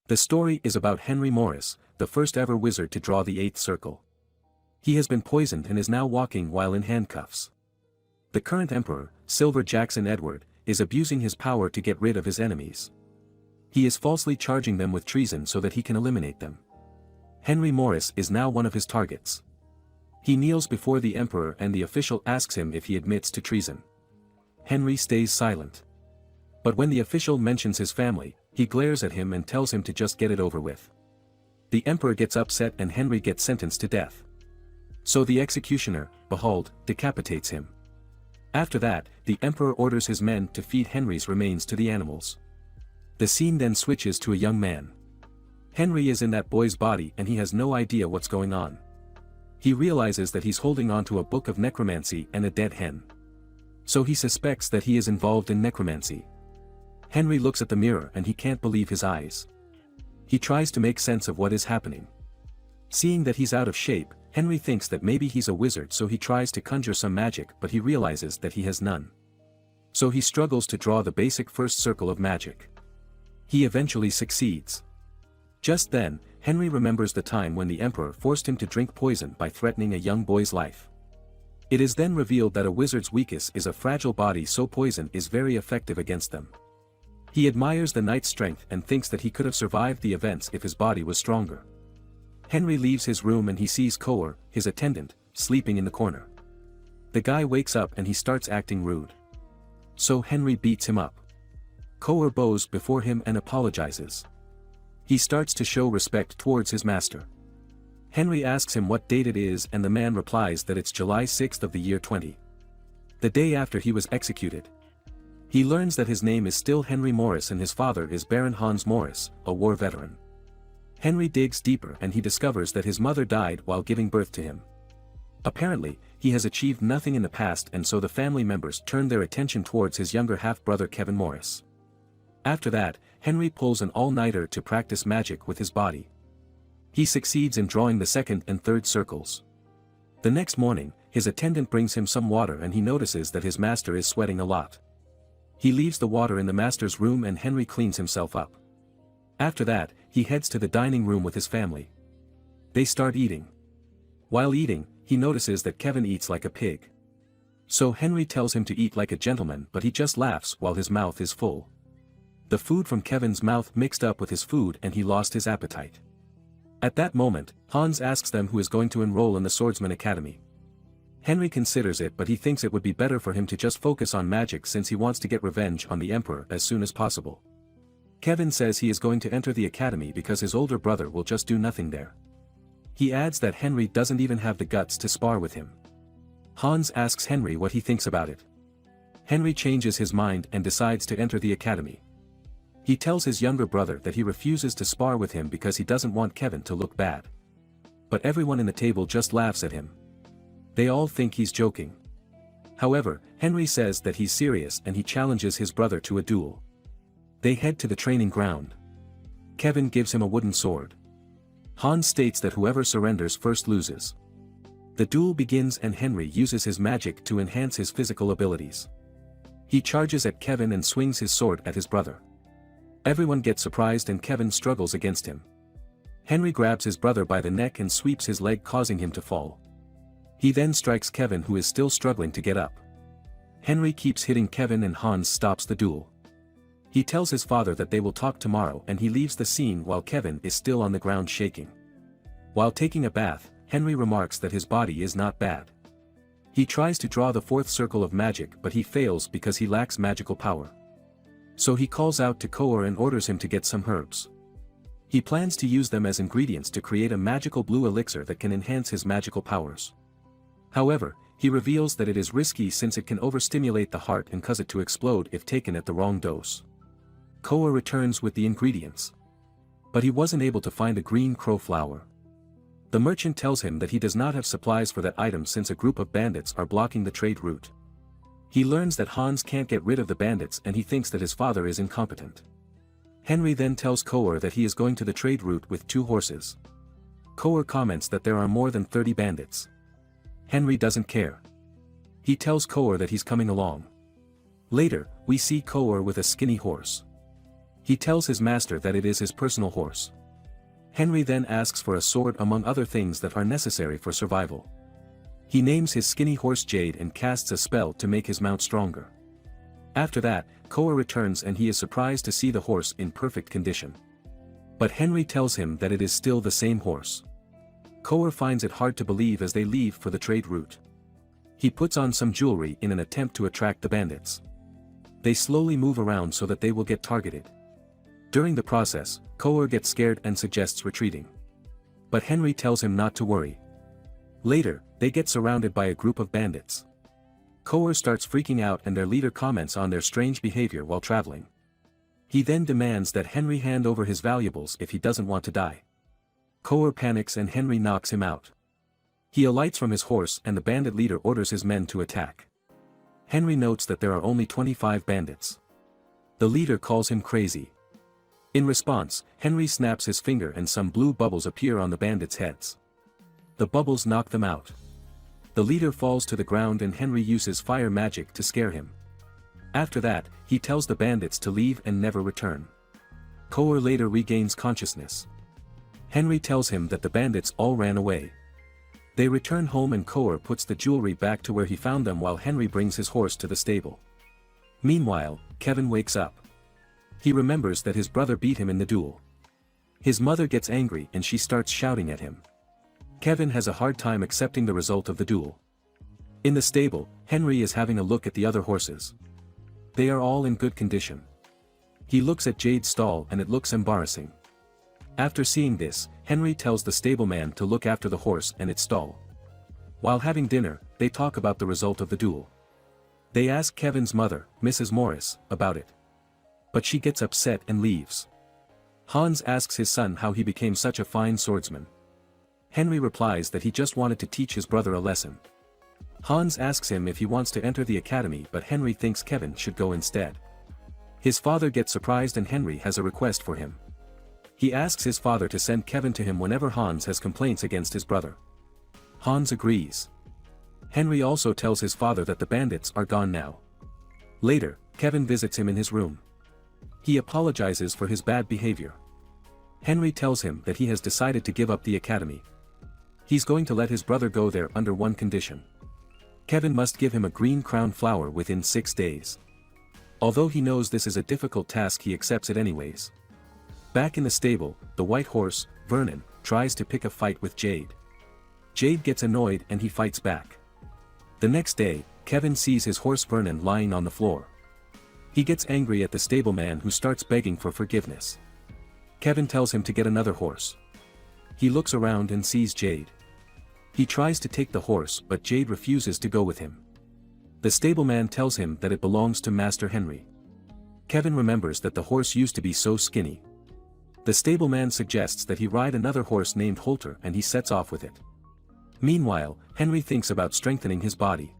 The story is about Henry Morris, the first ever wizard to draw the 8th circle. He has been poisoned and is now walking while in handcuffs. The current emperor, Silver Jackson Edward, is abusing his power to get rid of his enemies. He is falsely charging them with treason so that he can eliminate them. Henry Morris is now one of his targets. He kneels before the emperor and the official asks him if he admits to treason. Henry stays silent. But when the official mentions his family, he glares at him and tells him to just get it over with. The emperor gets upset and Henry gets sentenced to death. So the executioner, behold, decapitates him. After that, the emperor orders his men to feed Henry's remains to the animals. The scene then switches to a young man. Henry is in that boy's body and he has no idea what's going on. He realizes that he's holding on to a book of necromancy and a dead hen. So he suspects that he is involved in necromancy. Henry looks at the mirror and he can't believe his eyes. He tries to make sense of what is happening. Seeing that he's out of shape, Henry thinks that maybe he's a wizard, so he tries to conjure some magic, but he realizes that he has none. So he struggles to draw the basic first circle of magic. He eventually succeeds. Just then, Henry remembers the time when the emperor forced him to drink poison by threatening a young boy's life. It is then revealed that a wizard's weakness is a fragile body, so poison is very effective against them. He admires the knight's strength and thinks that he could have survived the events if his body was stronger. Henry leaves his room and he sees Koer, his attendant, sleeping in the corner. The guy wakes up and he starts acting rude. So Henry beats him up. Koer bows before him and apologizes. He starts to show respect towards his master. Henry asks him what date it is and the man replies that it's July 6th of the year 20. The day after he was executed. He learns that his name is still Henry Morris and his father is Baron Hans Morris, a war veteran. Henry digs deeper and he discovers that his mother died while giving birth to him. Apparently, he has achieved nothing in the past and so the family members turn their attention towards his younger half-brother Kevin Morris. After that, Henry pulls an all-nighter to practice magic with his body. He succeeds in drawing the 2nd and 3rd circles. The next morning, his attendant brings him some water and he notices that his master is sweating a lot. He leaves the water in the master's room and Henry cleans himself up. After that, he heads to the dining room with his family. They start eating. While eating, he notices that Kevin eats like a pig. So Henry tells him to eat like a gentleman, but he just laughs while his mouth is full. The food from Kevin's mouth mixed up with his food and he lost his appetite. At that moment, Hans asks them who is going to enroll in the Swordsman Academy. Henry considers it, but he thinks it would be better for him to just focus on magic since he wants to get revenge on the emperor as soon as possible. Kevin says he is going to enter the academy because his older brother will just do nothing there. He adds that Henry doesn't even have the guts to spar with him. Hans asks Henry what he thinks about it. Henry changes his mind and decides to enter the academy. He tells his younger brother that he refuses to spar with him because he doesn't want Kevin to look bad. But everyone in the table just laughs at him. They all think he's joking. However, Henry says that he's serious and he challenges his brother to a duel. They head to the training ground. Kevin gives him a wooden sword. Hans states that whoever surrenders first loses. The duel begins and Henry uses his magic to enhance his physical abilities. He charges at Kevin and swings his sword at his brother. Everyone gets surprised and Kevin struggles against him. Henry grabs his brother by the neck and sweeps his leg, causing him to fall. He then strikes Kevin, who is still struggling to get up. Henry keeps hitting Kevin and Hans stops the duel. He tells his father that they will talk tomorrow and he leaves the scene while Kevin is still on the ground shaking. While taking a bath, Henry remarks that his body is not bad. He tries to draw the 4th circle of magic but he fails because he lacks magical power. So he calls out to Koer and orders him to get some herbs. He plans to use them as ingredients to create a magical blue elixir that can enhance his magical powers. However, he reveals that it is risky since it can overstimulate the heart and cause it to explode if taken at the wrong dose. Koer returns with the ingredients. But he wasn't able to find a green crow flower. The merchant tells him that he does not have supplies for that item since a group of bandits are blocking the trade route. He learns that Hans can't get rid of the bandits and he thinks that his father is incompetent. Henry then tells Koer that he is going to the trade route with 2 horses. Koer comments that there are more than 30 bandits. Henry doesn't care. He tells Koer that he's coming along. Later, we see Koer with a skinny horse. He tells his master that it is his personal horse. Henry then asks for a sword among other things that are necessary for survival. He names his skinny horse Jade and casts a spell to make his mount stronger. After that, Koa returns and he is surprised to see the horse in perfect condition. But Henry tells him that it is still the same horse. Koa finds it hard to believe as they leave for the trade route. He puts on some jewelry in an attempt to attract the bandits. They slowly move around so that they will get targeted. During the process, Koa gets scared and suggests retreating. But Henry tells him not to worry. Later, they get surrounded by a group of bandits. Koa starts freaking out and their leader comments on their strange behavior while traveling. He then demands that Henry hand over his valuables if he doesn't want to die. Koa panics and Henry knocks him out. He alights from his horse and the bandit leader orders his men to attack. Henry notes that there are only 25 bandits. The leader calls him crazy. In response, Henry snaps his finger and some blue bubbles appear on the bandits' heads. The bubbles knock them out. The leader falls to the ground and Henry uses fire magic to scare him. After that, he tells the bandits to leave and never return. Koa later regains consciousness. Henry tells him that the bandits all ran away. They return home and Koa puts the jewelry back to where he found them while Henry brings his horse to the stable. Meanwhile, Kevin wakes up. He remembers that his brother beat him in the duel. His mother gets angry and she starts shouting at him. Kevin has a hard time accepting the result of the duel. In the stable, Henry is having a look at the other horses. They are all in good condition. He looks at Jade's stall and it looks embarrassing. After seeing this, Henry tells the stableman to look after the horse and its stall. While having dinner, they talk about the result of the duel. They ask Kevin's mother, Mrs. Morris, about it. But she gets upset and leaves. Hans asks his son how he became such a fine swordsman. Henry replies that he just wanted to teach his brother a lesson. Hans asks him if he wants to enter the academy, but Henry thinks Kevin should go instead. His father gets surprised and Henry has a request for him. He asks his father to send Kevin to him whenever Hans has complaints against his brother. Hans agrees. Henry also tells his father that the bandits are gone now. Later, Kevin visits him in his room. He apologizes for his bad behavior. Henry tells him that he has decided to give up the academy. He's going to let his brother go there under one condition. Kevin must give him a green crown flower within 6 days. Although he knows this is a difficult task, he accepts it anyways. Back in the stable, the white horse, Vernon, tries to pick a fight with Jade. Jade gets annoyed and he fights back. The next day, Kevin sees his horse Vernon lying on the floor. He gets angry at the stableman who starts begging for forgiveness. Kevin tells him to get another horse. He looks around and sees Jade. He tries to take the horse but Jade refuses to go with him. The stableman tells him that it belongs to Master Henry. Kevin remembers that the horse used to be so skinny. The stableman suggests that he ride another horse named Holter and he sets off with it. Meanwhile, Henry thinks about strengthening his body.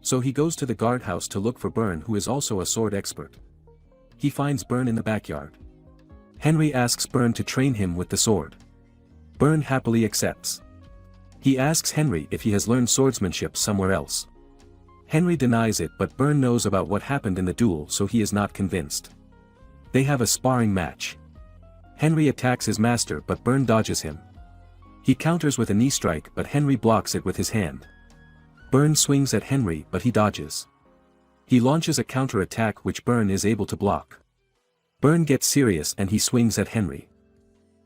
So he goes to the guardhouse to look for Byrne, who is also a sword expert. He finds Byrne in the backyard. Henry asks Byrne to train him with the sword. Byrne happily accepts. He asks Henry if he has learned swordsmanship somewhere else. Henry denies it, but Byrne knows about what happened in the duel, so he is not convinced. They have a sparring match. Henry attacks his master but Byrne dodges him. He counters with a knee strike but Henry blocks it with his hand. Byrne swings at Henry but he dodges. He launches a counter attack which Byrne is able to block. Byrne gets serious and he swings at Henry.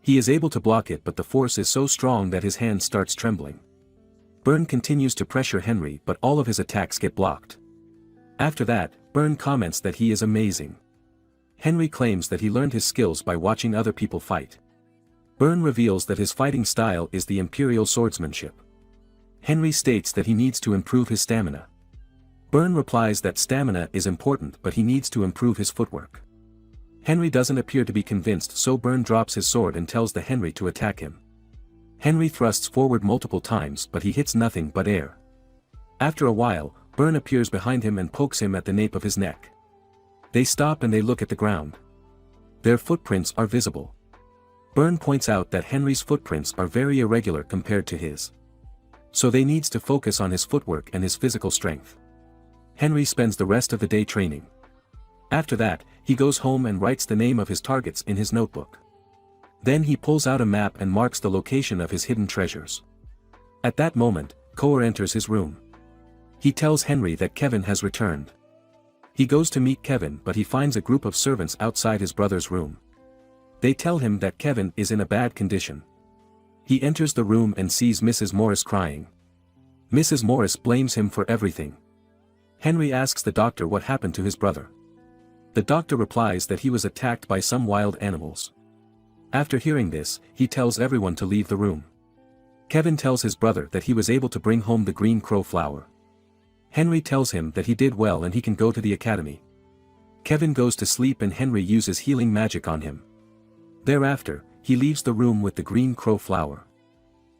He is able to block it but the force is so strong that his hand starts trembling. Byrne continues to pressure Henry but all of his attacks get blocked. After that, Byrne comments that he is amazing. Henry claims that he learned his skills by watching other people fight. Byrne reveals that his fighting style is the imperial swordsmanship. Henry states that he needs to improve his stamina. Byrne replies that stamina is important but he needs to improve his footwork. Henry doesn't appear to be convinced, so Byrne drops his sword and tells the Henry to attack him. Henry thrusts forward multiple times but he hits nothing but air. After a while, Byrne appears behind him and pokes him at the nape of his neck. They stop and they look at the ground. Their footprints are visible. Byrne points out that Henry's footprints are very irregular compared to his. So they needs to focus on his footwork and his physical strength. Henry spends the rest of the day training. After that, he goes home and writes the name of his targets in his notebook. Then he pulls out a map and marks the location of his hidden treasures. At that moment, Koer enters his room. He tells Henry that Kevin has returned. He goes to meet Kevin but he finds a group of servants outside his brother's room. They tell him that Kevin is in a bad condition. He enters the room and sees Mrs. Morris crying. Mrs. Morris blames him for everything. Henry asks the doctor what happened to his brother. The doctor replies that he was attacked by some wild animals. After hearing this, he tells everyone to leave the room. Kevin tells his brother that he was able to bring home the green crow flower. Henry tells him that he did well and he can go to the academy. Kevin goes to sleep and Henry uses healing magic on him. Thereafter, he leaves the room with the green crow flower.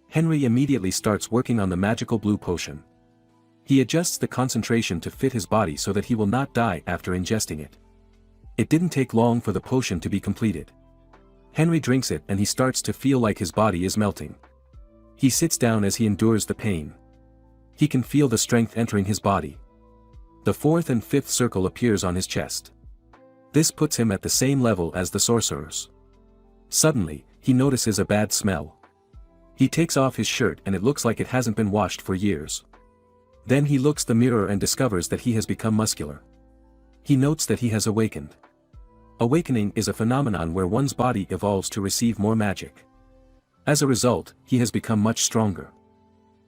Henry immediately starts working on the magical blue potion. He adjusts the concentration to fit his body so that he will not die after ingesting it. It didn't take long for the potion to be completed. Henry drinks it and he starts to feel like his body is melting. He sits down as he endures the pain. He can feel the strength entering his body. The fourth and fifth circle appears on his chest. This puts him at the same level as the sorcerers. Suddenly, he notices a bad smell. He takes off his shirt and it looks like it hasn't been washed for years. Then he looks the mirror and discovers that he has become muscular. He notes that he has awakened. Awakening is a phenomenon where one's body evolves to receive more magic. As a result, he has become much stronger.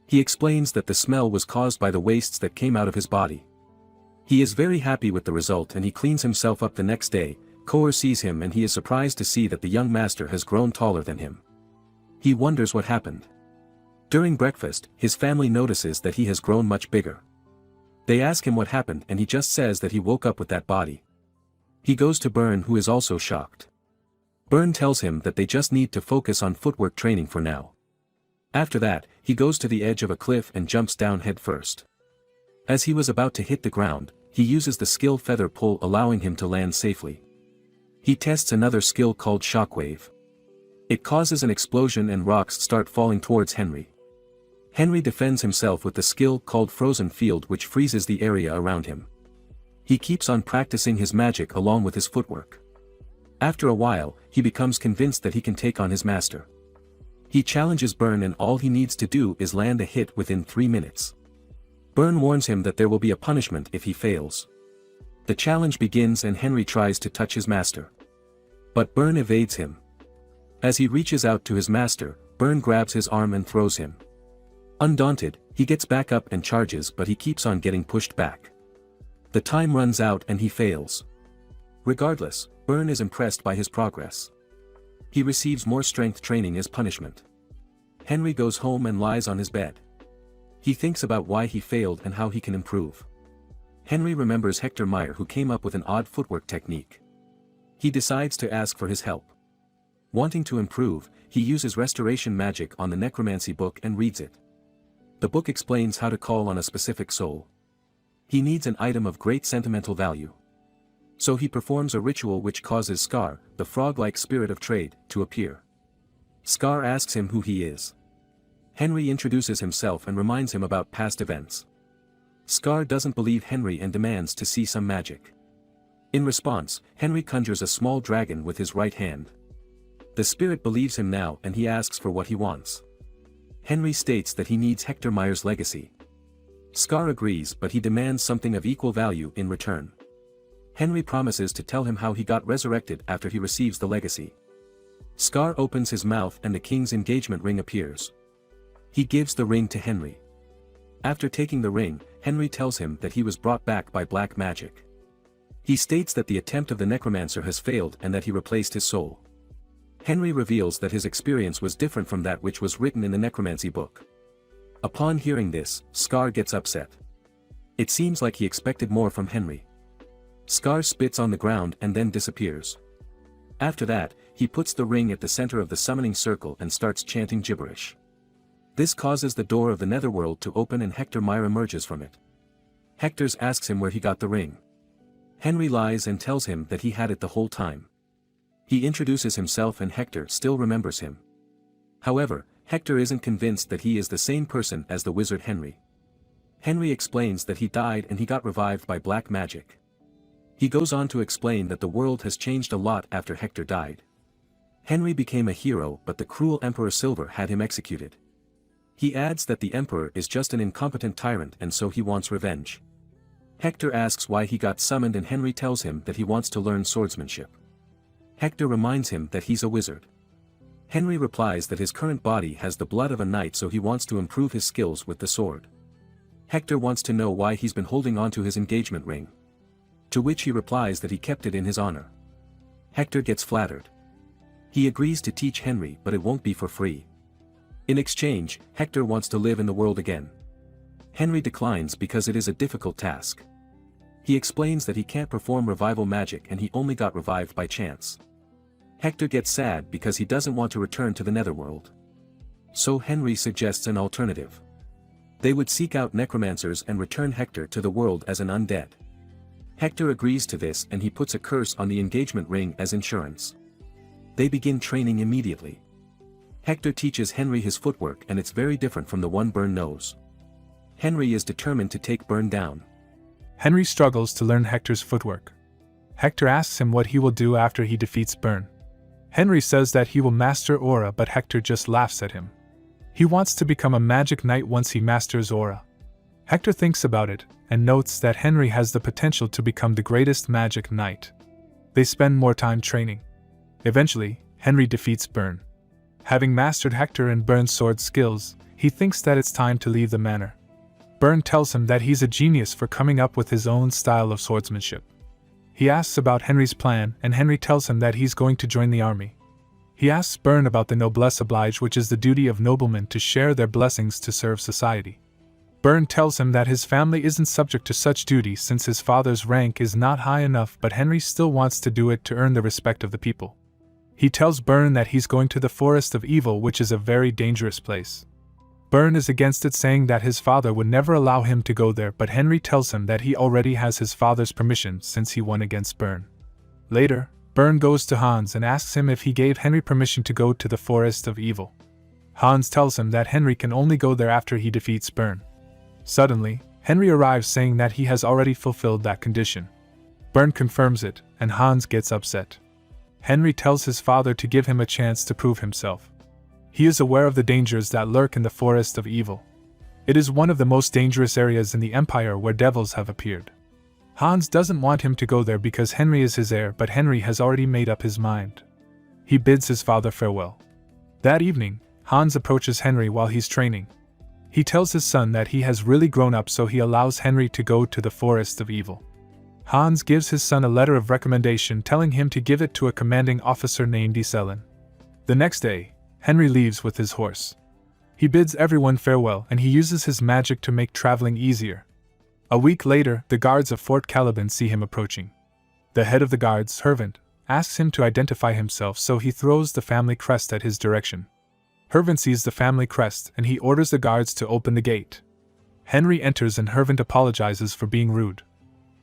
He explains that the smell was caused by the wastes that came out of his body. He is very happy with the result and he cleans himself up the next day. Koer sees him and he is surprised to see that the young master has grown taller than him. He wonders what happened. During breakfast, his family notices that he has grown much bigger. They ask him what happened and he just says that he woke up with that body. He goes to Byrne who is also shocked. Byrne tells him that they just need to focus on footwork training for now. After that, he goes to the edge of a cliff and jumps down head first. As he was about to hit the ground, he uses the skill feather pull allowing him to land safely. He tests another skill called shockwave. It causes an explosion and rocks start falling towards Henry. Henry defends himself with the skill called frozen field which freezes the area around him. He keeps on practicing his magic along with his footwork. After a while, he becomes convinced that he can take on his master. He challenges Byrne and all he needs to do is land a hit within 3 minutes. Byrne warns him that there will be a punishment if he fails. The challenge begins and Henry tries to touch his master. But Byrne evades him. As he reaches out to his master, Byrne grabs his arm and throws him. Undaunted, he gets back up and charges but he keeps on getting pushed back. The time runs out and he fails. Regardless, Byrne is impressed by his progress. He receives more strength training as punishment. Henry goes home and lies on his bed. He thinks about why he failed and how he can improve. Henry remembers Hector Meyer who came up with an odd footwork technique. He decides to ask for his help. Wanting to improve, he uses restoration magic on the necromancy book and reads it. The book explains how to call on a specific soul. He needs an item of great sentimental value. So he performs a ritual which causes Scar, the frog-like spirit of trade, to appear. Scar asks him who he is. Henry introduces himself and reminds him about past events. Scar doesn't believe Henry and demands to see some magic. In response, Henry conjures a small dragon with his right hand. The spirit believes him now and he asks for what he wants. Henry states that he needs Hector Meyer's legacy. Scar agrees but he demands something of equal value in return. Henry promises to tell him how he got resurrected after he receives the legacy. Scar opens his mouth and the king's engagement ring appears. He gives the ring to Henry. After taking the ring, Henry tells him that he was brought back by black magic. He states that the attempt of the necromancer has failed and that he replaced his soul. Henry reveals that his experience was different from that which was written in the necromancy book. Upon hearing this, Scar gets upset. It seems like he expected more from Henry. Scar spits on the ground and then disappears. After that, he puts the ring at the center of the summoning circle and starts chanting gibberish. This causes the door of the netherworld to open and Hector Meyer emerges from it. Hector asks him where he got the ring. Henry lies and tells him that he had it the whole time. He introduces himself and Hector still remembers him. However, Hector isn't convinced that he is the same person as the wizard Henry. Henry explains that he died and he got revived by black magic. He goes on to explain that the world has changed a lot after Hector died. Henry became a hero, but the cruel Emperor Silver had him executed. He adds that the Emperor is just an incompetent tyrant and so he wants revenge. Hector asks why he got summoned and Henry tells him that he wants to learn swordsmanship. Hector reminds him that he's a wizard. Henry replies that his current body has the blood of a knight so he wants to improve his skills with the sword. Hector wants to know why he's been holding on to his engagement ring. To which he replies that he kept it in his honor. Hector gets flattered. He agrees to teach Henry but it won't be for free. In exchange, Hector wants to live in the world again. Henry declines because it is a difficult task. He explains that he can't perform revival magic and he only got revived by chance. Hector gets sad because he doesn't want to return to the netherworld. So Henry suggests an alternative. They would seek out necromancers and return Hector to the world as an undead. Hector agrees to this and he puts a curse on the engagement ring as insurance. They begin training immediately. Hector teaches Henry his footwork and it's very different from the one Byrne knows. Henry is determined to take Byrne down. Henry struggles to learn Hector's footwork. Hector asks him what he will do after he defeats Byrne. Henry says that he will master aura but Hector just laughs at him. He wants to become a magic knight once he masters aura. Hector thinks about it and notes that Henry has the potential to become the greatest magic knight. They spend more time training. Eventually, Henry defeats Byrne. Having mastered Hector and Byrne's sword skills, he thinks that it's time to leave the manor. Byrne tells him that he's a genius for coming up with his own style of swordsmanship. He asks about Henry's plan and Henry tells him that he's going to join the army. He asks Byrne about the noblesse oblige, which is the duty of noblemen to share their blessings to serve society. Byrne tells him that his family isn't subject to such duty since his father's rank is not high enough, but Henry still wants to do it to earn the respect of the people. He tells Byrne that he's going to the Forest of Evil, which is a very dangerous place. Byrne is against it, saying that his father would never allow him to go there, but Henry tells him that he already has his father's permission since he won against Byrne. Later, Byrne goes to Hans and asks him if he gave Henry permission to go to the Forest of Evil. Hans tells him that Henry can only go there after he defeats Byrne. Suddenly, Henry arrives saying that he has already fulfilled that condition. Byrne confirms it, and Hans gets upset. Henry tells his father to give him a chance to prove himself. He is aware of the dangers that lurk in the Forest of Evil. It is one of the most dangerous areas in the Empire where devils have appeared. Hans doesn't want him to go there because Henry is his heir, but Henry has already made up his mind. He bids his father farewell. That evening, Hans approaches Henry while he's training. He tells his son that he has really grown up, so he allows Henry to go to the Forest of Evil. Hans gives his son a letter of recommendation telling him to give it to a commanding officer named Isellen. The next day, Henry leaves with his horse. He bids everyone farewell and he uses his magic to make traveling easier. A week later, the guards of Fort Caliban see him approaching. The head of the guards, Hervant, asks him to identify himself, so he throws the family crest at his direction. Hervant sees the family crest and he orders the guards to open the gate. Henry enters and Hervant apologizes for being rude.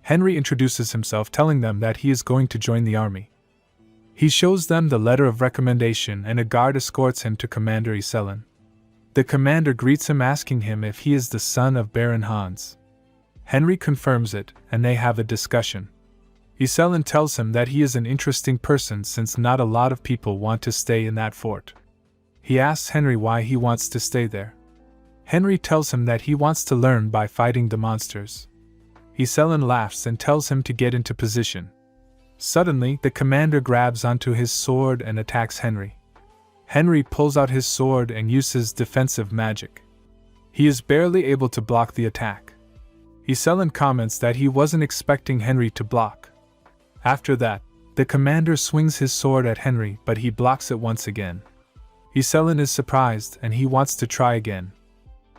Henry introduces himself, telling them that he is going to join the army. He shows them the letter of recommendation and a guard escorts him to Commander Isellen. The commander greets him, asking him if he is the son of Baron Hans. Henry confirms it and they have a discussion. Isellen tells him that he is an interesting person since not a lot of people want to stay in that fort. He asks Henry why he wants to stay there. Henry tells him that he wants to learn by fighting the monsters. Isellen laughs and tells him to get into position. Suddenly, the commander grabs onto his sword and attacks Henry. Henry pulls out his sword and uses defensive magic. He is barely able to block the attack. Isellen comments that he wasn't expecting Henry to block. After that, the commander swings his sword at Henry, but he blocks it once again. Isellen is surprised and he wants to try again.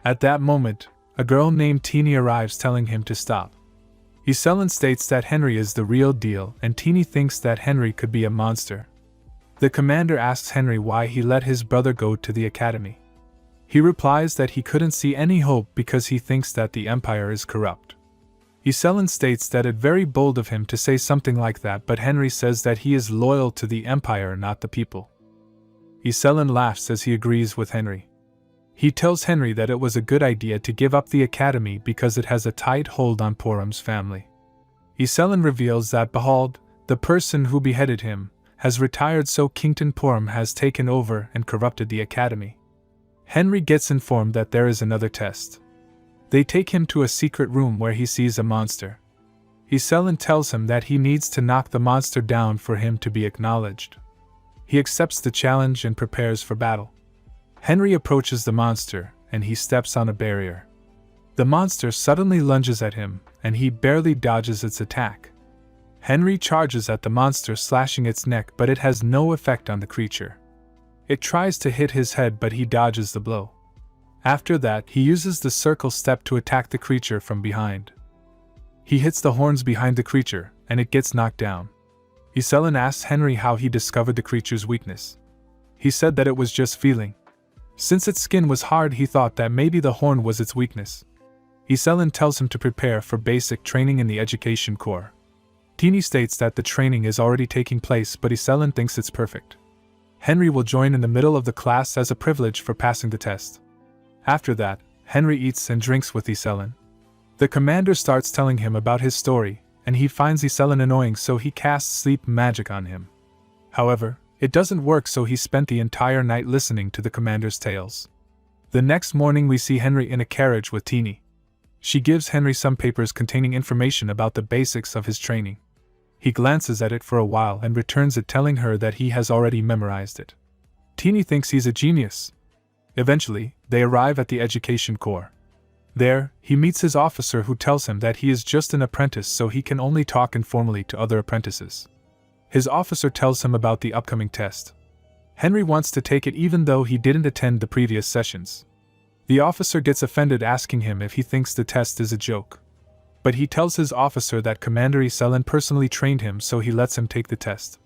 At that moment, a girl named Teeny arrives, telling him to stop. Isellen states that Henry is the real deal and Teeny thinks that Henry could be a monster. The commander asks Henry why he let his brother go to the academy. He replies that he couldn't see any hope because he thinks that the Empire is corrupt. Isellen states that it's very bold of him to say something like that, but Henry says that he is loyal to the Empire, not the people. Isellen laughs as he agrees with Henry. He tells Henry that it was a good idea to give up the academy because it has a tight hold on Porum's family. Iselin reveals that Behold, the person who beheaded him, has retired, so Kington Porum has taken over and corrupted the academy. Henry gets informed that there is another test. They take him to a secret room where he sees a monster. Iselin tells him that he needs to knock the monster down for him to be acknowledged. He accepts the challenge and prepares for battle. Henry approaches the monster, and he steps on a barrier. The monster suddenly lunges at him, and he barely dodges its attack. Henry charges at the monster, slashing its neck, but it has no effect on the creature. It tries to hit his head, but he dodges the blow. After that, he uses the circle step to attack the creature from behind. He hits the horns behind the creature, and it gets knocked down. Iselin asks Henry how he discovered the creature's weakness. He said that it was just feeling. Since its skin was hard, he thought that maybe the horn was its weakness. Iselin tells him to prepare for basic training in the education corps. Teeny states that the training is already taking place, but Iselin thinks it's perfect. Henry will join in the middle of the class as a privilege for passing the test. After that, Henry eats and drinks with Iselin. The commander starts telling him about his story, and he finds Iselin annoying, so he casts sleep magic on him. However, it doesn't work, so he spent the entire night listening to the commander's tales. The next morning we see Henry in a carriage with Teeny. She gives Henry some papers containing information about the basics of his training. He glances at it for a while and returns it, telling her that he has already memorized it. Teeny thinks he's a genius. Eventually, they arrive at the education corps. There, he meets his officer, who tells him that he is just an apprentice, so he can only talk informally to other apprentices. His officer tells him about the upcoming test. Henry wants to take it even though he didn't attend the previous sessions. The officer gets offended, asking him if he thinks the test is a joke. But he tells his officer that Commander Iselin personally trained him, so he lets him take the test.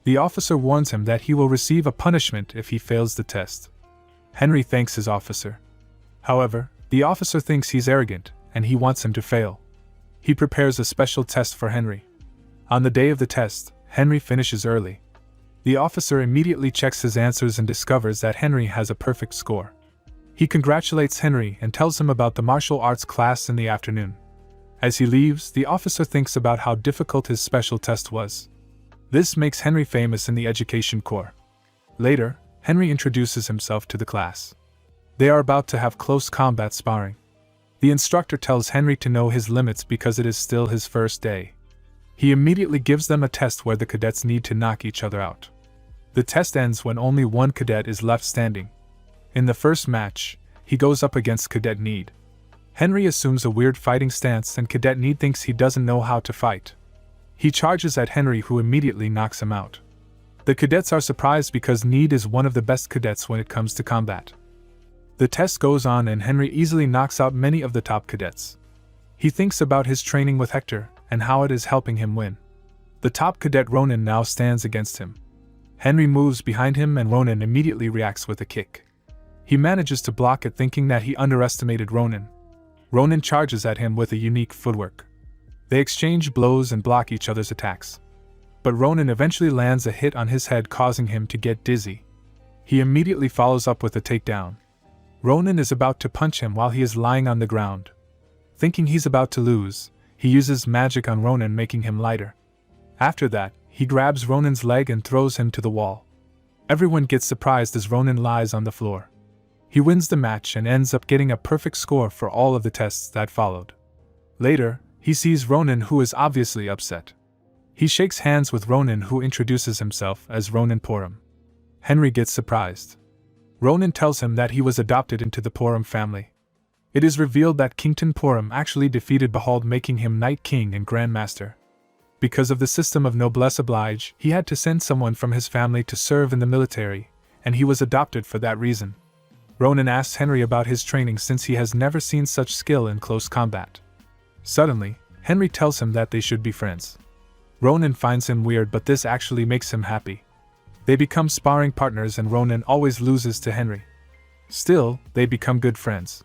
The officer warns him that he will receive a punishment if he fails the test. Henry thanks his officer. However, the officer thinks he's arrogant, and he wants him to fail. He prepares a special test for Henry. On the day of the test, Henry finishes early. The officer immediately checks his answers and discovers that Henry has a perfect score. He congratulates Henry and tells him about the martial arts class in the afternoon. As he leaves, the officer thinks about how difficult his special test was. This makes Henry famous in the education corps. Later, Henry introduces himself to the class. They are about to have close combat sparring. The instructor tells Henry to know his limits because it is still his first day. He immediately gives them a test where the cadets need to knock each other out. The test ends when only one cadet is left standing. In the first match, he goes up against Cadet Need. Henry assumes a weird fighting stance, and Cadet Need thinks he doesn't know how to fight. He charges at Henry, who immediately knocks him out. The cadets are surprised because Need is one of the best cadets when it comes to combat. The test goes on and Henry easily knocks out many of the top cadets. He thinks about his training with Hector and how it is helping him win. The top cadet Ronan now stands against him. Henry moves behind him and Ronan immediately reacts with a kick. He manages to block it, thinking that he underestimated Ronan. Ronan charges at him with a unique footwork. They exchange blows and block each other's attacks. But Ronan eventually lands a hit on his head, causing him to get dizzy. He immediately follows up with a takedown. Ronan is about to punch him while he is lying on the ground. Thinking he's about to lose, he uses magic on Ronan, making him lighter. After that, he grabs Ronan's leg and throws him to the wall. Everyone gets surprised as Ronan lies on the floor. He wins the match and ends up getting a perfect score for all of the tests that followed. Later, he sees Ronan, who is obviously upset. He shakes hands with Ronan, who introduces himself as Ronan Porum. Henry gets surprised. Ronan tells him that he was adopted into the Porum family. It is revealed that Kington Porum actually defeated Behold, making him Night King and Grandmaster. Because of the system of noblesse oblige, he had to send someone from his family to serve in the military, and he was adopted for that reason. Ronan asks Henry about his training since he has never seen such skill in close combat. Suddenly, Henry tells him that they should be friends. Ronan finds him weird, but this actually makes him happy. They become sparring partners and Ronan always loses to Henry. Still, they become good friends.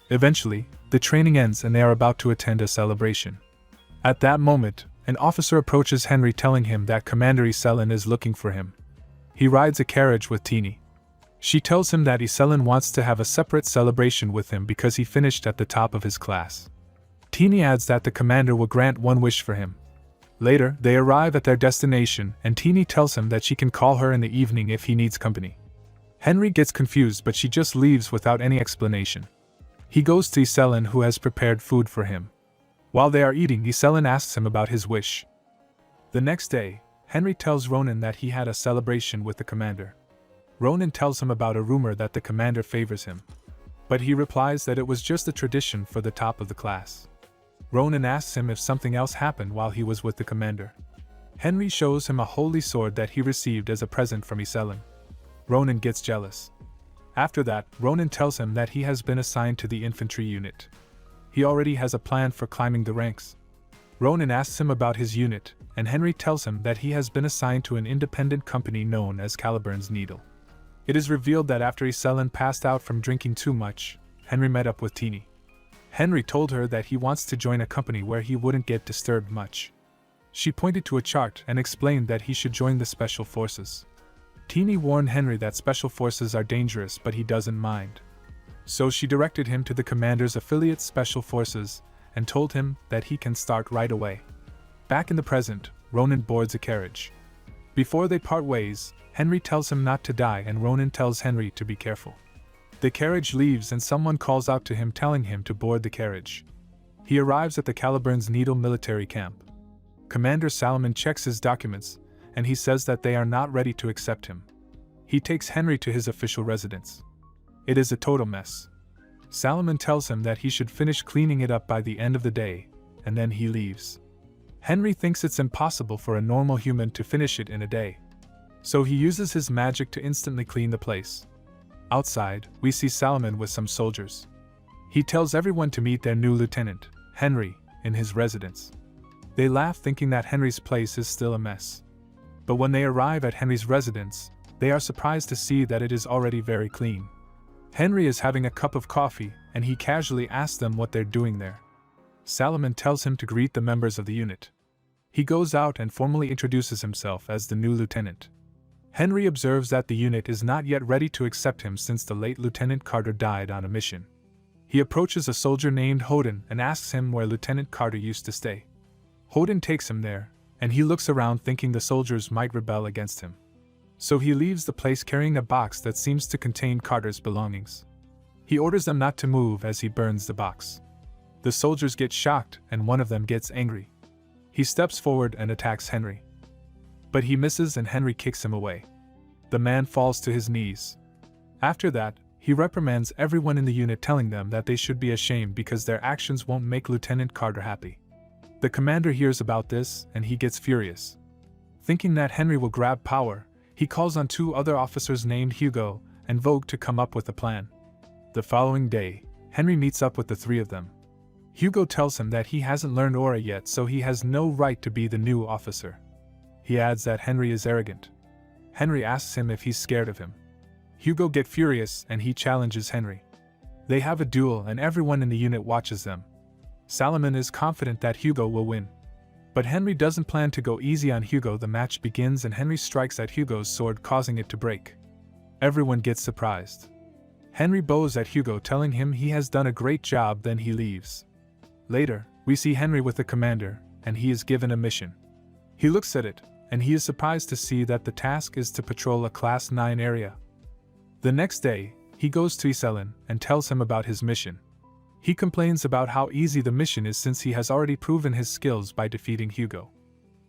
Eventually, the training ends and they are about to attend a celebration. At that moment, an officer approaches Henry, telling him that Commander Iselin is looking for him. He rides a carriage with Teeny. She tells him that Iselin wants to have a separate celebration with him because he finished at the top of his class. Teeny adds that the commander will grant one wish for him. Later, they arrive at their destination and Teeny tells him that she can call her in the evening if he needs company. Henry gets confused but she just leaves without any explanation. He goes to Iselin who has prepared food for him. While they are eating, Iselin asks him about his wish. The next day, Henry tells Ronan that he had a celebration with the commander. Ronan tells him about a rumor that the commander favors him. But he replies that it was just a tradition for the top of the class. Ronan asks him if something else happened while he was with the commander. Henry shows him a holy sword that he received as a present from Iselin. Ronan gets jealous. After that, Ronan tells him that he has been assigned to the infantry unit. He already has a plan for climbing the ranks. Ronan asks him about his unit, and Henry tells him that he has been assigned to an independent company known as Caliburn's Needle. It is revealed that after Iselin passed out from drinking too much, Henry met up with Teeny. Henry told her that he wants to join a company where he wouldn't get disturbed much. She pointed to a chart and explained that he should join the Special Forces. Teeny warned Henry that Special Forces are dangerous but he doesn't mind. So she directed him to the commander's affiliate Special Forces and told him that he can start right away. Back in the present, Ronan boards a carriage. Before they part ways, Henry tells him not to die and Ronan tells Henry to be careful. The carriage leaves and someone calls out to him telling him to board the carriage. He arrives at the Caliburn's Needle military camp. Commander Salomon checks his documents, and he says that they are not ready to accept him. He takes Henry to his official residence. It is a total mess. Salomon tells him that he should finish cleaning it up by the end of the day, and then he leaves. Henry thinks it's impossible for a normal human to finish it in a day. So he uses his magic to instantly clean the place. Outside, we see Salomon with some soldiers. He tells everyone to meet their new lieutenant, Henry, in his residence. They laugh thinking that Henry's place is still a mess. But when they arrive at Henry's residence, they are surprised to see that it is already very clean. Henry is having a cup of coffee, and he casually asks them what they're doing there. Salomon tells him to greet the members of the unit. He goes out and formally introduces himself as the new lieutenant. Henry observes that the unit is not yet ready to accept him since the late Lieutenant Carter died on a mission. He approaches a soldier named Hoden and asks him where Lieutenant Carter used to stay. Hoden takes him there, and he looks around thinking the soldiers might rebel against him. So he leaves the place carrying a box that seems to contain Carter's belongings. He orders them not to move as he burns the box. The soldiers get shocked and one of them gets angry. He steps forward and attacks Henry. But he misses and Henry kicks him away. The man falls to his knees. After that, he reprimands everyone in the unit telling them that they should be ashamed because their actions won't make Lieutenant Carter happy. The commander hears about this and he gets furious. Thinking that Henry will grab power, he calls on two other officers named Hugo and Vogue to come up with a plan. The following day, Henry meets up with the three of them. Hugo tells him that he hasn't learned aura yet, so he has no right to be the new officer. He adds that Henry is arrogant. Henry asks him if he's scared of him. Hugo gets furious and he challenges Henry. They have a duel and everyone in the unit watches them. Salomon is confident that Hugo will win. But Henry doesn't plan to go easy on Hugo. The match begins and Henry strikes at Hugo's sword, causing it to break. Everyone gets surprised. Henry bows at Hugo, telling him he has done a great job, then he leaves. Later, we see Henry with the commander, and he is given a mission. He looks at it, and he is surprised to see that the task is to patrol a Class 9 area. The next day, he goes to Iselin and tells him about his mission. He complains about how easy the mission is since he has already proven his skills by defeating Hugo.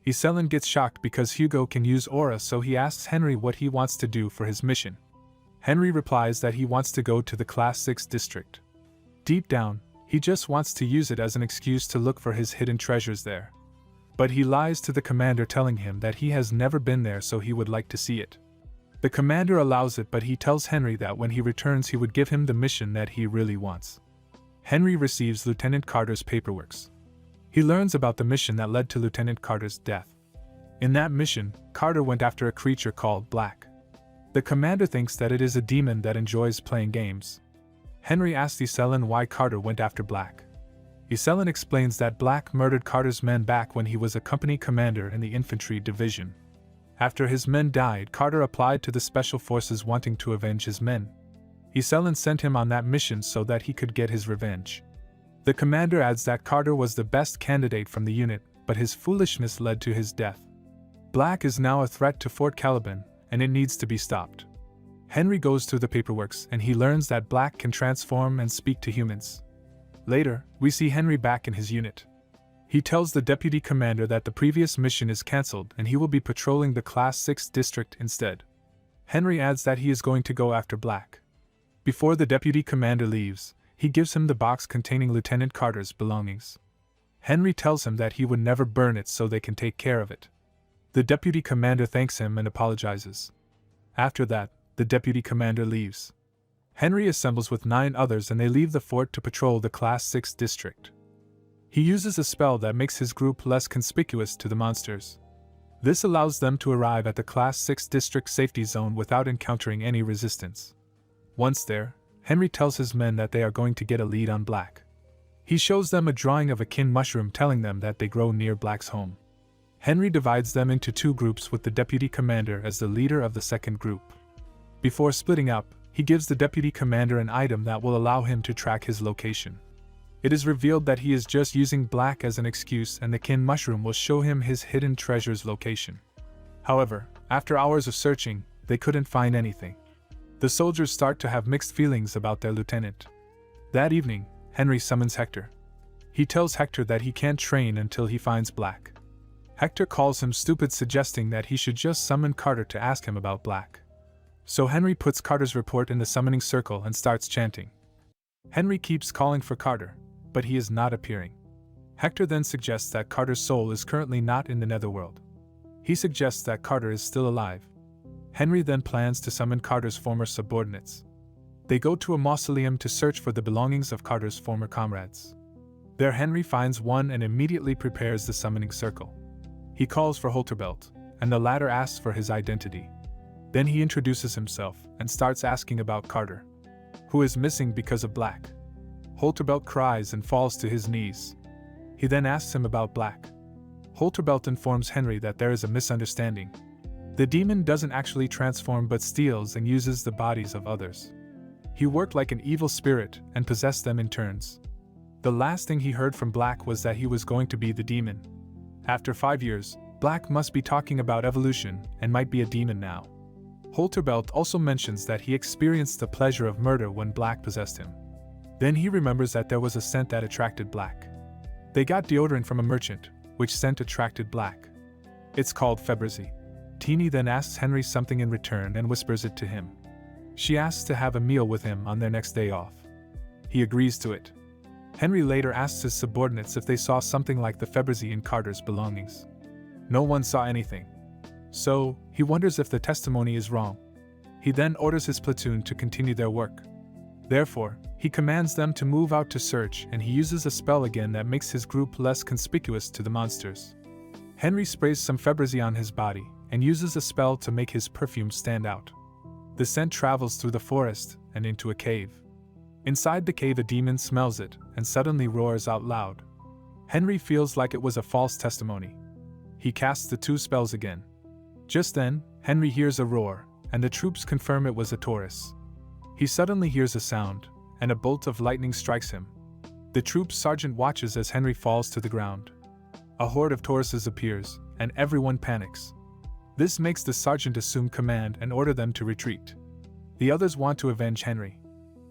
Iselin gets shocked because Hugo can use aura, so he asks Henry what he wants to do for his mission. Henry replies that he wants to go to the Class 6 district. Deep down, he just wants to use it as an excuse to look for his hidden treasures there. But he lies to the commander, telling him that he has never been there, so he would like to see it. The commander allows it, but he tells Henry that when he returns he would give him the mission that he really wants. Henry receives Lieutenant Carter's paperwork. He learns about the mission that led to Lieutenant Carter's death. In that mission, Carter went after a creature called Black. The commander thinks that it is a demon that enjoys playing games. Henry asks Iselin why Carter went after Black. Iselin explains that Black murdered Carter's men back when he was a company commander in the infantry division. After his men died, Carter applied to the special forces wanting to avenge his men. Iselin sent him on that mission so that he could get his revenge. The commander adds that Carter was the best candidate from the unit, but his foolishness led to his death. Black is now a threat to Fort Caliban, and it needs to be stopped. Henry goes through the paperworks and he learns that Black can transform and speak to humans. Later, we see Henry back in his unit. He tells the deputy commander that the previous mission is cancelled and he will be patrolling the Class 6 district instead. Henry adds that he is going to go after Black. Before the deputy commander leaves, he gives him the box containing Lieutenant Carter's belongings. Henry tells him that he would never burn it so they can take care of it. The deputy commander thanks him and apologizes. After that, the deputy commander leaves. Henry assembles with 9 others and they leave the fort to patrol the Class 6 district. He uses a spell that makes his group less conspicuous to the monsters. This allows them to arrive at the Class 6 district safety zone without encountering any resistance. Once there, Henry tells his men that they are going to get a lead on Black. He shows them a drawing of a kin mushroom telling them that they grow near Black's home. Henry divides them into 2 groups with the deputy commander as the leader of the second group. Before splitting up, he gives the deputy commander an item that will allow him to track his location. It is revealed that he is just using Black as an excuse and the kin mushroom will show him his hidden treasure's location. However, after hours of searching, they couldn't find anything. The soldiers start to have mixed feelings about their lieutenant. That evening, Henry summons Hector. He tells Hector that he can't train until he finds Black. Hector calls him stupid, suggesting that he should just summon Carter to ask him about Black. So Henry puts Carter's report in the summoning circle and starts chanting. Henry keeps calling for Carter, but he is not appearing. Hector then suggests that Carter's soul is currently not in the netherworld. He suggests that Carter is still alive. Henry then plans to summon Carter's former subordinates. They go to a mausoleum to search for the belongings of Carter's former comrades. There Henry finds one and immediately prepares the summoning circle. He calls for Holterbelt, and the latter asks for his identity. Then he introduces himself and starts asking about Carter, who is missing because of Black. Holterbelt cries and falls to his knees. He then asks him about Black. Holterbelt informs Henry that there is a misunderstanding. The demon doesn't actually transform but steals and uses the bodies of others. He worked like an evil spirit and possessed them in turns. The last thing he heard from Black was that he was going to be the demon. After 5 years, Black must be talking about evolution and might be a demon now. Holterbelt also mentions that he experienced the pleasure of murder when Black possessed him. Then he remembers that there was a scent that attracted Black. They got deodorant from a merchant, which scent attracted Black. It's called Febreze. Teeny then asks Henry something in return and whispers it to him. She asks to have a meal with him on their next day off. He agrees to it. Henry later asks his subordinates if they saw something like the Febreze in Carter's belongings. No one saw anything. So, he wonders if the testimony is wrong. He then orders his platoon to continue their work. Therefore, he commands them to move out to search and he uses a spell again that makes his group less conspicuous to the monsters. Henry sprays some Febreze on his body and uses a spell to make his perfume stand out. The scent travels through the forest and into a cave. Inside the cave a demon smells it and suddenly roars out loud. Henry feels like it was a false testimony. He casts the 2 spells again. Just then, Henry hears a roar, and the troops confirm it was a Taurus. He suddenly hears a sound, and a bolt of lightning strikes him. The troop's sergeant watches as Henry falls to the ground. A horde of Tauruses appears, and everyone panics. This makes the sergeant assume command and order them to retreat. The others want to avenge Henry.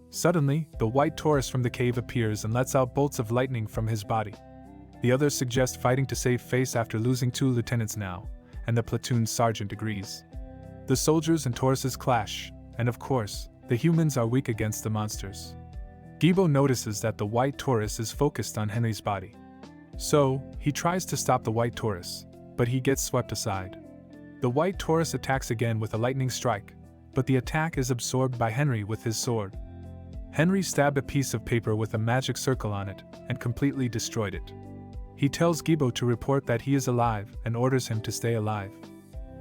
Suddenly, the white Taurus from the cave appears and lets out bolts of lightning from his body. The others suggest fighting to save face after losing 2 lieutenants now, and the platoon's sergeant agrees. The soldiers and Tauruses clash, and of course, the humans are weak against the monsters. Gibo notices that the white Taurus is focused on Henry's body. So, he tries to stop the white Taurus, but he gets swept aside. The white Taurus attacks again with a lightning strike, but the attack is absorbed by Henry with his sword. Henry stabbed a piece of paper with a magic circle on it and completely destroyed it. He tells Gibo to report that he is alive and orders him to stay alive.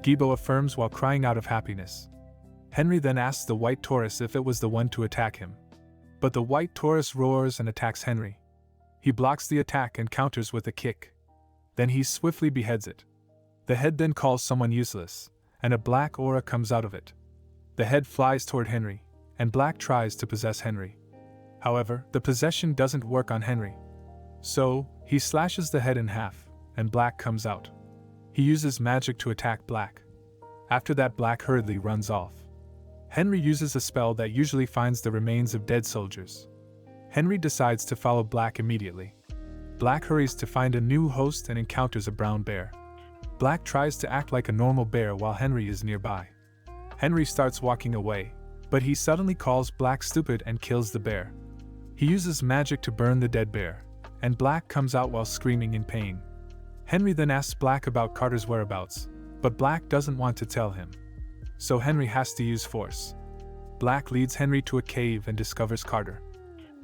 Gibo affirms while crying out of happiness. Henry then asks the white Taurus if it was the one to attack him. But the white Taurus roars and attacks Henry. He blocks the attack and counters with a kick. Then he swiftly beheads it. The head then calls someone useless, and a black aura comes out of it. The head flies toward Henry, and Black tries to possess Henry. However, the possession doesn't work on Henry. So, he slashes the head in half, and Black comes out. He uses magic to attack Black. After that, Black hurriedly runs off. Henry uses a spell that usually finds the remains of dead soldiers. Henry decides to follow Black immediately. Black hurries to find a new host and encounters a brown bear. Black tries to act like a normal bear while Henry is nearby. Henry starts walking away, but he suddenly calls Black stupid and kills the bear. He uses magic to burn the dead bear, and Black comes out while screaming in pain. Henry then asks Black about Carter's whereabouts, but Black doesn't want to tell him. So Henry has to use force. Black leads Henry to a cave and discovers Carter.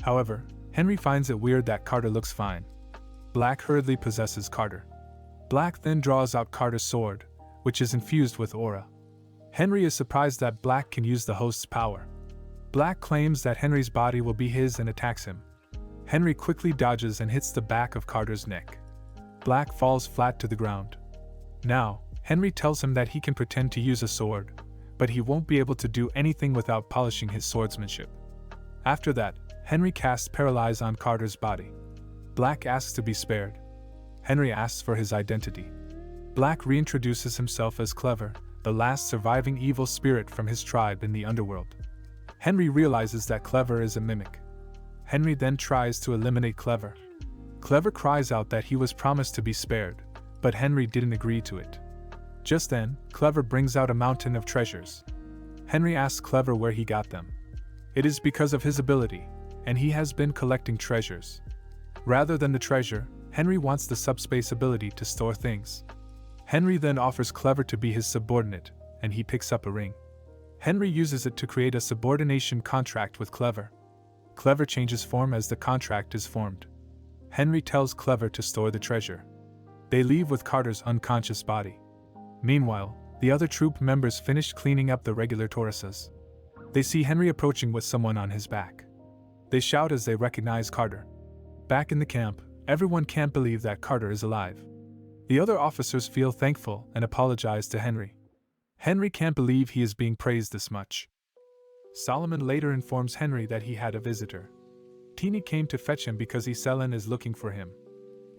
However, Henry finds it weird that Carter looks fine. Black hurriedly possesses Carter. Black then draws out Carter's sword, which is infused with aura. Henry is surprised that Black can use the host's power. Black claims that Henry's body will be his and attacks him. Henry quickly dodges and hits the back of Carter's neck. Black falls flat to the ground. Now, Henry tells him that he can pretend to use a sword, but he won't be able to do anything without polishing his swordsmanship. After that, Henry casts Paralyze on Carter's body. Black asks to be spared. Henry asks for his identity. Black reintroduces himself as Clever, the last surviving evil spirit from his tribe in the underworld. Henry realizes that Clever is a mimic. Henry then tries to eliminate Clever. Clever cries out that he was promised to be spared, but Henry didn't agree to it. Just then, Clever brings out a mountain of treasures. Henry asks Clever where he got them. It is because of his ability, and he has been collecting treasures. Rather than the treasure, Henry wants the subspace ability to store things. Henry then offers Clever to be his subordinate, and he picks up a ring. Henry uses it to create a subordination contract with Clever. Clever changes form as the contract is formed. Henry tells Clever to store the treasure. They leave with Carter's unconscious body. Meanwhile, the other troop members finish cleaning up the regular Taurusas. They see Henry approaching with someone on his back. They shout as they recognize Carter. Back in the camp, everyone can't believe that Carter is alive. The other officers feel thankful and apologize to Henry. Henry can't believe he is being praised this much. Solomon later informs Henry that he had a visitor. Teeny came to fetch him because Iselin is looking for him.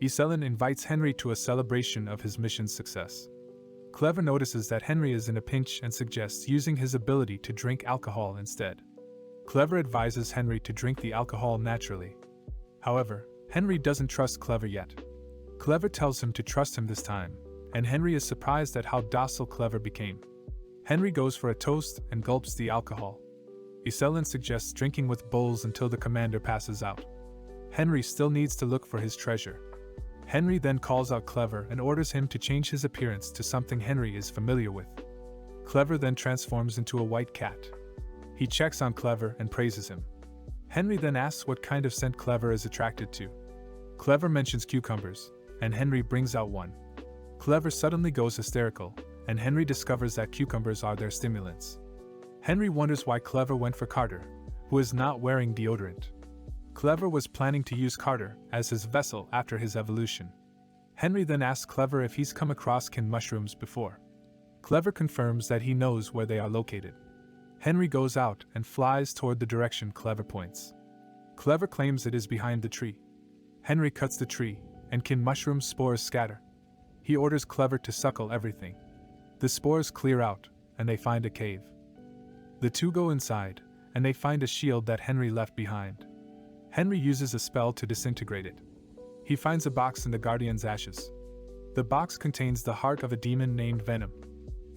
Iselin invites Henry to a celebration of his mission's success. Clever notices that Henry is in a pinch and suggests using his ability to drink alcohol instead. Clever advises Henry to drink the alcohol naturally. However, Henry doesn't trust Clever yet. Clever tells him to trust him this time, and Henry is surprised at how docile Clever became. Henry goes for a toast and gulps the alcohol. Iselin suggests drinking with bowls until the commander passes out. Henry still needs to look for his treasure. Henry then calls out Clever and orders him to change his appearance to something Henry is familiar with. Clever then transforms into a white cat. He checks on Clever and praises him. Henry then asks what kind of scent Clever is attracted to. Clever mentions cucumbers, and Henry brings out one. Clever suddenly goes hysterical, and Henry discovers that cucumbers are their stimulants. Henry wonders why Clever went for Carter, who is not wearing deodorant. Clever was planning to use Carter as his vessel after his evolution. Henry then asks Clever if he's come across kin mushrooms before. Clever confirms that he knows where they are located. Henry goes out and flies toward the direction Clever points. Clever claims it is behind the tree. Henry cuts the tree, and kin mushroom spores scatter. He orders Clever to suckle everything. The spores clear out, and they find a cave. The two go inside, and they find a shield that Henry left behind. Henry uses a spell to disintegrate it. He finds a box in the Guardian's ashes. The box contains the heart of a demon named Venom.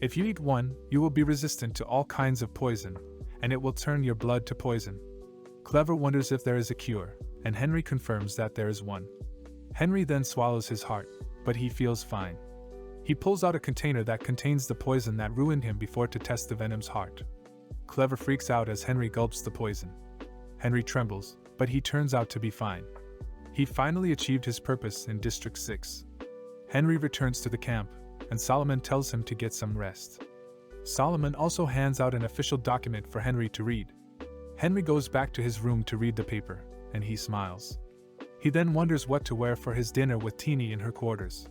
If you eat one, you will be resistant to all kinds of poison, and it will turn your blood to poison. Clever wonders if there is a cure, and Henry confirms that there is one. Henry then swallows his heart, but he feels fine. He pulls out a container that contains the poison that ruined him before to test the Venom's heart. Clever freaks out as Henry gulps the poison. Henry trembles, but he turns out to be fine. He finally achieved his purpose in District 6. Henry returns to the camp, and Solomon tells him to get some rest. Solomon also hands out an official document for Henry to read. Henry goes back to his room to read the paper, and he smiles. He then wonders what to wear for his dinner with Teeny in her quarters.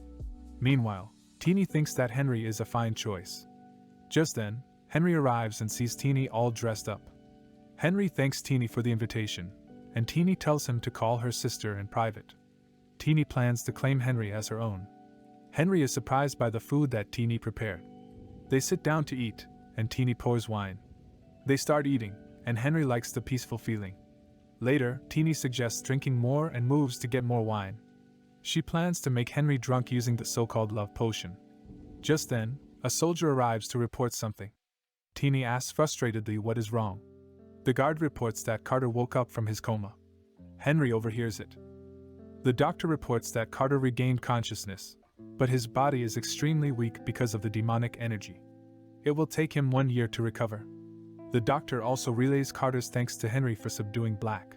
Meanwhile, Teeny thinks that Henry is a fine choice. Just then, Henry arrives and sees Teeny all dressed up. Henry thanks Teeny for the invitation, and Teeny tells him to call her sister in private. Teeny plans to claim Henry as her own. Henry is surprised by the food that Teeny prepared. They sit down to eat, and Teeny pours wine. They start eating, and Henry likes the peaceful feeling. Later, Teeny suggests drinking more and moves to get more wine. She plans to make Henry drunk using the so-called love potion. Just then, a soldier arrives to report something. Teeny asks frustratedly what is wrong. The guard reports that Carter woke up from his coma. Henry overhears it. The doctor reports that Carter regained consciousness, but his body is extremely weak because of the demonic energy. It will take him 1 year to recover. The doctor also relays Carter's thanks to Henry for subduing Black.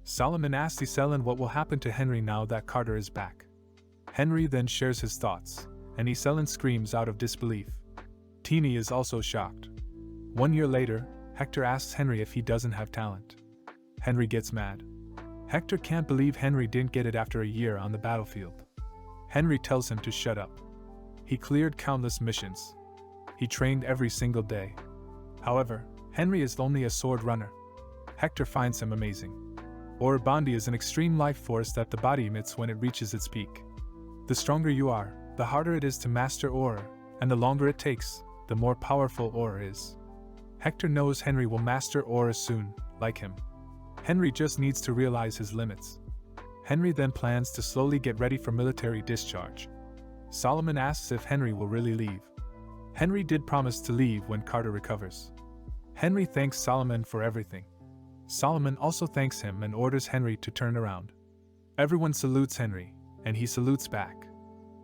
Solomon asks Iselin what will happen to Henry now that Carter is back. Henry then shares his thoughts, and Iselin screams out of disbelief. Teeny is also shocked. 1 year later, Hector asks Henry if he doesn't have talent. Henry gets mad. Hector can't believe Henry didn't get it after a year on the battlefield. Henry tells him to shut up. He cleared countless missions. He trained every single day. However, Henry is only a sword runner. Hector finds him amazing. Aura Bondi is an extreme life force that the body emits when it reaches its peak. The stronger you are, the harder it is to master aura, and the longer it takes, the more powerful aura is. Hector knows Henry will master aura soon, like him. Henry just needs to realize his limits. Henry then plans to slowly get ready for military discharge. Solomon asks if Henry will really leave. Henry did promise to leave when Carter recovers. Henry thanks Solomon for everything. Solomon also thanks him and orders Henry to turn around. Everyone salutes Henry, and he salutes back.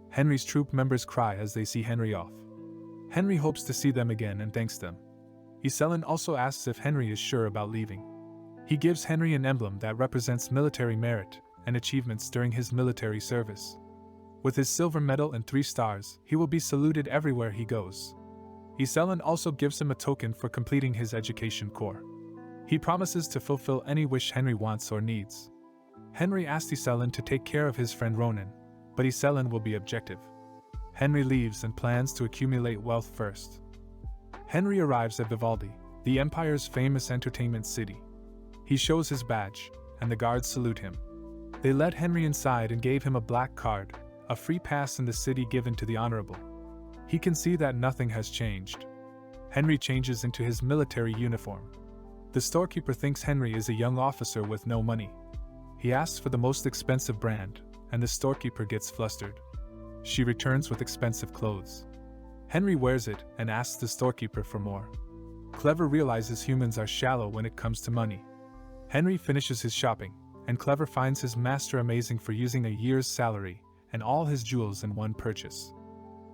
Henry's troop members cry as they see Henry off. Henry hopes to see them again and thanks them. Iselin also asks if Henry is sure about leaving. He gives Henry an emblem that represents military merit and achievements during his military service. With his silver medal and 3 stars, he will be saluted everywhere he goes. Iselin also gives him a token for completing his education core. He promises to fulfill any wish Henry wants or needs. Henry asks Iselin to take care of his friend Ronan, but Iselin will be objective. Henry leaves and plans to accumulate wealth first. Henry arrives at Vivaldi, the Empire's famous entertainment city. He shows his badge, and the guards salute him. They let Henry inside and gave him a black card, a free pass in the city given to the honorable. He can see that nothing has changed. Henry changes into his military uniform. The storekeeper thinks Henry is a young officer with no money. He asks for the most expensive brand, and the storekeeper gets flustered. She returns with expensive clothes. Henry wears it and asks the storekeeper for more. Clever realizes humans are shallow when it comes to money. Henry finishes his shopping, and Clever finds his master amazing for using a year's salary and all his jewels in one purchase.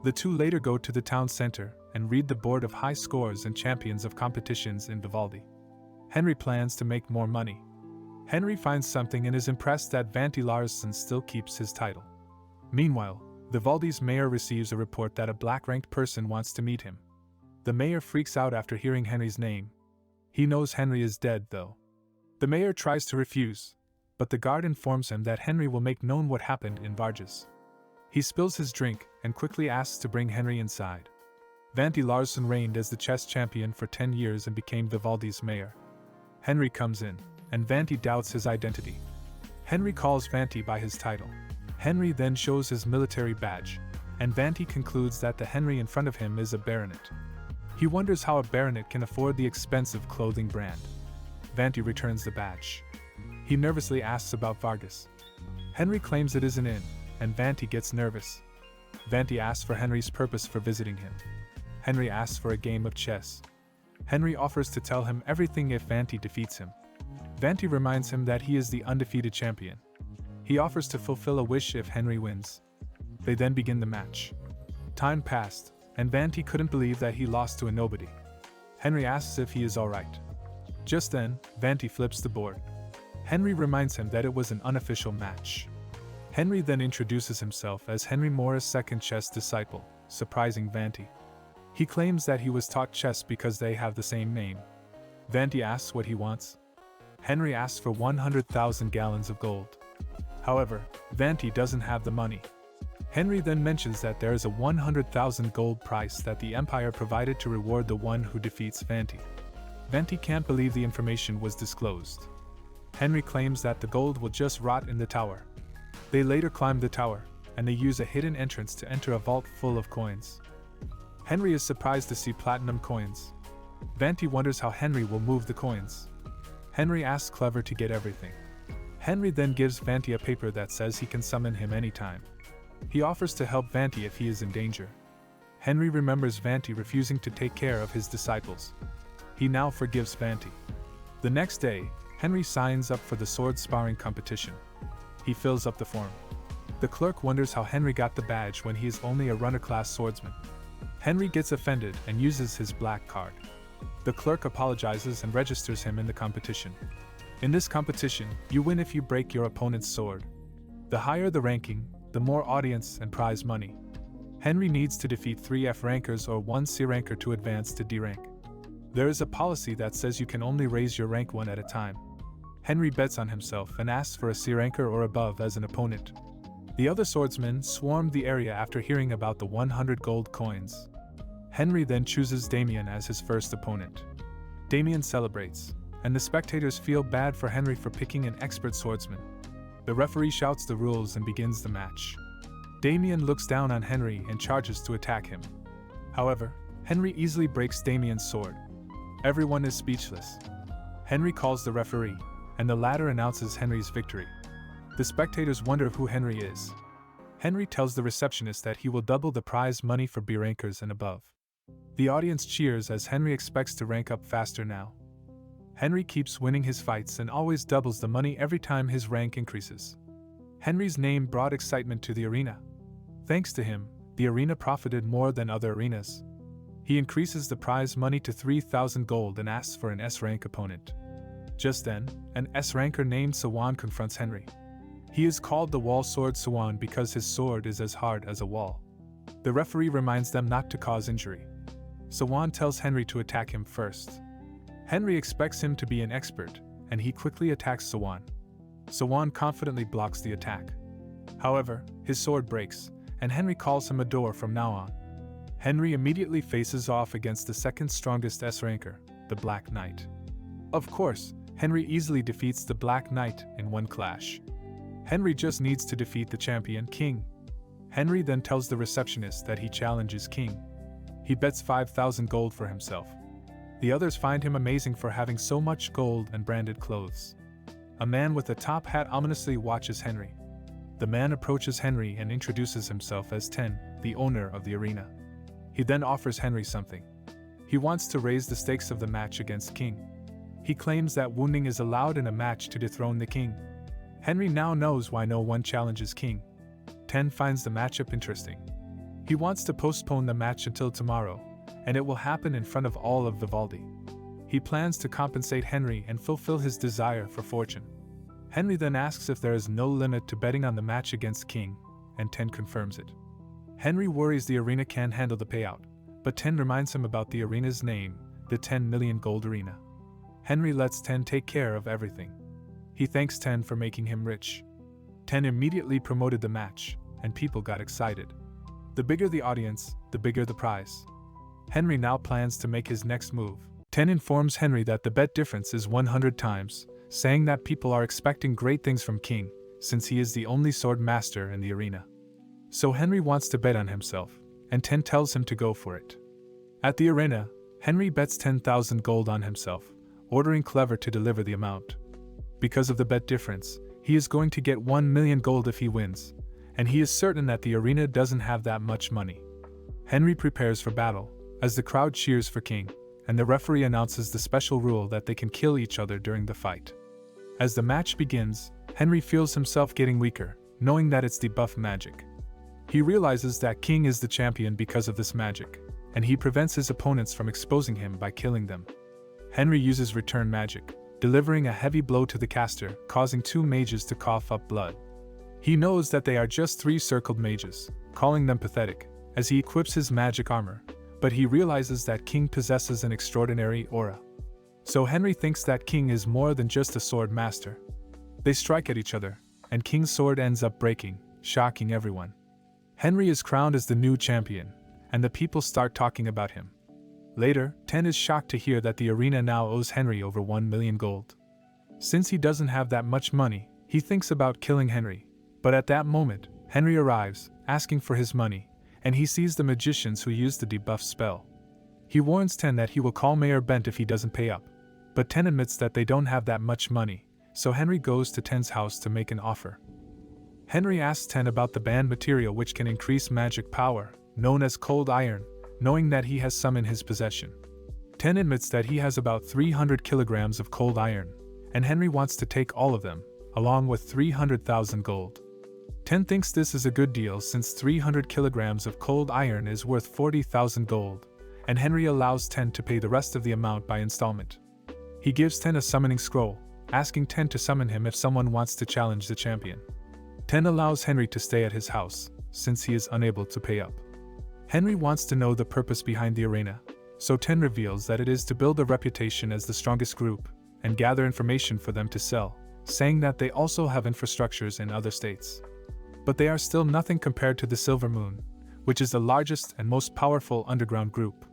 The two later go to the town center and read the board of high scores and champions of competitions in Vivaldi. Henry plans to make more money. Henry finds something and is impressed that Vanti Larsson still keeps his title. Meanwhile, Vivaldi's mayor receives a report that a black-ranked person wants to meet him. The mayor freaks out after hearing Henry's name. He knows Henry is dead, though. The mayor tries to refuse, but the guard informs him that Henry will make known what happened in Vargas. He spills his drink and quickly asks to bring Henry inside. Vanti Larsson reigned as the chess champion for 10 years and became Vivaldi's mayor. Henry comes in, and Vanti doubts his identity. Henry calls Vanti by his title. Henry then shows his military badge, and Vanti concludes that the Henry in front of him is a baronet. He wonders how a baronet can afford the expensive clothing brand. Vanti returns the badge. He nervously asks about Vargas. Henry claims it is an inn, and Vanti gets nervous. Vanti asks for Henry's purpose for visiting him. Henry asks for a game of chess. Henry offers to tell him everything if Vanti defeats him. Vanti reminds him that he is the undefeated champion. He offers to fulfill a wish if Henry wins. They then begin the match. Time passed, and Vanti couldn't believe that he lost to a nobody. Henry asks if he is alright. Just then, Vanti flips the board. Henry reminds him that it was an unofficial match. Henry then introduces himself as Henry Morris' second chess disciple, surprising Vanti. He claims that he was taught chess because they have the same name. Vanti asks what he wants. Henry asks for 100,000 gallons of gold. However, Vanti doesn't have the money. Henry then mentions that there is a 100,000 gold price that the Empire provided to reward the one who defeats Vanti. Vanti can't believe the information was disclosed. Henry claims that the gold will just rot in the tower. They later climb the tower, and they use a hidden entrance to enter a vault full of coins. Henry is surprised to see platinum coins. Vanti wonders how Henry will move the coins. Henry asks Clever to get everything. Henry then gives Vanti a paper that says he can summon him anytime. He offers to help Vanti if he is in danger. Henry remembers Vanti refusing to take care of his disciples. He now forgives Vanti. The next day, Henry signs up for the sword sparring competition. He fills up the form. The clerk wonders how Henry got the badge when he is only a runner-class swordsman. Henry gets offended and uses his black card. The clerk apologizes and registers him in the competition. In this competition, you win if you break your opponent's sword. The higher the ranking, the more audience and prize money. Henry needs to defeat 3 F rankers or 1 C ranker to advance to D rank. There is a policy that says you can only raise your rank 1 at a time. Henry bets on himself and asks for a C ranker or above as an opponent. The other swordsmen swarmed the area after hearing about the 100 gold coins. Henry then chooses Damien as his first opponent. Damien celebrates, and the spectators feel bad for Henry for picking an expert swordsman. The referee shouts the rules and begins the match. Damien looks down on Henry and charges to attack him. However, Henry easily breaks Damien's sword. Everyone is speechless. Henry calls the referee, and the latter announces Henry's victory. The spectators wonder who Henry is. Henry tells the receptionist that he will double the prize money for B rankers and above. The audience cheers as Henry expects to rank up faster now. Henry keeps winning his fights and always doubles the money every time his rank increases. Henry's name brought excitement to the arena. Thanks to him, the arena profited more than other arenas. He increases the prize money to 3,000 gold and asks for an S-rank opponent. Just then, an S-ranker named Sawan confronts Henry. He is called the Wall Sword Sawan because his sword is as hard as a wall. The referee reminds them not to cause injury. Sawan tells Henry to attack him first. Henry expects him to be an expert, and he quickly attacks Sawan. Sawan confidently blocks the attack. However, his sword breaks, and Henry calls him a door from now on. Henry immediately faces off against the second strongest S-ranker, the Black Knight. Of course, Henry easily defeats the Black Knight in one clash. Henry just needs to defeat the champion, King. Henry then tells the receptionist that he challenges King. He bets 5,000 gold for himself. The others find him amazing for having so much gold and branded clothes. A man with a top hat ominously watches Henry. The man approaches Henry and introduces himself as Ten, the owner of the arena. He then offers Henry something. He wants to raise the stakes of the match against King. He claims that wounding is allowed in a match to dethrone the King. Henry now knows why no one challenges King. Ten finds the matchup interesting. He wants to postpone the match until tomorrow, and it will happen in front of all of Vivaldi. He plans to compensate Henry and fulfill his desire for fortune. Henry then asks if there is no limit to betting on the match against King, and Ten confirms it. Henry worries the arena can handle the payout, but Ten reminds him about the arena's name, the 10 million gold arena. Henry lets Ten take care of everything. He thanks Ten for making him rich. Ten immediately promoted the match, and people got excited. The bigger the audience, the bigger the prize. Henry now plans to make his next move. Ten informs Henry that the bet difference is 100 times, saying that people are expecting great things from King, since he is the only sword master in the arena. So Henry wants to bet on himself, and Ten tells him to go for it. At the arena, Henry bets 10,000 gold on himself, ordering Clever to deliver the amount. Because of the bet difference, he is going to get 1 million gold if he wins, and he is certain that the arena doesn't have that much money. Henry prepares for battle, as the crowd cheers for King, and the referee announces the special rule that they can kill each other during the fight. As the match begins, Henry feels himself getting weaker, knowing that it's debuff magic. He realizes that King is the champion because of this magic, and he prevents his opponents from exposing him by killing them. Henry uses return magic, delivering a heavy blow to the caster, causing 2 mages to cough up blood. He knows that they are just 3 circled mages, calling them pathetic, as he equips his magic armor, but he realizes that King possesses an extraordinary aura. So Henry thinks that King is more than just a sword master. They strike at each other, and King's sword ends up breaking, shocking everyone. Henry is crowned as the new champion, and the people start talking about him. Later, Ten is shocked to hear that the arena now owes Henry over 1 million gold. Since he doesn't have that much money, he thinks about killing Henry. But at that moment, Henry arrives, asking for his money, and he sees the magicians who use the debuff spell. He warns Ten that he will call Mayor Bent if he doesn't pay up. But Ten admits that they don't have that much money, so Henry goes to Ten's house to make an offer. Henry asks Ten about the banned material which can increase magic power, known as cold iron, knowing that he has some in his possession. Ten admits that he has about 300 kilograms of cold iron, and Henry wants to take all of them, along with 300,000 gold. Ten thinks this is a good deal since 300 kilograms of cold iron is worth 40,000 gold, and Henry allows Ten to pay the rest of the amount by installment. He gives Ten a summoning scroll, asking Ten to summon him if someone wants to challenge the champion. Ten allows Henry to stay at his house, since he is unable to pay up. Henry wants to know the purpose behind the arena, so Ten reveals that it is to build a reputation as the strongest group, and gather information for them to sell, saying that they also have infrastructures in other states. But they are still nothing compared to the Silver Moon, which is the largest and most powerful underground group.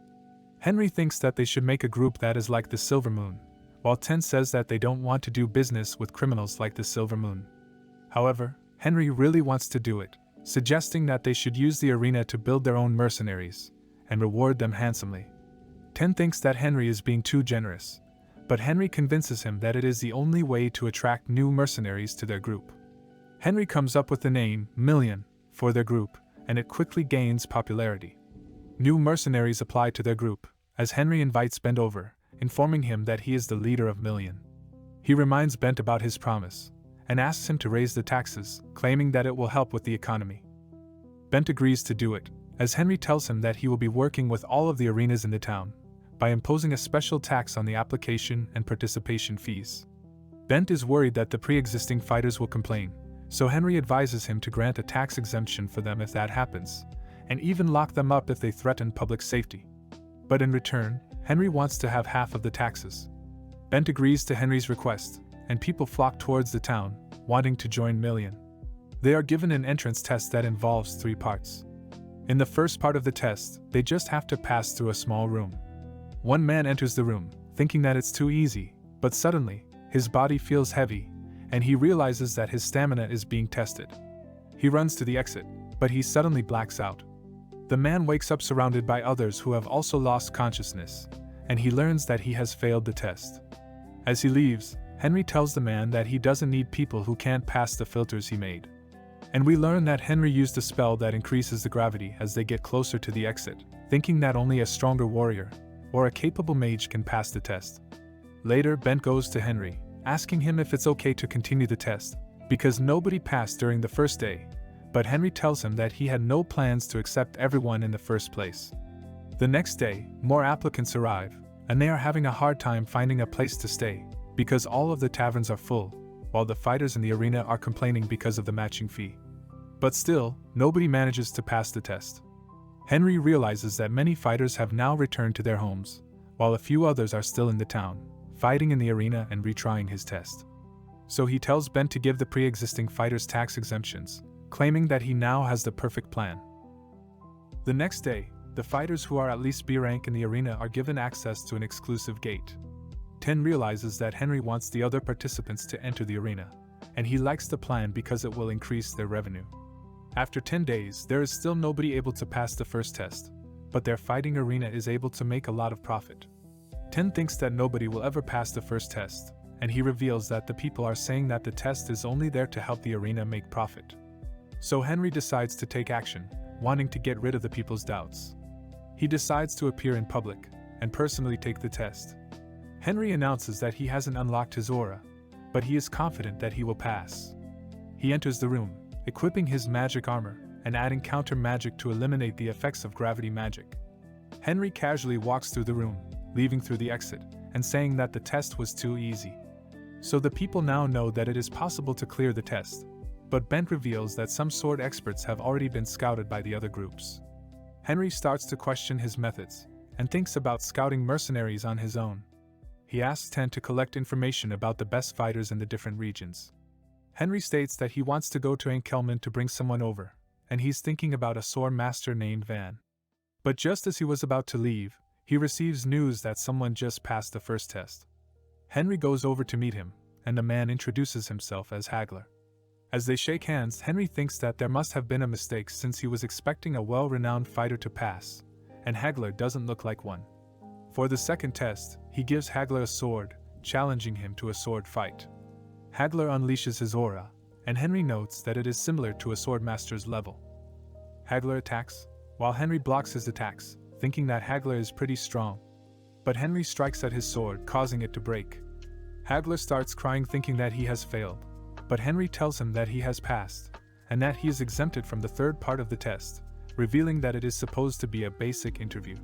Henry thinks that they should make a group that is like the Silver Moon, while Ten says that they don't want to do business with criminals like the Silver Moon. However, Henry really wants to do it, suggesting that they should use the arena to build their own mercenaries, and reward them handsomely. Ten thinks that Henry is being too generous, but Henry convinces him that it is the only way to attract new mercenaries to their group. Henry comes up with the name Million for their group, and it quickly gains popularity. New mercenaries apply to their group, as Henry invites Bent over, informing him that he is the leader of Million. He reminds Bent about his promise, and asks him to raise the taxes, claiming that it will help with the economy. Bent agrees to do it, as Henry tells him that he will be working with all of the arenas in the town, by imposing a special tax on the application and participation fees. Bent is worried that the pre-existing fighters will complain, so Henry advises him to grant a tax exemption for them if that happens, and even lock them up if they threaten public safety. But in return, Henry wants to have half of the taxes. Bent agrees to Henry's request, and people flock towards the town, wanting to join Million. They are given an entrance test that involves 3 parts. In the first part of the test, they just have to pass through a small room. One man enters the room, thinking that it's too easy, but suddenly, his body feels heavy, and he realizes that his stamina is being tested. He runs to the exit, but he suddenly blacks out. The man wakes up surrounded by others who have also lost consciousness, and he learns that he has failed the test. As he leaves, Henry tells the man that he doesn't need people who can't pass the filters he made. And we learn that Henry used a spell that increases the gravity as they get closer to the exit, thinking that only a stronger warrior, or a capable mage can pass the test. Later, Bent goes to Henry, asking him if it's okay to continue the test, because nobody passed during the first day, but Henry tells him that he had no plans to accept everyone in the first place. The next day, more applicants arrive, and they are having a hard time finding a place to stay, because all of the taverns are full, while the fighters in the arena are complaining because of the matching fee. But still, nobody manages to pass the test. Henry realizes that many fighters have now returned to their homes, while a few others are still in the town, fighting in the arena and retrying his test. So he tells Bent to give the pre-existing fighters tax exemptions, claiming that he now has the perfect plan. The next day, the fighters who are at least B rank in the arena are given access to an exclusive gate. Ten realizes that Henry wants the other participants to enter the arena, and he likes the plan because it will increase their revenue. After 10 days, there is still nobody able to pass the first test, but their fighting arena is able to make a lot of profit. Ten thinks that nobody will ever pass the first test, and he reveals that the people are saying that the test is only there to help the arena make profit. So Henry decides to take action, wanting to get rid of the people's doubts. He decides to appear in public, and personally take the test. Henry announces that he hasn't unlocked his aura, but he is confident that he will pass. He enters the room, equipping his magic armor, and adding counter magic to eliminate the effects of gravity magic. Henry casually walks through the room, leaving through the exit, and saying that the test was too easy. So the people now know that it is possible to clear the test, but Bent reveals that some sword experts have already been scouted by the other groups. Henry starts to question his methods, and thinks about scouting mercenaries on his own. He asks Ten to collect information about the best fighters in the different regions. Henry states that he wants to go to Enkelman to bring someone over, and he's thinking about a sword master named Van. But just as he was about to leave, he receives news that someone just passed the first test. Henry goes over to meet him, and a man introduces himself as Hagler. As they shake hands, Henry thinks that there must have been a mistake since he was expecting a well-renowned fighter to pass, and Hagler doesn't look like one. For the second test, he gives Hagler a sword, challenging him to a sword fight. Hagler unleashes his aura, and Henry notes that it is similar to a swordmaster's level. Hagler attacks, while Henry blocks his attacks, thinking that Hagler is pretty strong. But Henry strikes at his sword, causing it to break. Hagler starts crying thinking that he has failed, but Henry tells him that he has passed, and that he is exempted from the third part of the test, revealing that it is supposed to be a basic interview.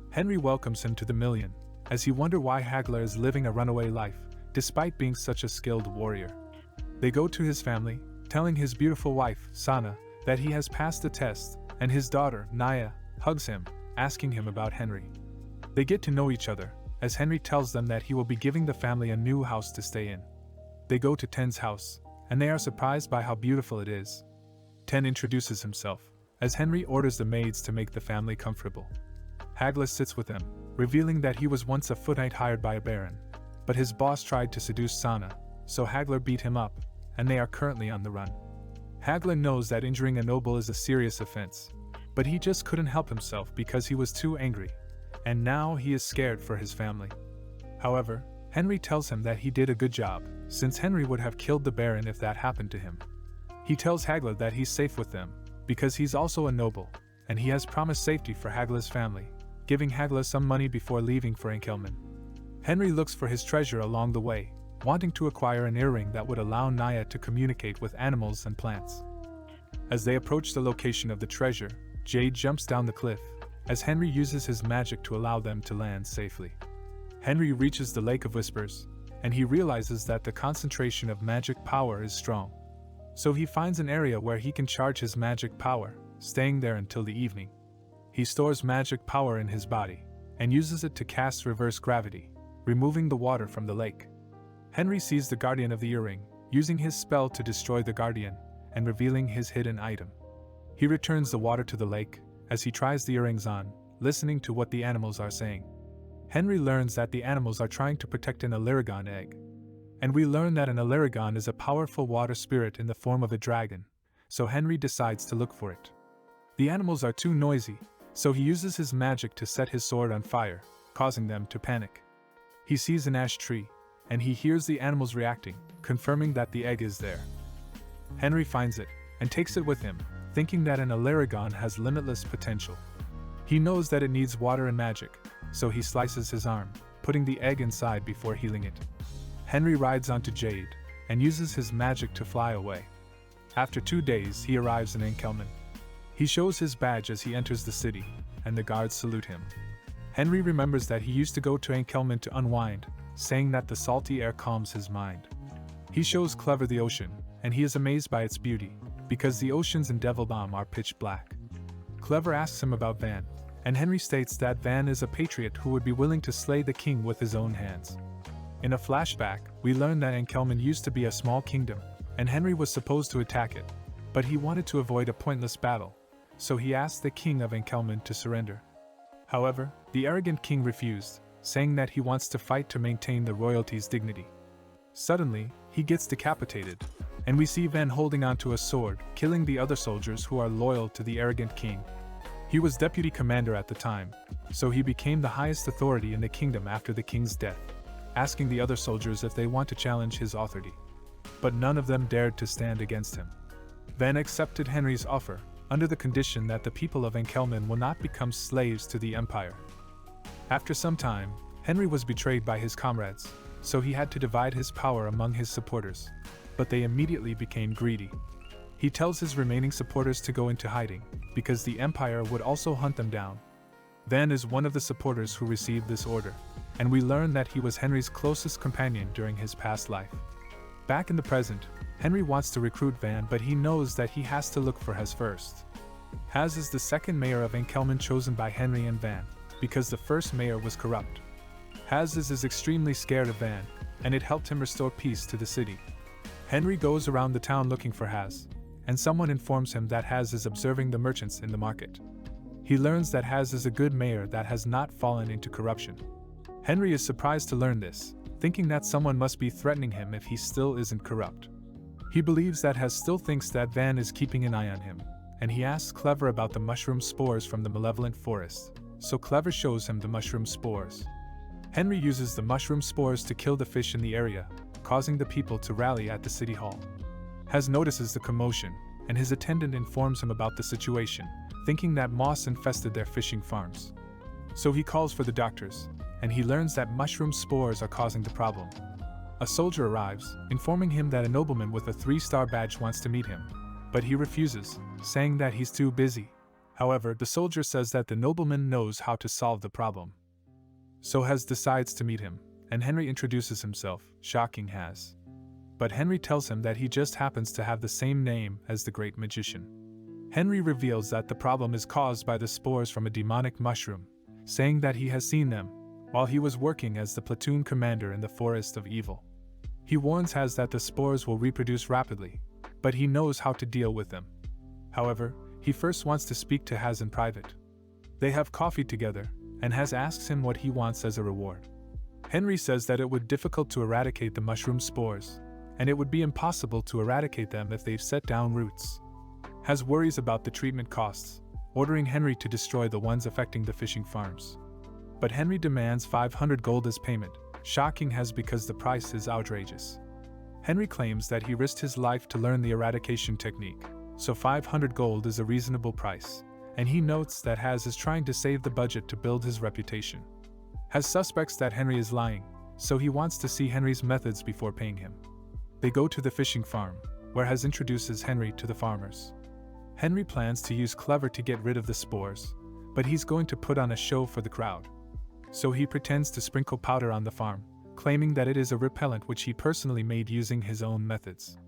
Henry welcomes him to the million, as he wonders why Hagler is living a runaway life, despite being such a skilled warrior. They go to his family, telling his beautiful wife, Sana, that he has passed the test, and his daughter, Naya, hugs him, asking him about Henry. They get to know each other, as Henry tells them that he will be giving the family a new house to stay in. They go to Ten's house, and they are surprised by how beautiful it is. Ten introduces himself, as Henry orders the maids to make the family comfortable. Hagler sits with them, revealing that he was once a footknight hired by a baron, but his boss tried to seduce Sana, so Hagler beat him up, and they are currently on the run. Hagler knows that injuring a noble is a serious offense, but he just couldn't help himself because he was too angry, and now he is scared for his family. However, Henry tells him that he did a good job, since Henry would have killed the baron if that happened to him. He tells Hagler that he's safe with them, because he's also a noble, and he has promised safety for Hagler's family, giving Hagler some money before leaving for Enkelman. Henry looks for his treasure along the way, wanting to acquire an earring that would allow Naya to communicate with animals and plants. As they approach the location of the treasure, Jade jumps down the cliff, as Henry uses his magic to allow them to land safely. Henry reaches the Lake of Whispers, and he realizes that the concentration of magic power is strong. So he finds an area where he can charge his magic power, staying there until the evening. He stores magic power in his body, and uses it to cast reverse gravity, removing the water from the lake. Henry sees the guardian of the earring, using his spell to destroy the guardian, and revealing his hidden item. He returns the water to the lake, as he tries the earrings on, listening to what the animals are saying. Henry learns that the animals are trying to protect an Illyrigon egg. And we learn that an Illyrigon is a powerful water spirit in the form of a dragon, so Henry decides to look for it. The animals are too noisy, so he uses his magic to set his sword on fire, causing them to panic. He sees an ash tree, and he hears the animals reacting, confirming that the egg is there. Henry finds it, and takes it with him, thinking that an Illyrigon has limitless potential. He knows that it needs water and magic, so he slices his arm, putting the egg inside before healing it. Henry rides onto Jade, and uses his magic to fly away. After 2 days, he arrives in Enkelman. He shows his badge as he enters the city, and the guards salute him. Henry remembers that he used to go to Enkelman to unwind, saying that the salty air calms his mind. He shows Clever the ocean, and he is amazed by its beauty, because the oceans in Devilbaum are pitch black. Clever asks him about Van, and Henry states that Van is a patriot who would be willing to slay the king with his own hands. In a flashback, we learn that Enkelman used to be a small kingdom, and Henry was supposed to attack it, but he wanted to avoid a pointless battle, so he asked the king of Enkelman to surrender. However, the arrogant king refused, saying that he wants to fight to maintain the royalty's dignity. Suddenly, he gets decapitated, and we see Van holding onto a sword, killing the other soldiers who are loyal to the arrogant king. He was deputy commander at the time, so he became the highest authority in the kingdom after the king's death, asking the other soldiers if they want to challenge his authority. But none of them dared to stand against him. Van accepted Henry's offer, under the condition that the people of Enkelman will not become slaves to the empire. After some time, Henry was betrayed by his comrades, so he had to divide his power among his supporters, but they immediately became greedy. He tells his remaining supporters to go into hiding, because the empire would also hunt them down. Van is one of the supporters who received this order, and we learn that he was Henry's closest companion during his past life. Back in the present, Henry wants to recruit Van, but he knows that he has to look for Has first. Has is the second mayor of Enkelman chosen by Henry and Van, because the first mayor was corrupt. Has is extremely scared of Van, and it helped him restore peace to the city. Henry goes around the town looking for Has, and someone informs him that Has is observing the merchants in the market. He learns that Has is a good mayor that has not fallen into corruption. Henry is surprised to learn this, thinking that someone must be threatening him if he still isn't corrupt. He believes that Has still thinks that Van is keeping an eye on him, and he asks Clever about the mushroom spores from the malevolent forest, so Clever shows him the mushroom spores. Henry uses the mushroom spores to kill the fish in the area, causing the people to rally at the city hall. Has notices the commotion, and his attendant informs him about the situation, thinking that moss infested their fishing farms. So he calls for the doctors, and he learns that mushroom spores are causing the problem. A soldier arrives, informing him that a nobleman with a 3-star badge wants to meet him, but he refuses, saying that he's too busy. However, the soldier says that the nobleman knows how to solve the problem. So Has decides to meet him, and Henry introduces himself, shocking Has. But Henry tells him that he just happens to have the same name as the great magician. Henry reveals that the problem is caused by the spores from a demonic mushroom, saying that he has seen them while he was working as the platoon commander in the Forest of Evil. He warns Has that the spores will reproduce rapidly, but he knows how to deal with them. However, he first wants to speak to Has in private. They have coffee together, and Has asks him what he wants as a reward. Henry says that it would be difficult to eradicate the mushroom spores, and it would be impossible to eradicate them if they've set down roots. Has worries about the treatment costs, ordering Henry to destroy the ones affecting the fishing farms. But Henry demands 500 gold as payment, shocking Has because the price is outrageous. Henry claims that he risked his life to learn the eradication technique, so 500 gold is a reasonable price, and he notes that Has is trying to save the budget to build his reputation. Has suspects that Henry is lying, so he wants to see Henry's methods before paying him. They go to the fishing farm, where Has introduces Henry to the farmers. Henry plans to use Clever to get rid of the spores, but he's going to put on a show for the crowd. So he pretends to sprinkle powder on the farm, claiming that it is a repellent which he personally made using his own methods.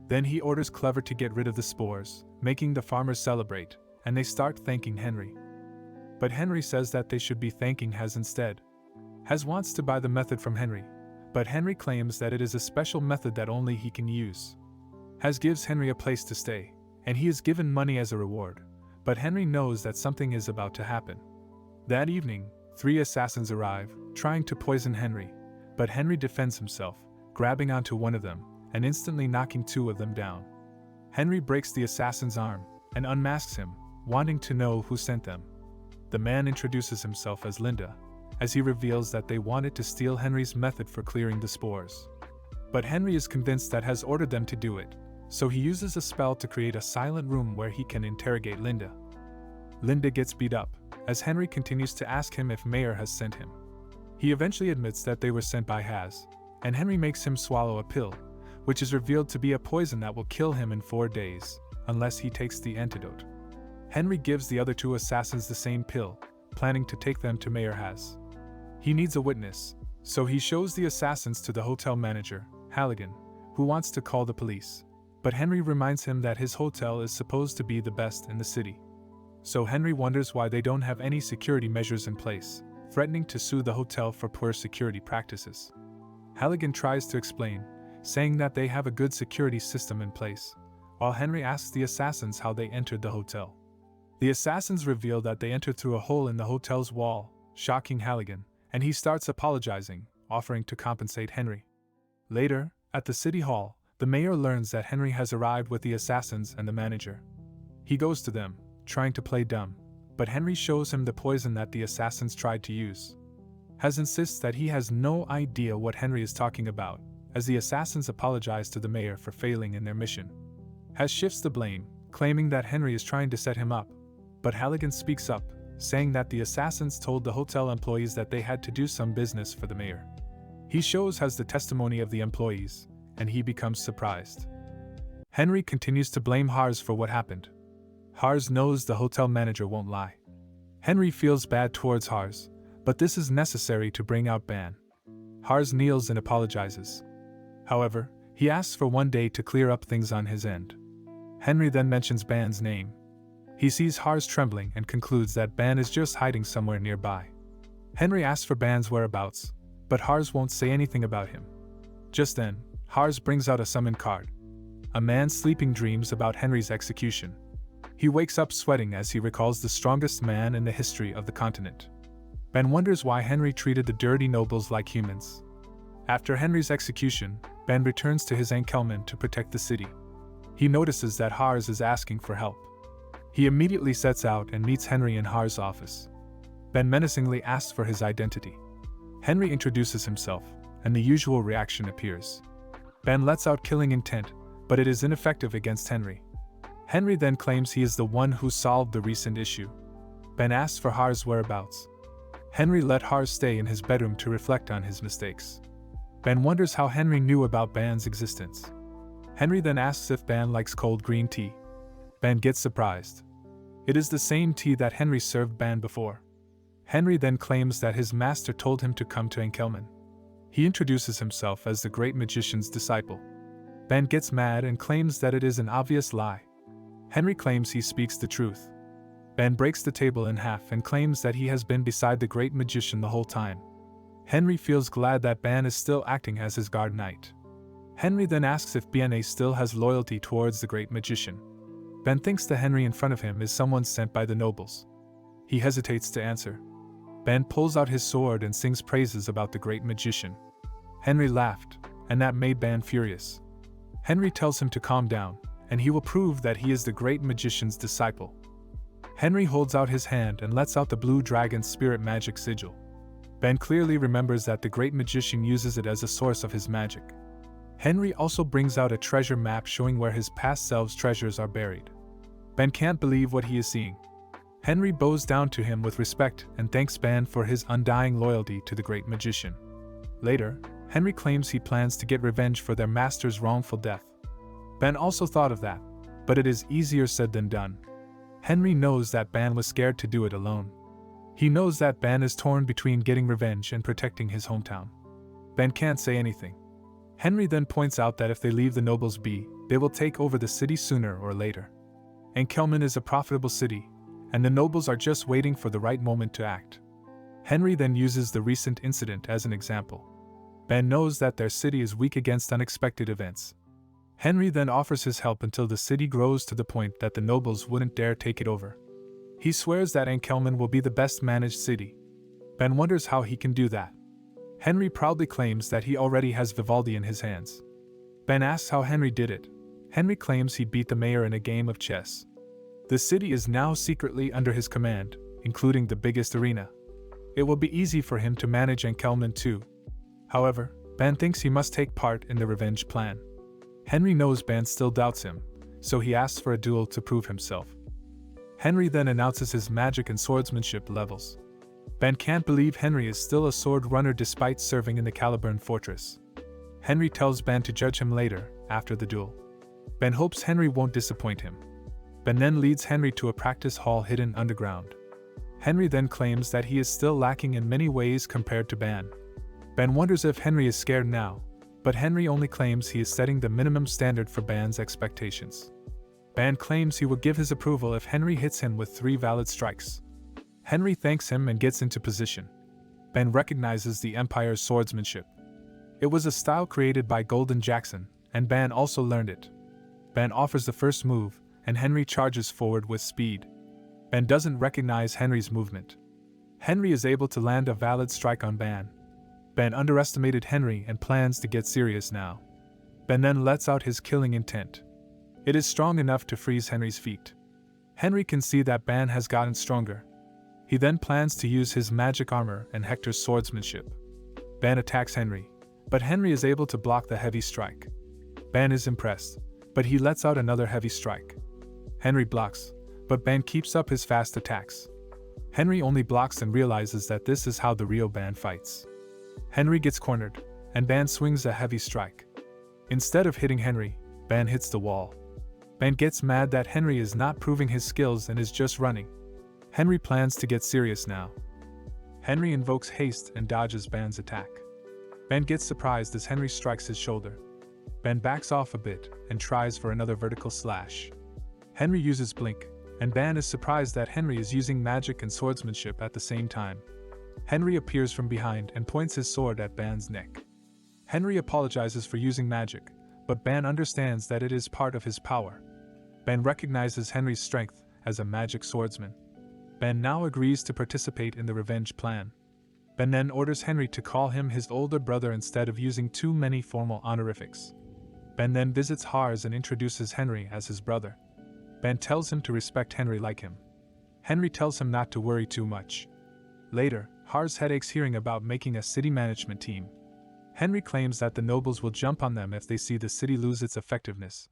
Then he orders Clever to get rid of the spores, making the farmers celebrate, and they start thanking Henry. But Henry says that they should be thanking Has instead. Has wants to buy the method from Henry, but Henry claims that it is a special method that only he can use. Has gives Henry a place to stay, and he is given money as a reward, but Henry knows that something is about to happen. That evening, 3 assassins arrive, trying to poison Henry, but Henry defends himself, grabbing onto one of them, and instantly knocking 2 of them down. Henry breaks the assassin's arm, and unmasks him, wanting to know who sent them. The man introduces himself as Linda, as he reveals that they wanted to steal Henry's method for clearing the spores. But Henry is convinced that Has ordered them to do it, so he uses a spell to create a silent room where he can interrogate Linda. Linda gets beat up, as Henry continues to ask him if Mayer has sent him. He eventually admits that they were sent by Has, and Henry makes him swallow a pill, which is revealed to be a poison that will kill him in 4 days, unless he takes the antidote. Henry gives the other 2 assassins the same pill, planning to take them to Mayor Has. He needs a witness, so he shows the assassins to the hotel manager, Halligan, who wants to call the police. But Henry reminds him that his hotel is supposed to be the best in the city. So Henry wonders why they don't have any security measures in place, threatening to sue the hotel for poor security practices. Halligan tries to explain, saying that they have a good security system in place, while Henry asks the assassins how they entered the hotel. The assassins reveal that they entered through a hole in the hotel's wall, shocking Halligan, and he starts apologizing, offering to compensate Henry. Later, at the city hall, the mayor learns that Henry has arrived with the assassins and the manager. He goes to them, trying to play dumb, but Henry shows him the poison that the assassins tried to use. Has insists that he has no idea what Henry is talking about, as the assassins apologize to the mayor for failing in their mission. Has shifts the blame, claiming that Henry is trying to set him up, but Halligan speaks up, saying that the assassins told the hotel employees that they had to do some business for the mayor. He shows Has the testimony of the employees, and he becomes surprised. Henry continues to blame Hars for what happened. Hars knows the hotel manager won't lie. Henry feels bad towards Hars, but this is necessary to bring out Ban. Hars kneels and apologizes. However, he asks for 1 day to clear up things on his end. Henry then mentions Ban's name. He sees Hars trembling and concludes that Ban is just hiding somewhere nearby. Henry asks for Ban's whereabouts, but Hars won't say anything about him. Just then, Hars brings out a summon card. A man sleeping dreams about Henry's execution. He wakes up sweating as he recalls the strongest man in the history of the continent. Ben wonders why Henry treated the dirty nobles like humans. After Henry's execution, Ben returns to his Enkelman to protect the city. He notices that Hars is asking for help. He immediately sets out and meets Henry in Hars' office. Ben menacingly asks for his identity. Henry introduces himself, and the usual reaction appears. Ben lets out killing intent, but it is ineffective against Henry. Henry then claims he is the one who solved the recent issue. Ben asks for Hars' whereabouts. Henry let Hars stay in his bedroom to reflect on his mistakes. Ben wonders how Henry knew about Ban's existence. Henry then asks if Ban likes cold green tea. Ben gets surprised. It is the same tea that Henry served Ban before. Henry then claims that his master told him to come to Enkelman. He introduces himself as the great magician's disciple. Ben gets mad and claims that it is an obvious lie. Henry claims he speaks the truth. Ben breaks the table in half and claims that he has been beside the great magician the whole time. Henry feels glad that Ban is still acting as his guard knight. Henry then asks if Bien still has loyalty towards the great magician. Ben thinks the Henry in front of him is someone sent by the nobles. He hesitates to answer. Ben pulls out his sword and sings praises about the great magician. Henry laughed, and that made Ben furious. Henry tells him to calm down, and he will prove that he is the great magician's disciple. Henry holds out his hand and lets out the blue dragon's spirit magic sigil. Ben clearly remembers that the great magician uses it as a source of his magic. Henry also brings out a treasure map showing where his past self's treasures are buried. Ben can't believe what he is seeing. Henry bows down to him with respect and thanks Ben for his undying loyalty to the great magician. Later, Henry claims he plans to get revenge for their master's wrongful death. Ben also thought of that, but it is easier said than done. Henry knows that Ben was scared to do it alone. He knows that Ben is torn between getting revenge and protecting his hometown. Ben can't say anything. Henry then points out that if they leave the nobles be, they will take over the city sooner or later. Enkelman is a profitable city, and the nobles are just waiting for the right moment to act. Henry then uses the recent incident as an example. Ben knows that their city is weak against unexpected events. Henry then offers his help until the city grows to the point that the nobles wouldn't dare take it over. He swears that Enkelman will be the best managed city. Ben wonders how he can do that. Henry proudly claims that he already has Vivaldi in his hands. Ben asks how Henry did it. Henry claims he beat the mayor in a game of chess. The city is now secretly under his command, including the biggest arena. It will be easy for him to manage Enkelman too. However, Ben thinks he must take part in the revenge plan. Henry knows Ben still doubts him, so he asks for a duel to prove himself. Henry then announces his magic and swordsmanship levels. Ben can't believe Henry is still a sword runner despite serving in the Caliburn fortress. Henry tells Ben to judge him later, after the duel. Ben hopes Henry won't disappoint him. Ben then leads Henry to a practice hall hidden underground. Henry then claims that he is still lacking in many ways compared to Ben. Ben wonders if Henry is scared now, but Henry only claims he is setting the minimum standard for Ben's expectations. Ben claims he will give his approval if Henry hits him with 3 valid strikes. Henry thanks him and gets into position. Ben recognizes the Empire's swordsmanship. It was a style created by Golden Jackson, and Ben also learned it. Ben offers the first move, and Henry charges forward with speed. Ben doesn't recognize Henry's movement. Henry is able to land a valid strike on Ben. Ben underestimated Henry and plans to get serious now. Ben then lets out his killing intent. It is strong enough to freeze Henry's feet. Henry can see that Ben has gotten stronger. He then plans to use his magic armor and Hector's swordsmanship. Ben attacks Henry, but Henry is able to block the heavy strike. Ben is impressed, but he lets out another heavy strike. Henry blocks, but Ben keeps up his fast attacks. Henry only blocks and realizes that this is how the real Ben fights. Henry gets cornered, and Ben swings a heavy strike. Instead of hitting Henry, Ben hits the wall. Ben gets mad that Henry is not proving his skills and is just running. Henry plans to get serious now. Henry invokes haste and dodges Ben's attack. Ben gets surprised as Henry strikes his shoulder. Ben backs off a bit and tries for another vertical slash. Henry uses blink, and Ben is surprised that Henry is using magic and swordsmanship at the same time. Henry appears from behind and points his sword at Ben's neck. Henry apologizes for using magic, but Ben understands that it is part of his power. Ben recognizes Henry's strength as a magic swordsman. Ben now agrees to participate in the revenge plan. Ben then orders Henry to call him his older brother instead of using too many formal honorifics. Ben then visits Hars and introduces Henry as his brother. Ben tells him to respect Henry like him. Henry tells him not to worry too much. Later, Hars headaches hearing about making a city management team. Henry claims that the nobles will jump on them if they see the city lose its effectiveness.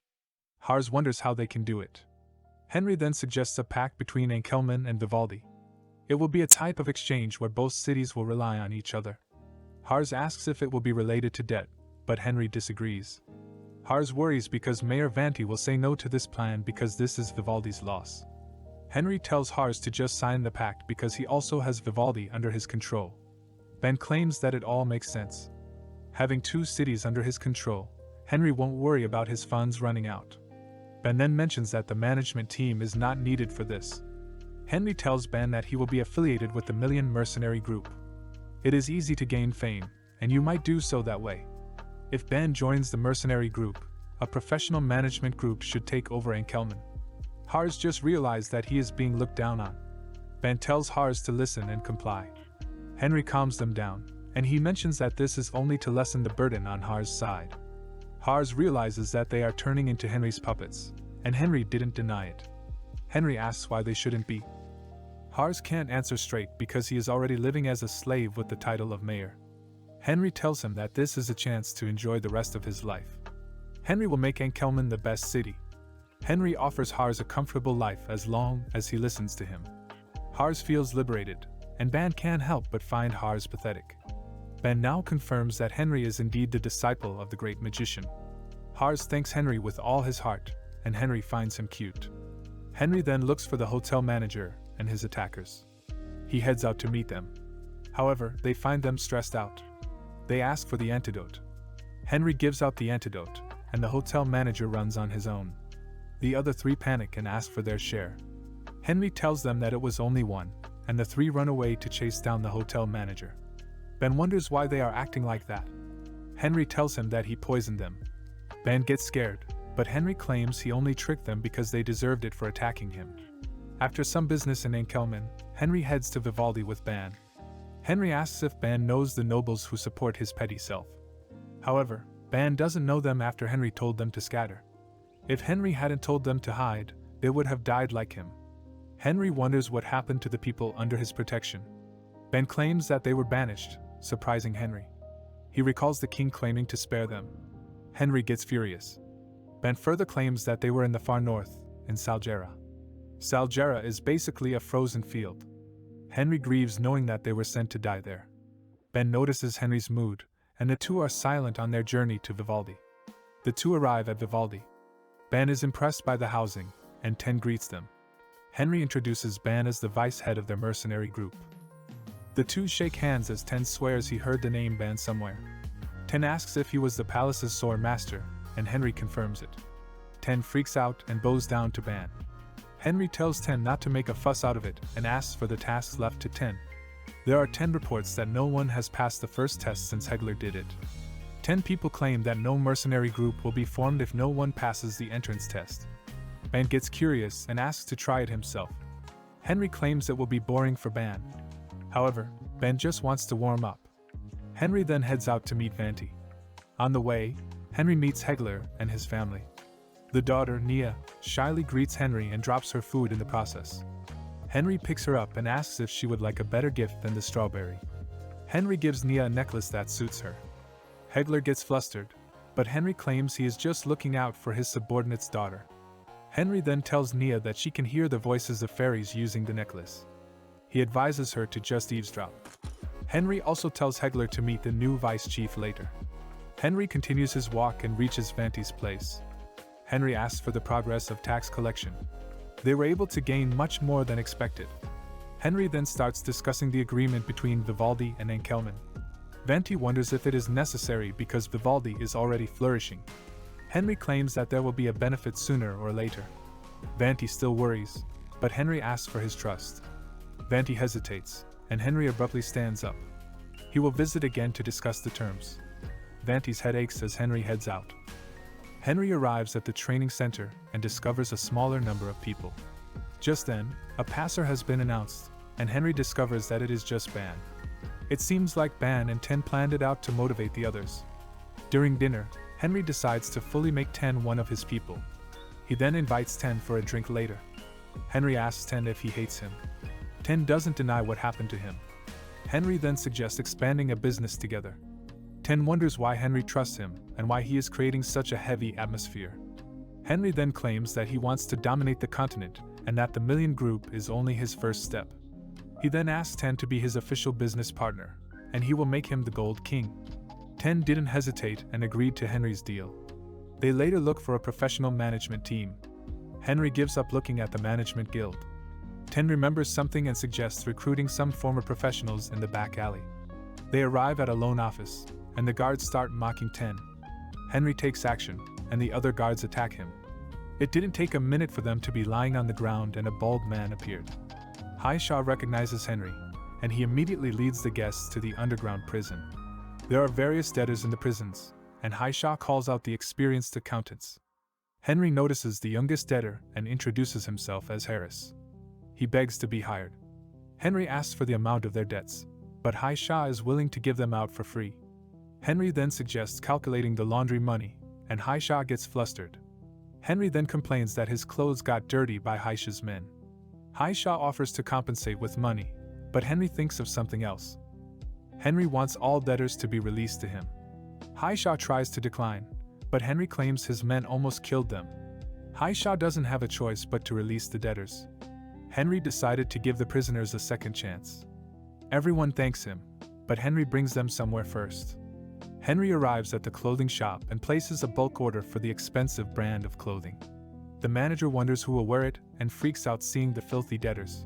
Hars wonders how they can do it. Henry then suggests a pact between Enkelman and Vivaldi. It will be a type of exchange where both cities will rely on each other. Hars asks if it will be related to debt, but Henry disagrees. Hars worries because Mayor Vanti will say no to this plan because this is Vivaldi's loss. Henry tells Hars to just sign the pact because he also has Vivaldi under his control. Ben claims that it all makes sense. Having two cities under his control, Henry won't worry about his funds running out. Ben then mentions that the management team is not needed for this. Henry tells Ben that he will be affiliated with the Million Mercenary Group. It is easy to gain fame, and you might do so that way. If Ben joins the mercenary group, a professional management group should take over Enkelman. Hars just realized that he is being looked down on. Ben tells Hars to listen and comply. Henry calms them down, and he mentions that this is only to lessen the burden on Hars' side. Hars realizes that they are turning into Henry's puppets, and Henry didn't deny it. Henry asks why they shouldn't be. Hars can't answer straight because he is already living as a slave with the title of mayor. Henry tells him that this is a chance to enjoy the rest of his life. Henry will make Enkelman the best city. Henry offers Hars a comfortable life as long as he listens to him. Hars feels liberated, and Ben can't help but find Hars pathetic. Ben now confirms that Henry is indeed the disciple of the great magician. Hars thanks Henry with all his heart, and Henry finds him cute. Henry then looks for the hotel manager and his attackers. He heads out to meet them. However, they find them stressed out. They ask for the antidote. Henry gives out the antidote, and the hotel manager runs on his own. The other three panic and ask for their share. Henry tells them that it was only one, and the three run away to chase down the hotel manager. Ben wonders why they are acting like that. Henry tells him that he poisoned them. Ben gets scared, but Henry claims he only tricked them because they deserved it for attacking him. After some business in Enkelman, Henry heads to Vivaldi with Ben. Henry asks if Ben knows the nobles who support his petty self. However, Ben doesn't know them after Henry told them to scatter. If Henry hadn't told them to hide, they would have died like him. Henry wonders what happened to the people under his protection. Ben claims that they were banished, surprising Henry. He recalls the king claiming to spare them. Henry gets furious. Ben further claims that they were in the far north, in Salgera. Salgera is basically a frozen field. Henry grieves knowing that they were sent to die there. Ben notices Henry's mood, and the two are silent on their journey to Vivaldi. The two arrive at Vivaldi. Ben is impressed by the housing, and Ten greets them. Henry introduces Ben as the vice head of their mercenary group. The two shake hands as Ten swears he heard the name Ben somewhere. Ten asks if he was the palace's sword master, and Henry confirms it. Ten freaks out and bows down to Ben. Henry tells Ten not to make a fuss out of it and asks for the tasks left to Ten. There are 10 reports that no one has passed the first test since Hegler did it. 10 people claim that no mercenary group will be formed if no one passes the entrance test. Ben gets curious and asks to try it himself. Henry claims it will be boring for Ben. However, Ben just wants to warm up. Henry then heads out to meet Vanti. On the way, Henry meets Hegler and his family. The daughter, Nia, shyly greets Henry and drops her food in the process. Henry picks her up and asks if she would like a better gift than the strawberry. Henry gives Nia a necklace that suits her. Hegler gets flustered, but Henry claims he is just looking out for his subordinate's daughter. Henry then tells Nia that she can hear the voices of fairies using the necklace. He advises her to just eavesdrop. Henry also tells Hegler to meet the new vice chief later. Henry continues his walk and reaches Vanti's place. Henry asks for the progress of tax collection. They were able to gain much more than expected. Henry then starts discussing the agreement between Vivaldi and Enkelman. Vanti wonders if it is necessary because Vivaldi is already flourishing. Henry claims that there will be a benefit sooner or later. Vanti still worries, but Henry asks for his trust. Vanti hesitates, and Henry abruptly stands up. He will visit again to discuss the terms. Vanti's head aches as Henry heads out. Henry arrives at the training center and discovers a smaller number of people. Just then, a passer has been announced, and Henry discovers that it is just Ben. It seems like Ban and Ten planned it out to motivate the others. During dinner, Henry decides to fully make Ten one of his people. He then invites Ten for a drink later. Henry asks Ten if he hates him. Ten doesn't deny what happened to him. Henry then suggests expanding a business together. Ten wonders why Henry trusts him and why he is creating such a heavy atmosphere. Henry then claims that he wants to dominate the continent and that the Million Group is only his first step. He then asks Ten to be his official business partner, and he will make him the Gold King. Ten didn't hesitate and agreed to Henry's deal. They later look for a professional management team. Henry gives up looking at the management guild. Ten remembers something and suggests recruiting some former professionals in the back alley. They arrive at a loan office, and the guards start mocking Ten. Henry takes action, and the other guards attack him. It didn't take a minute for them to be lying on the ground and a bald man appeared. Haisha recognizes Henry, and he immediately leads the guests to the underground prison. There are various debtors in the prisons, and Haisha calls out the experienced accountants. Henry notices the youngest debtor and introduces himself as Harris. He begs to be hired. Henry asks for the amount of their debts, but Haisha is willing to give them out for free. Henry then suggests calculating the laundry money, and Haisha gets flustered. Henry then complains that his clothes got dirty by Haisha's men. Haisha offers to compensate with money, but Henry thinks of something else. Henry wants all debtors to be released to him. Haisha tries to decline, but Henry claims his men almost killed them. Haisha doesn't have a choice but to release the debtors. Henry decided to give the prisoners a second chance. Everyone thanks him, but Henry brings them somewhere first. Henry arrives at the clothing shop and places a bulk order for the expensive brand of clothing. The manager wonders who will wear it and freaks out seeing the filthy debtors.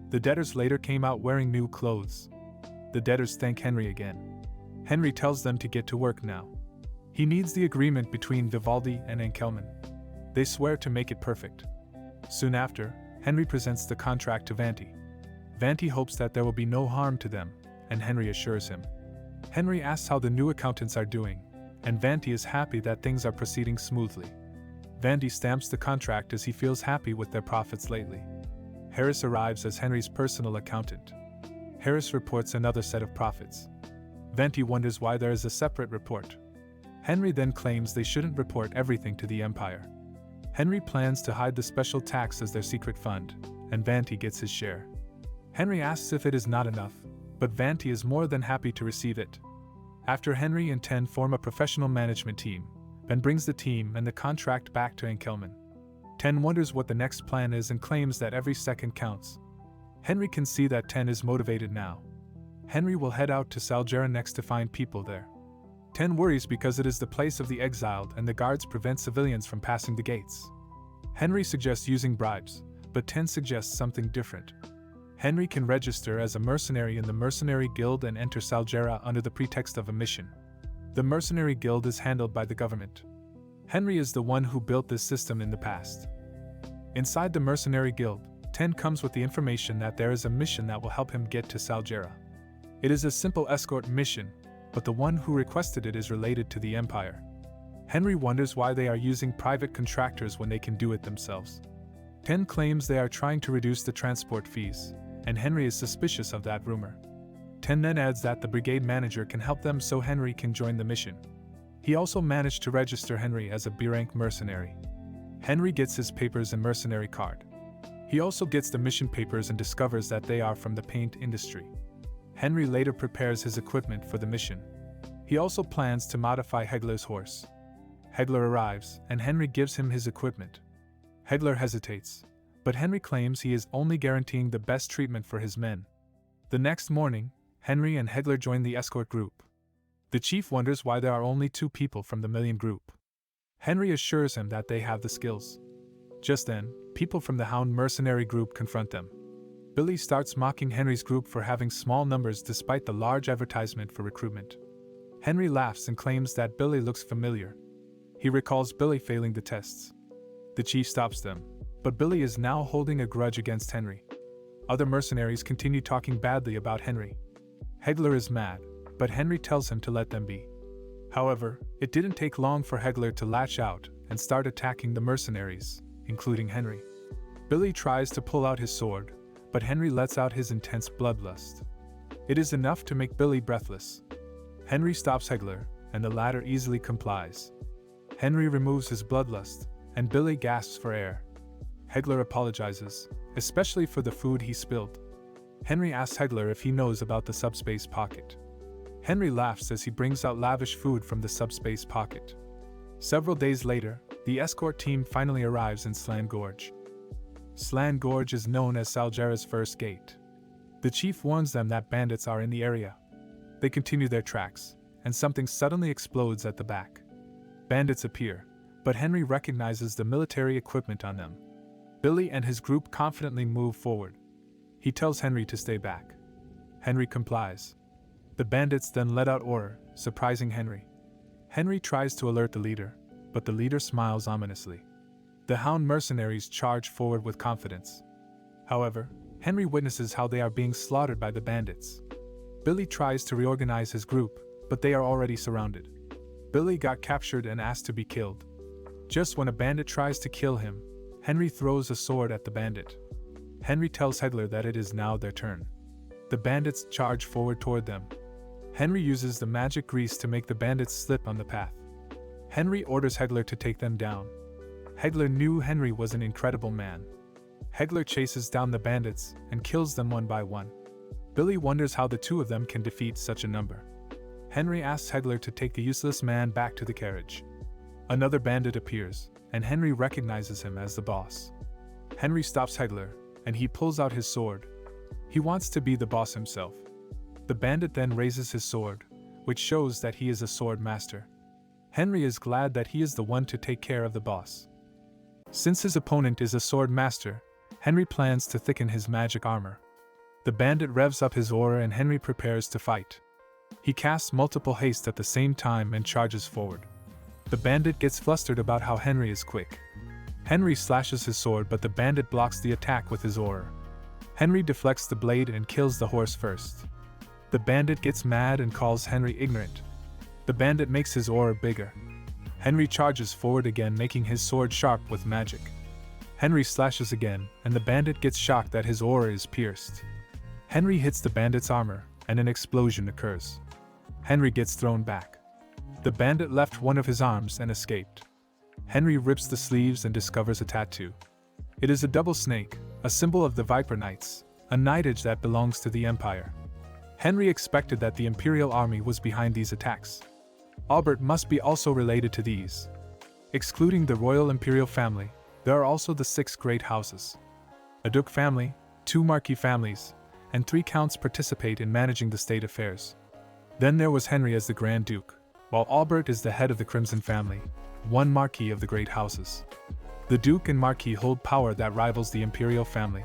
The debtors later came out wearing new clothes. The debtors thank Henry again. Henry tells them to get to work now. He needs the agreement between Vivaldi and Enkelman. They swear to make it perfect. Soon after, Henry presents the contract to Vanti. Vanti hopes that there will be no harm to them, and Henry assures him. Henry asks how the new accountants are doing, and Vanti is happy that things are proceeding smoothly. Vanti stamps the contract as he feels happy with their profits lately. Harris arrives as Henry's personal accountant. Harris reports another set of profits. Vanti wonders why there is a separate report. Henry then claims they shouldn't report everything to the Empire. Henry plans to hide the special tax as their secret fund, and Vanti gets his share. Henry asks if it is not enough, but Vanti is more than happy to receive it. After Henry and Ten form a professional management team, Ben brings the team and the contract back to Enkelman. Ten wonders what the next plan is and claims that every second counts. Henry can see that Ten is motivated now. Henry will head out to Saljera next to find people there. Ten worries because it is the place of the exiled and the guards prevent civilians from passing the gates. Henry suggests using bribes, but Ten suggests something different. Henry can register as a mercenary in the Mercenary Guild and enter Saljera under the pretext of a mission. The Mercenary Guild is handled by the government. Henry is the one who built this system in the past. Inside the Mercenary Guild, Ten comes with the information that there is a mission that will help him get to Saljera. It is a simple escort mission, but the one who requested it is related to the Empire. Henry wonders why they are using private contractors when they can do it themselves. Ten claims they are trying to reduce the transport fees, and Henry is suspicious of that rumor. Ten then adds that the brigade manager can help them so Henry can join the mission. He also managed to register Henry as a B-rank mercenary. Henry gets his papers and mercenary card. He also gets the mission papers and discovers that they are from the paint industry. Henry later prepares his equipment for the mission. He also plans to modify Hegler's horse. Hegler arrives, and Henry gives him his equipment. Hegler hesitates, but Henry claims he is only guaranteeing the best treatment for his men. The next morning, Henry and Hegler join the escort group. The chief wonders why there are only 2 people from the Million Group. Henry assures him that they have the skills. Just then, people from the Hound mercenary group confront them. Billy starts mocking Henry's group for having small numbers despite the large advertisement for recruitment. Henry laughs and claims that Billy looks familiar. He recalls Billy failing the tests. The chief stops them, but Billy is now holding a grudge against Henry. Other mercenaries continue talking badly about Henry. Hegler is mad, but Henry tells him to let them be. However, it didn't take long for Hegler to latch out and start attacking the mercenaries, including Henry. Billy tries to pull out his sword, but Henry lets out his intense bloodlust. It is enough to make Billy breathless. Henry stops Hegler, and the latter easily complies. Henry removes his bloodlust, and Billy gasps for air. Hegler apologizes, especially for the food he spilled. Henry asks Hegler if he knows about the subspace pocket. Henry laughs as he brings out lavish food from the subspace pocket. Several days later, the escort team finally arrives in Slan Gorge. Slan Gorge is known as Salgera's first gate. The chief warns them that bandits are in the area. They continue their tracks, and something suddenly explodes at the back. Bandits appear, but Henry recognizes the military equipment on them. Billy and his group confidently move forward. He tells Henry to stay back. Henry complies. The bandits then let out order, surprising Henry. Henry tries to alert the leader, but the leader smiles ominously. The Hound mercenaries charge forward with confidence. However, Henry witnesses how they are being slaughtered by the bandits. Billy tries to reorganize his group, but they are already surrounded. Billy got captured and asked to be killed. Just when a bandit tries to kill him, Henry throws a sword at the bandit. Henry tells Hegler that it is now their turn. The bandits charge forward toward them. Henry uses the magic grease to make the bandits slip on the path. Henry orders Hegler to take them down. Hegler knew Henry was an incredible man. Hegler chases down the bandits and kills them one by one. Billy wonders how the two of them can defeat such a number. Henry asks Hegler to take the useless man back to the carriage. Another bandit appears, and Henry recognizes him as the boss. Henry stops Hegler, and he pulls out his sword. He wants to be the boss himself. The bandit then raises his sword, which shows that he is a sword master. Henry is glad that he is the one to take care of the boss. Since his opponent is a sword master, Henry plans to thicken his magic armor. The bandit revs up his aura and Henry prepares to fight. He casts multiple haste at the same time and charges forward. The bandit gets flustered about how Henry is quick. Henry slashes his sword, but the bandit blocks the attack with his aura. Henry deflects the blade and kills the horse first. The bandit gets mad and calls Henry ignorant. The bandit makes his aura bigger. Henry charges forward again, making his sword sharp with magic. Henry slashes again, and the bandit gets shocked that his aura is pierced. Henry hits the bandit's armor, and an explosion occurs. Henry gets thrown back. The bandit left one of his arms and escaped. Henry rips the sleeves and discovers a tattoo. It is a double snake, a symbol of the Viper Knights, a knightage that belongs to the Empire. Henry expected that the Imperial Army was behind these attacks. Albert must be also related to these. Excluding the Royal Imperial family, there are also the 6 great houses. A Duke family, 2 Marquis families, and 3 counts participate in managing the state affairs. Then there was Henry as the Grand Duke, while Albert is the head of the Crimson family, 1 Marquis of the great houses. The Duke and Marquis hold power that rivals the Imperial family.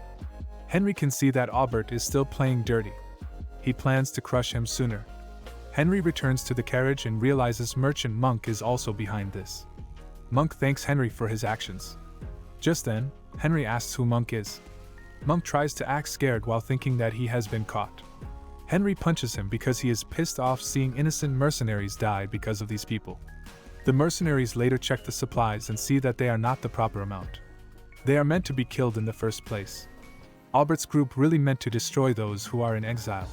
Henry can see that Albert is still playing dirty. He plans to crush him sooner. Henry returns to the carriage and realizes Merchant Monk is also behind this. Monk thanks Henry for his actions. Just then, Henry asks who Monk is. Monk tries to act scared while thinking that he has been caught. Henry punches him because he is pissed off seeing innocent mercenaries die because of these people. The mercenaries later check the supplies and see that they are not the proper amount. They are meant to be killed in the first place. Albert's group really meant to destroy those who are in exile.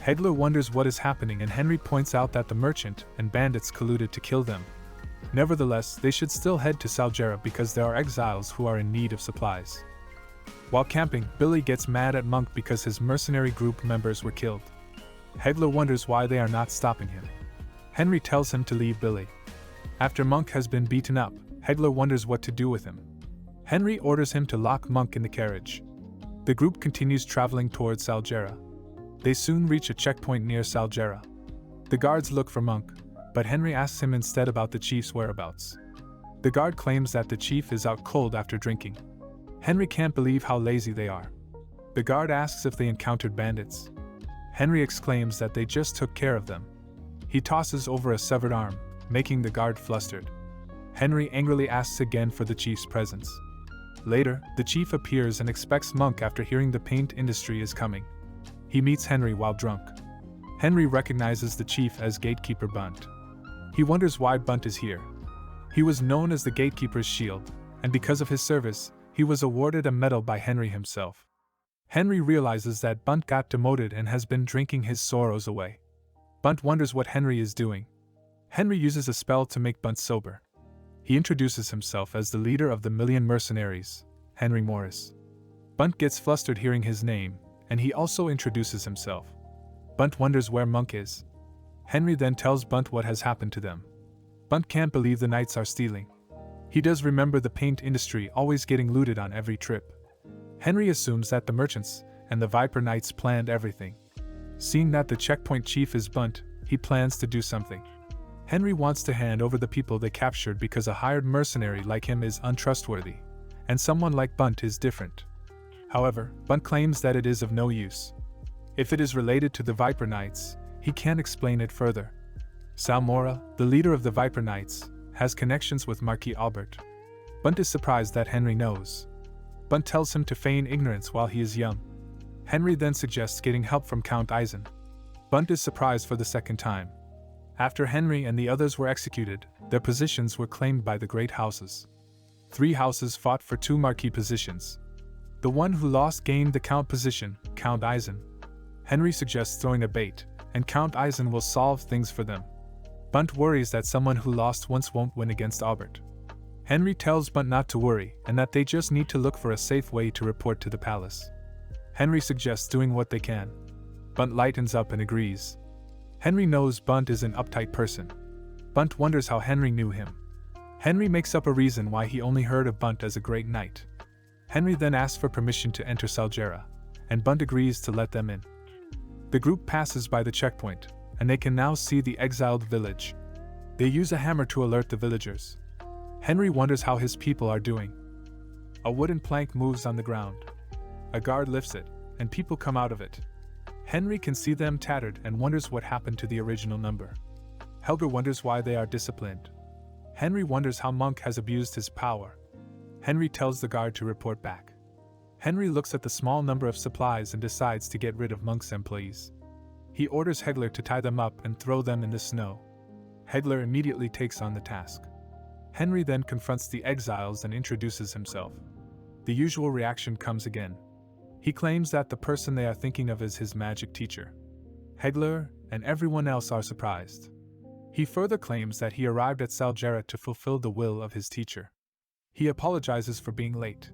Hegler wonders what is happening, and Henry points out that the merchant and bandits colluded to kill them. Nevertheless, they should still head to Salgera because there are exiles who are in need of supplies. While camping, Billy gets mad at Monk because his mercenary group members were killed. Hegler wonders why they are not stopping him. Henry tells him to leave Billy. After Monk has been beaten up, Hegler wonders what to do with him. Henry orders him to lock Monk in the carriage. The group continues traveling towards Salgera. They soon reach a checkpoint near Salgera. The guards look for Monk, but Henry asks him instead about the chief's whereabouts. The guard claims that the chief is out cold after drinking. Henry can't believe how lazy they are. The guard asks if they encountered bandits. Henry exclaims that they just took care of them. He tosses over a severed arm, making the guard flustered. Henry angrily asks again for the chief's presence. Later, the chief appears and expects Monk after hearing the paint industry is coming. He meets Henry while drunk. Henry recognizes the chief as Gatekeeper Bunt. He wonders why Bunt is here. He was known as the Gatekeeper's Shield, and because of his service, he was awarded a medal by Henry himself. Henry realizes that Bunt got demoted and has been drinking his sorrows away. Bunt wonders what Henry is doing. Henry uses a spell to make Bunt sober. He introduces himself as the leader of the Million Mercenaries, Henry Morris. Bunt gets flustered hearing his name, and he also introduces himself. Bunt wonders where Monk is. Henry then tells Bunt what has happened to them. Bunt can't believe the knights are stealing. He does remember the paint industry always getting looted on every trip. Henry assumes that the merchants and the Viper Knights planned everything. Seeing that the checkpoint chief is Bunt, he plans to do something. Henry wants to hand over the people they captured because a hired mercenary like him is untrustworthy, and someone like Bunt is different. However, Bunt claims that it is of no use. If it is related to the Viper Knights, he can't explain it further. Salmora, the leader of the Viper Knights, has connections with Marquis Albert. Bunt is surprised that Henry knows. Bunt tells him to feign ignorance while he is young. Henry then suggests getting help from Count Eisen. Bunt is surprised for the second time. After Henry and the others were executed, their positions were claimed by the great houses. 3 houses fought for 2 marquis positions. The one who lost gained the Count position, Count Eisen. Henry suggests throwing a bait, and Count Eisen will solve things for them. Bunt worries that someone who lost once won't win against Albert. Henry tells Bunt not to worry and that they just need to look for a safe way to report to the palace. Henry suggests doing what they can. Bunt lightens up and agrees. Henry knows Bunt is an uptight person. Bunt wonders how Henry knew him. Henry makes up a reason why he only heard of Bunt as a great knight. Henry then asks for permission to enter Saljera, and Bunt agrees to let them in. The group passes by the checkpoint, and they can now see the exiled village. They use a hammer to alert the villagers. Henry wonders how his people are doing. A wooden plank moves on the ground. A guard lifts it, and people come out of it. Henry can see them tattered and wonders what happened to the original number. Helga wonders why they are disciplined. Henry wonders how Monk has abused his power. Henry tells the guard to report back. Henry looks at the small number of supplies and decides to get rid of Monk's employees. He orders Hegler to tie them up and throw them in the snow. Hegler immediately takes on the task. Henry then confronts the exiles and introduces himself. The usual reaction comes again. He claims that the person they are thinking of is his magic teacher. Hegler and everyone else are surprised. He further claims that he arrived at Saljera to fulfill the will of his teacher. He apologizes for being late.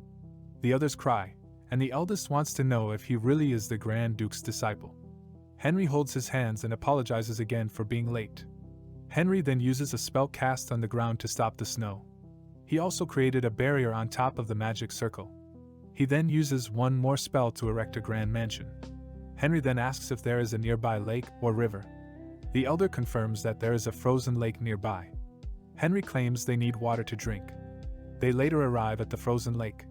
The others cry, and the eldest wants to know if he really is the Grand Duke's disciple. Henry holds his hands and apologizes again for being late. Henry then uses a spell cast on the ground to stop the snow. He also created a barrier on top of the magic circle. He then uses one more spell to erect a grand mansion. Henry then asks if there is a nearby lake or river. The elder confirms that there is a frozen lake nearby. Henry claims they need water to drink. They later arrive at the frozen lake.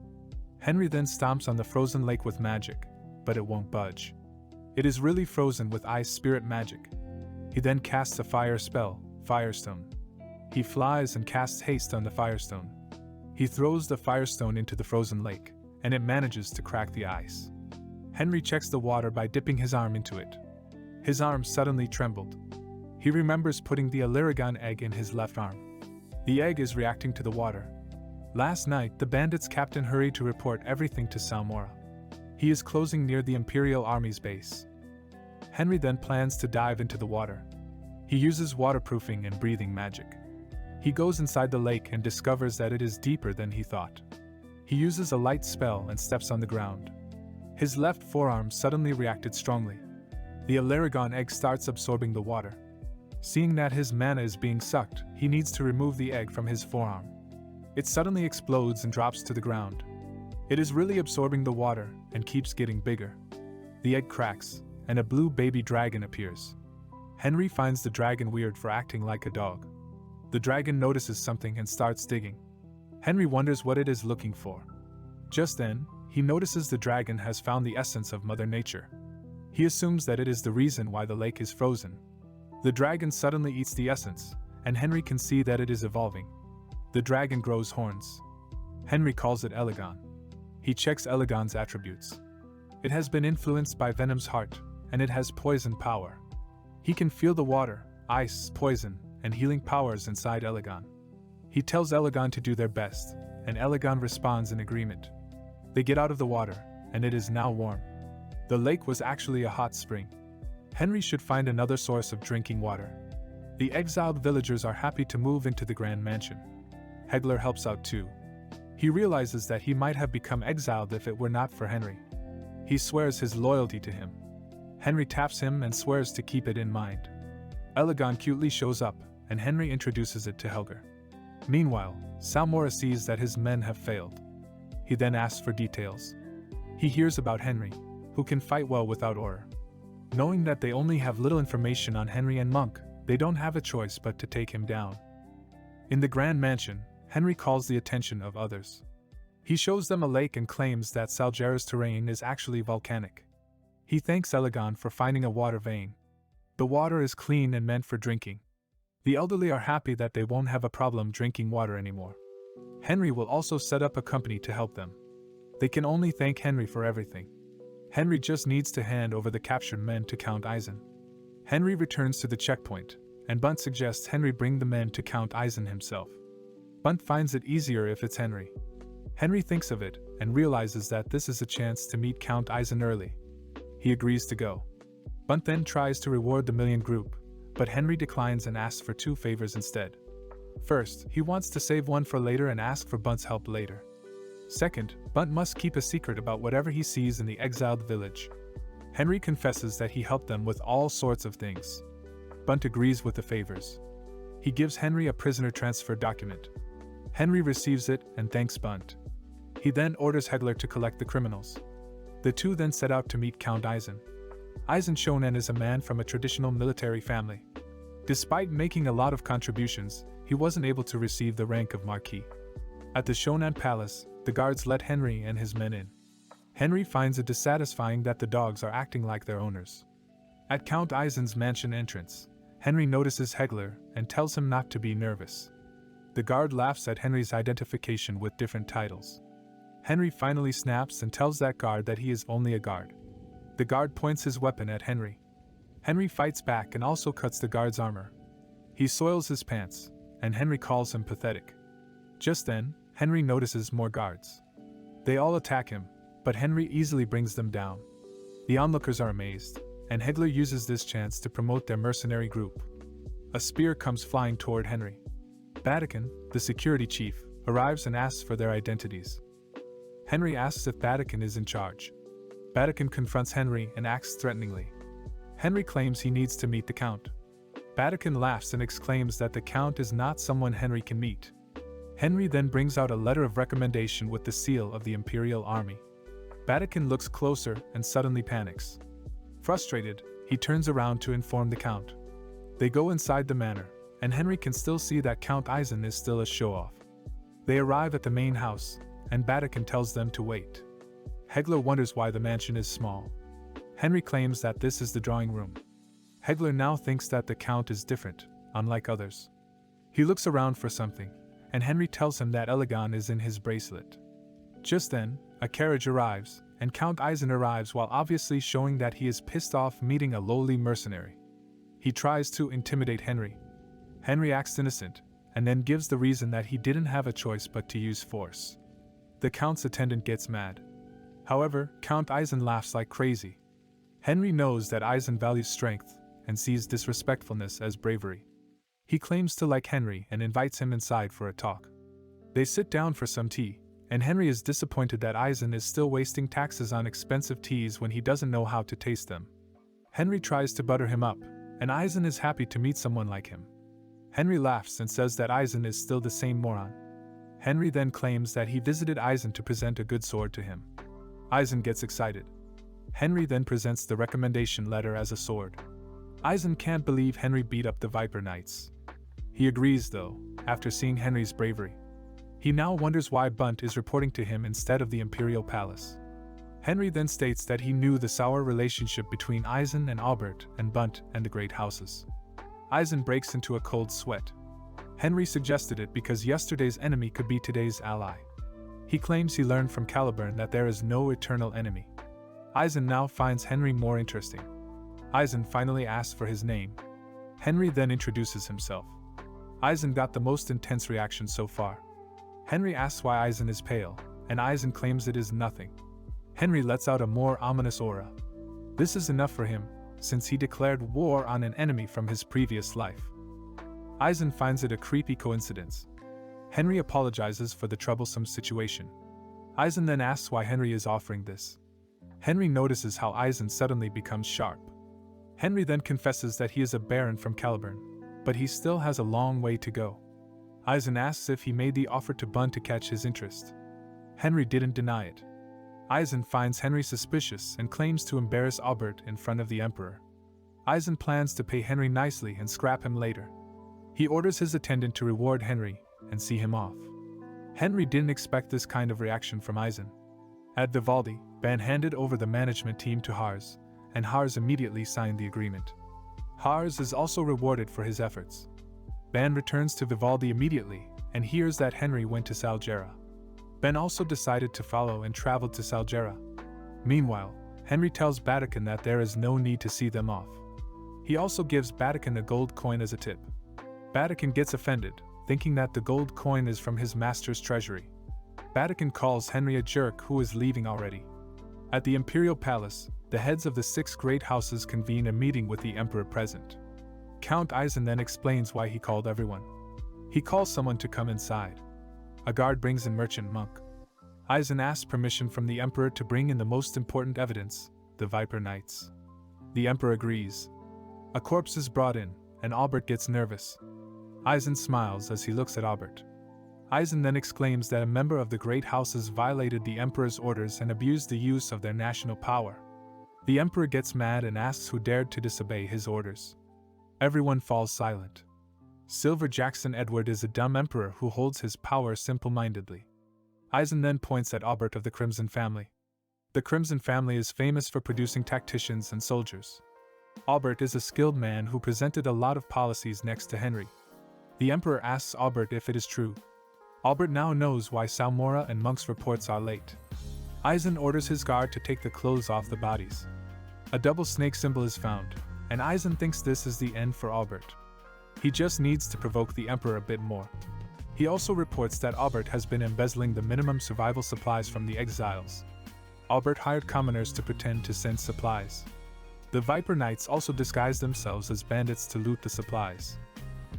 Henry then stomps on the frozen lake with magic, but it won't budge. It is really frozen with ice spirit magic. He then casts a fire spell, Firestone. He flies and casts haste on the Firestone. He throws the Firestone into the frozen lake, and it manages to crack the ice. Henry checks the water by dipping his arm into it. His arm suddenly trembled. He remembers putting the Illyricon egg in his left arm. The egg is reacting to the water. Last night, the bandits' captain hurried to report everything to Salmora. He is closing near the Imperial Army's base. Henry then plans to dive into the water. He uses waterproofing and breathing magic. He goes inside the lake and discovers that it is deeper than he thought. He uses a light spell and steps on the ground. His left forearm suddenly reacted strongly. The Illyricon egg starts absorbing the water. Seeing that his mana is being sucked, he needs to remove the egg from his forearm. It suddenly explodes and drops to the ground. It is really absorbing the water and keeps getting bigger. The egg cracks, and a blue baby dragon appears. Henry finds the dragon weird for acting like a dog. The dragon notices something and starts digging. Henry wonders what it is looking for. Just then, he notices the dragon has found the essence of Mother Nature. He assumes that it is the reason why the lake is frozen. The dragon suddenly eats the essence, and Henry can see that it is evolving. The dragon grows horns. Henry calls it Elegon. He checks Elegon's attributes. It has been influenced by Venom's heart, and it has poison power. He can feel the water, ice, poison, and healing powers inside Elegon. He tells Elegon to do their best, and Elegon responds in agreement. They get out of the water, and it is now warm. The lake was actually a hot spring. Henry should find another source of drinking water. The exiled villagers are happy to move into the grand mansion. Hegler helps out too. He realizes that he might have become exiled if it were not for Henry. He swears his loyalty to him. Henry taps him and swears to keep it in mind. Elegon cutely shows up, and Henry introduces it to Helger. Meanwhile, Salmora sees that his men have failed. He then asks for details. He hears about Henry, who can fight well without aura. Knowing that they only have little information on Henry and Monk, they don't have a choice but to take him down. In the Grand Mansion, Henry calls the attention of others. He shows them a lake and claims that Salgera's terrain is actually volcanic. He thanks Elegon for finding a water vein. The water is clean and meant for drinking. The elderly are happy that they won't have a problem drinking water anymore. Henry will also set up a company to help them. They can only thank Henry for everything. Henry just needs to hand over the captured men to Count Eisen. Henry returns to the checkpoint, and Bunt suggests Henry bring the men to Count Eisen himself. Bunt finds it easier if it's Henry. Henry thinks of it, and realizes that this is a chance to meet Count Eisen early. He agrees to go. Bunt then tries to reward the million group, but Henry declines and asks for 2 favors instead. First, he wants to save one for later and ask for Bunt's help later. Second, Bunt must keep a secret about whatever he sees in the exiled village. Henry confesses that he helped them with all sorts of things. Bunt agrees with the favors. He gives Henry a prisoner transfer document. Henry receives it and thanks Bunt. He then orders Hegler to collect the criminals. The two then set out to meet Count Eisen. Eisen Shonen is a man from a traditional military family. Despite making a lot of contributions, he wasn't able to receive the rank of Marquis. At the Shonan Palace, the guards let Henry and his men in. Henry finds it dissatisfying that the dogs are acting like their owners. At Count Eisen's mansion entrance, Henry notices Hegler and tells him not to be nervous. The guard laughs at Henry's identification with different titles. Henry finally snaps and tells that guard that he is only a guard. The guard points his weapon at Henry. Henry fights back and also cuts the guard's armor. He soils his pants, and Henry calls him pathetic. Just then, Henry notices more guards. They all attack him, but Henry easily brings them down. The onlookers are amazed, and Hegler uses this chance to promote their mercenary group. A spear comes flying toward Henry. Badakin, the security chief, arrives and asks for their identities. Henry asks if Badakin is in charge. Badakin confronts Henry and acts threateningly. Henry claims he needs to meet the Count. Badakin laughs and exclaims that the Count is not someone Henry can meet. Henry then brings out a letter of recommendation with the seal of the Imperial Army. Badakin looks closer and suddenly panics. Frustrated, he turns around to inform the Count. They go inside the manor, and Henry can still see that Count Eisen is still a show-off. They arrive at the main house, and Badakin tells them to wait. Hegler wonders why the mansion is small. Henry claims that this is the drawing room. Hegler now thinks that the Count is different, unlike others. He looks around for something, and Henry tells him that Elegon is in his bracelet. Just then, a carriage arrives, and Count Eisen arrives while obviously showing that he is pissed off meeting a lowly mercenary. He tries to intimidate Henry. Henry acts innocent, and then gives the reason that he didn't have a choice but to use force. The Count's attendant gets mad. However, Count Eisen laughs like crazy. Henry knows that Eisen values strength, and sees disrespectfulness as bravery. He claims to like Henry and invites him inside for a talk. They sit down for some tea, and Henry is disappointed that Eisen is still wasting taxes on expensive teas when he doesn't know how to taste them. Henry tries to butter him up, and Eisen is happy to meet someone like him. Henry laughs and says that Eisen is still the same moron. Henry then claims that he visited Eisen to present a good sword to him. Eisen gets excited. Henry then presents the recommendation letter as a sword. Eisen can't believe Henry beat up the Viper Knights. He agrees though, after seeing Henry's bravery. He now wonders why Bunt is reporting to him instead of the Imperial Palace. Henry then states that he knew the sour relationship between Eisen and Albert and Bunt and the Great Houses. Eisen breaks into a cold sweat. Henry suggested it because yesterday's enemy could be today's ally. He claims he learned from Caliburn that there is no eternal enemy. Eisen now finds Henry more interesting. Eisen finally asks for his name. Henry then introduces himself. Eisen got the most intense reaction so far. Henry asks why Eisen is pale, and Eisen claims it is nothing. Henry lets out a more ominous aura. This is enough for him, since he declared war on an enemy from his previous life. Eisen finds it a creepy coincidence. Henry apologizes for the troublesome situation. Eisen then asks why Henry is offering this. Henry notices how Eisen suddenly becomes sharp. Henry then confesses that he is a baron from Caliburn, but he still has a long way to go. Eisen asks if he made the offer to Bun to catch his interest. Henry didn't deny it. Eisen finds Henry suspicious and claims to embarrass Albert in front of the Emperor. Eisen plans to pay Henry nicely and scrap him later. He orders his attendant to reward Henry and see him off. Henry didn't expect this kind of reaction from Eisen. At Vivaldi, Ban handed over the management team to Hars, and Hars immediately signed the agreement. Hars is also rewarded for his efforts. Ban returns to Vivaldi immediately and hears that Henry went to Salgera. Ben also decided to follow and traveled to Salgera. Meanwhile, Henry tells Batacan that there is no need to see them off. He also gives Batacan a gold coin as a tip. Batacan gets offended, thinking that the gold coin is from his master's treasury. Batacan calls Henry a jerk who is leaving already. At the Imperial Palace, the heads of the 6 great houses convene a meeting with the Emperor present. Count Eisen then explains why he called everyone. He calls someone to come inside. A guard brings in Merchant Monk. Eisen asks permission from the Emperor to bring in the most important evidence, the Viper Knights. The Emperor agrees. A corpse is brought in, and Albert gets nervous. Eisen smiles as he looks at Albert. Eisen then exclaims that a member of the great houses violated the Emperor's orders and abused the use of their national power. The Emperor gets mad and asks who dared to disobey his orders. Everyone falls silent. Silver Jackson Edward is a dumb emperor who holds his power simple-mindedly. Eisen then points at Albert of the Crimson family. The Crimson family is famous for producing tacticians and soldiers. Albert is a skilled man who presented a lot of policies next to Henry. The Emperor asks Albert if it is true. Albert now knows why Salmora and Monk's reports are late. Eisen orders his guard to take the clothes off the bodies. A double snake symbol is found, and Eisen thinks this is the end for Albert. He just needs to provoke the Emperor a bit more. He also reports that Albert has been embezzling the minimum survival supplies from the exiles. Albert hired commoners to pretend to send supplies. The Viper Knights also disguise themselves as bandits to loot the supplies.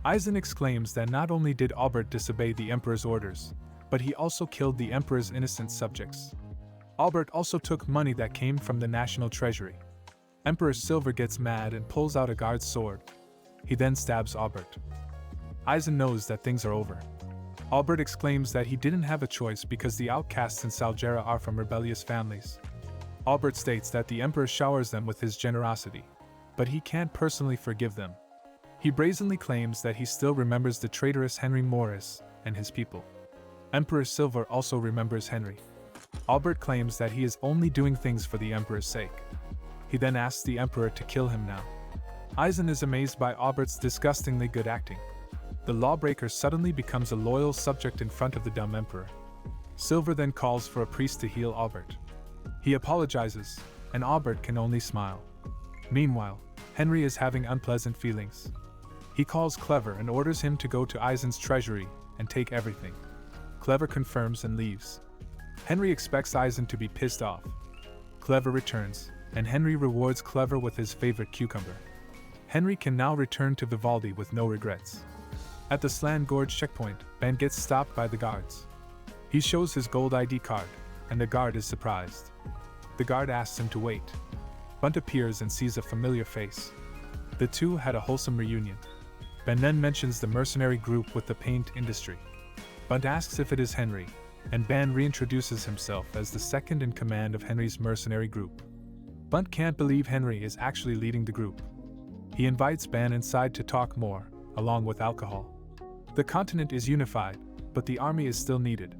Eisen exclaims that not only did Albert disobey the Emperor's orders, but he also killed the Emperor's innocent subjects. Albert also took money that came from the national treasury. Emperor Silver gets mad and pulls out a guard's sword. He then stabs Albert. Eisen knows that things are over. Albert exclaims that he didn't have a choice because the outcasts in Salgera are from rebellious families. Albert states that the Emperor showers them with his generosity, but he can't personally forgive them. He brazenly claims that he still remembers the traitorous Henry Morris and his people. Emperor Silver also remembers Henry. Albert claims that he is only doing things for the Emperor's sake. He then asks the Emperor to kill him now. Eisen is amazed by Albert's disgustingly good acting. The lawbreaker suddenly becomes a loyal subject in front of the dumb Emperor. Silver then calls for a priest to heal Albert. He apologizes, and Albert can only smile. Meanwhile, Henry is having unpleasant feelings. He calls Clever and orders him to go to Eisen's treasury and take everything. Clever confirms and leaves. Henry expects Eisen to be pissed off. Clever returns, and Henry rewards Clever with his favorite cucumber. Henry can now return to Vivaldi with no regrets. At the Slan Gorge checkpoint, Ben gets stopped by the guards. He shows his gold ID card, and the guard is surprised. The guard asks him to wait. Bunt appears and sees a familiar face. The two had a wholesome reunion. Ben then mentions the mercenary group with the paint industry. Bunt asks if it is Henry, and Ben reintroduces himself as the second in command of Henry's mercenary group. Bunt can't believe Henry is actually leading the group. He invites Ben inside to talk more, along with alcohol. The continent is unified, but the army is still needed.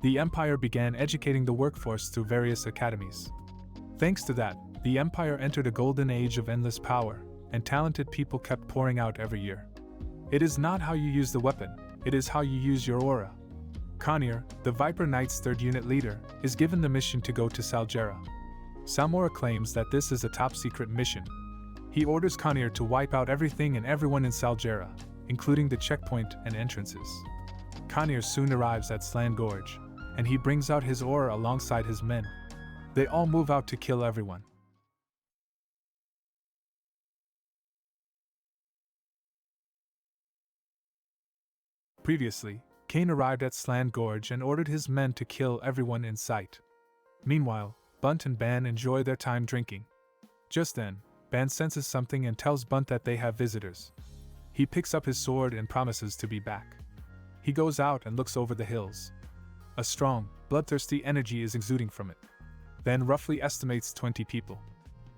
The Empire began educating the workforce through various academies. Thanks to that, the Empire entered a golden age of endless power, and talented people kept pouring out every year. It is not how you use the weapon, it is how you use your aura. Conir, the Viper Knight's 3rd unit leader, is given the mission to go to Salgera. Salmora claims that this is a top-secret mission. He orders Conir to wipe out everything and everyone in Salgera, including the checkpoint and entrances. Conir soon arrives at Slan Gorge, and he brings out his aura alongside his men. They all move out to kill everyone. Previously, Kane arrived at Slan Gorge and ordered his men to kill everyone in sight. Meanwhile, Bunt and Ban enjoy their time drinking. Just then, Ban senses something and tells Bunt that they have visitors. He picks up his sword and promises to be back. He goes out and looks over the hills. A strong, bloodthirsty energy is exuding from it. Ban roughly estimates 20 people.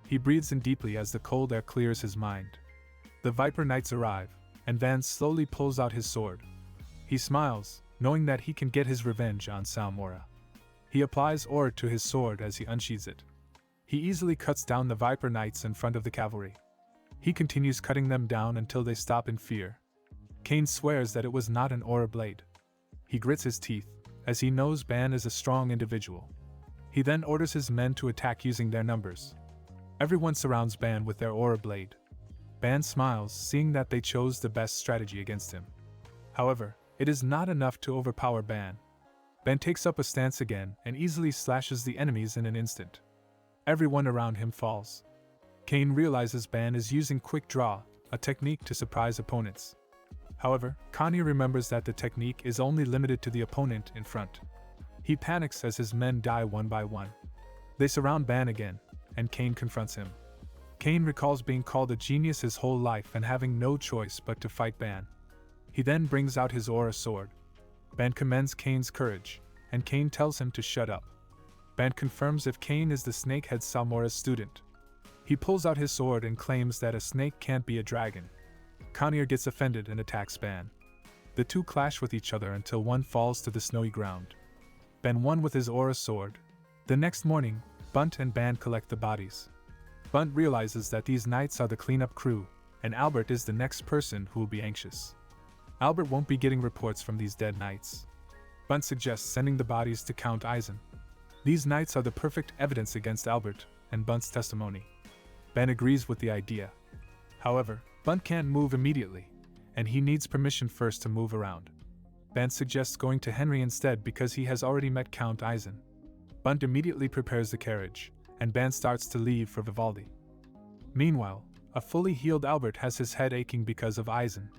He breathes in deeply as the cold air clears his mind. The Viper Knights arrive, and Van slowly pulls out his sword. He smiles, knowing that he can get his revenge on Salmora. He applies ore to his sword as he unsheathes it. He easily cuts down the Viper Knights in front of the cavalry. He continues cutting them down until they stop in fear. Kane swears that it was not an aura blade. He grits his teeth, as he knows Ban is a strong individual. He then orders his men to attack using their numbers. Everyone surrounds Ban with their aura blade. Ban smiles, seeing that they chose the best strategy against him. However, it is not enough to overpower Ban. Ban takes up a stance again and easily slashes the enemies in an instant. Everyone around him falls. Kane realizes Ban is using Quick Draw, a technique to surprise opponents. However, Connie remembers that the technique is only limited to the opponent in front. He panics as his men die one by one. They surround Ban again, and Kane confronts him. Kane recalls being called a genius his whole life and having no choice but to fight Ban. He then brings out his aura sword. Ban commends Kane's courage, and Kane tells him to shut up. Ban confirms if Kane is the snakehead Salmora's student. He pulls out his sword and claims that a snake can't be a dragon. Connier gets offended and attacks Ban. The two clash with each other until one falls to the snowy ground. Ban won with his aura sword. The next morning, Bunt and Ban collect the bodies. Bunt realizes that these knights are the cleanup crew, and Albert is the next person who will be anxious. Albert won't be getting reports from these dead knights. Bunt suggests sending the bodies to Count Eisen. These knights are the perfect evidence against Albert and Bunt's testimony. Ben agrees with the idea. However, Bunt can't move immediately, and he needs permission first to move around. Ben suggests going to Henry instead because he has already met Count Eisen. Bunt immediately prepares the carriage, and Ben starts to leave for Vivaldi. Meanwhile, a fully healed Albert has his head aching because of Eisen.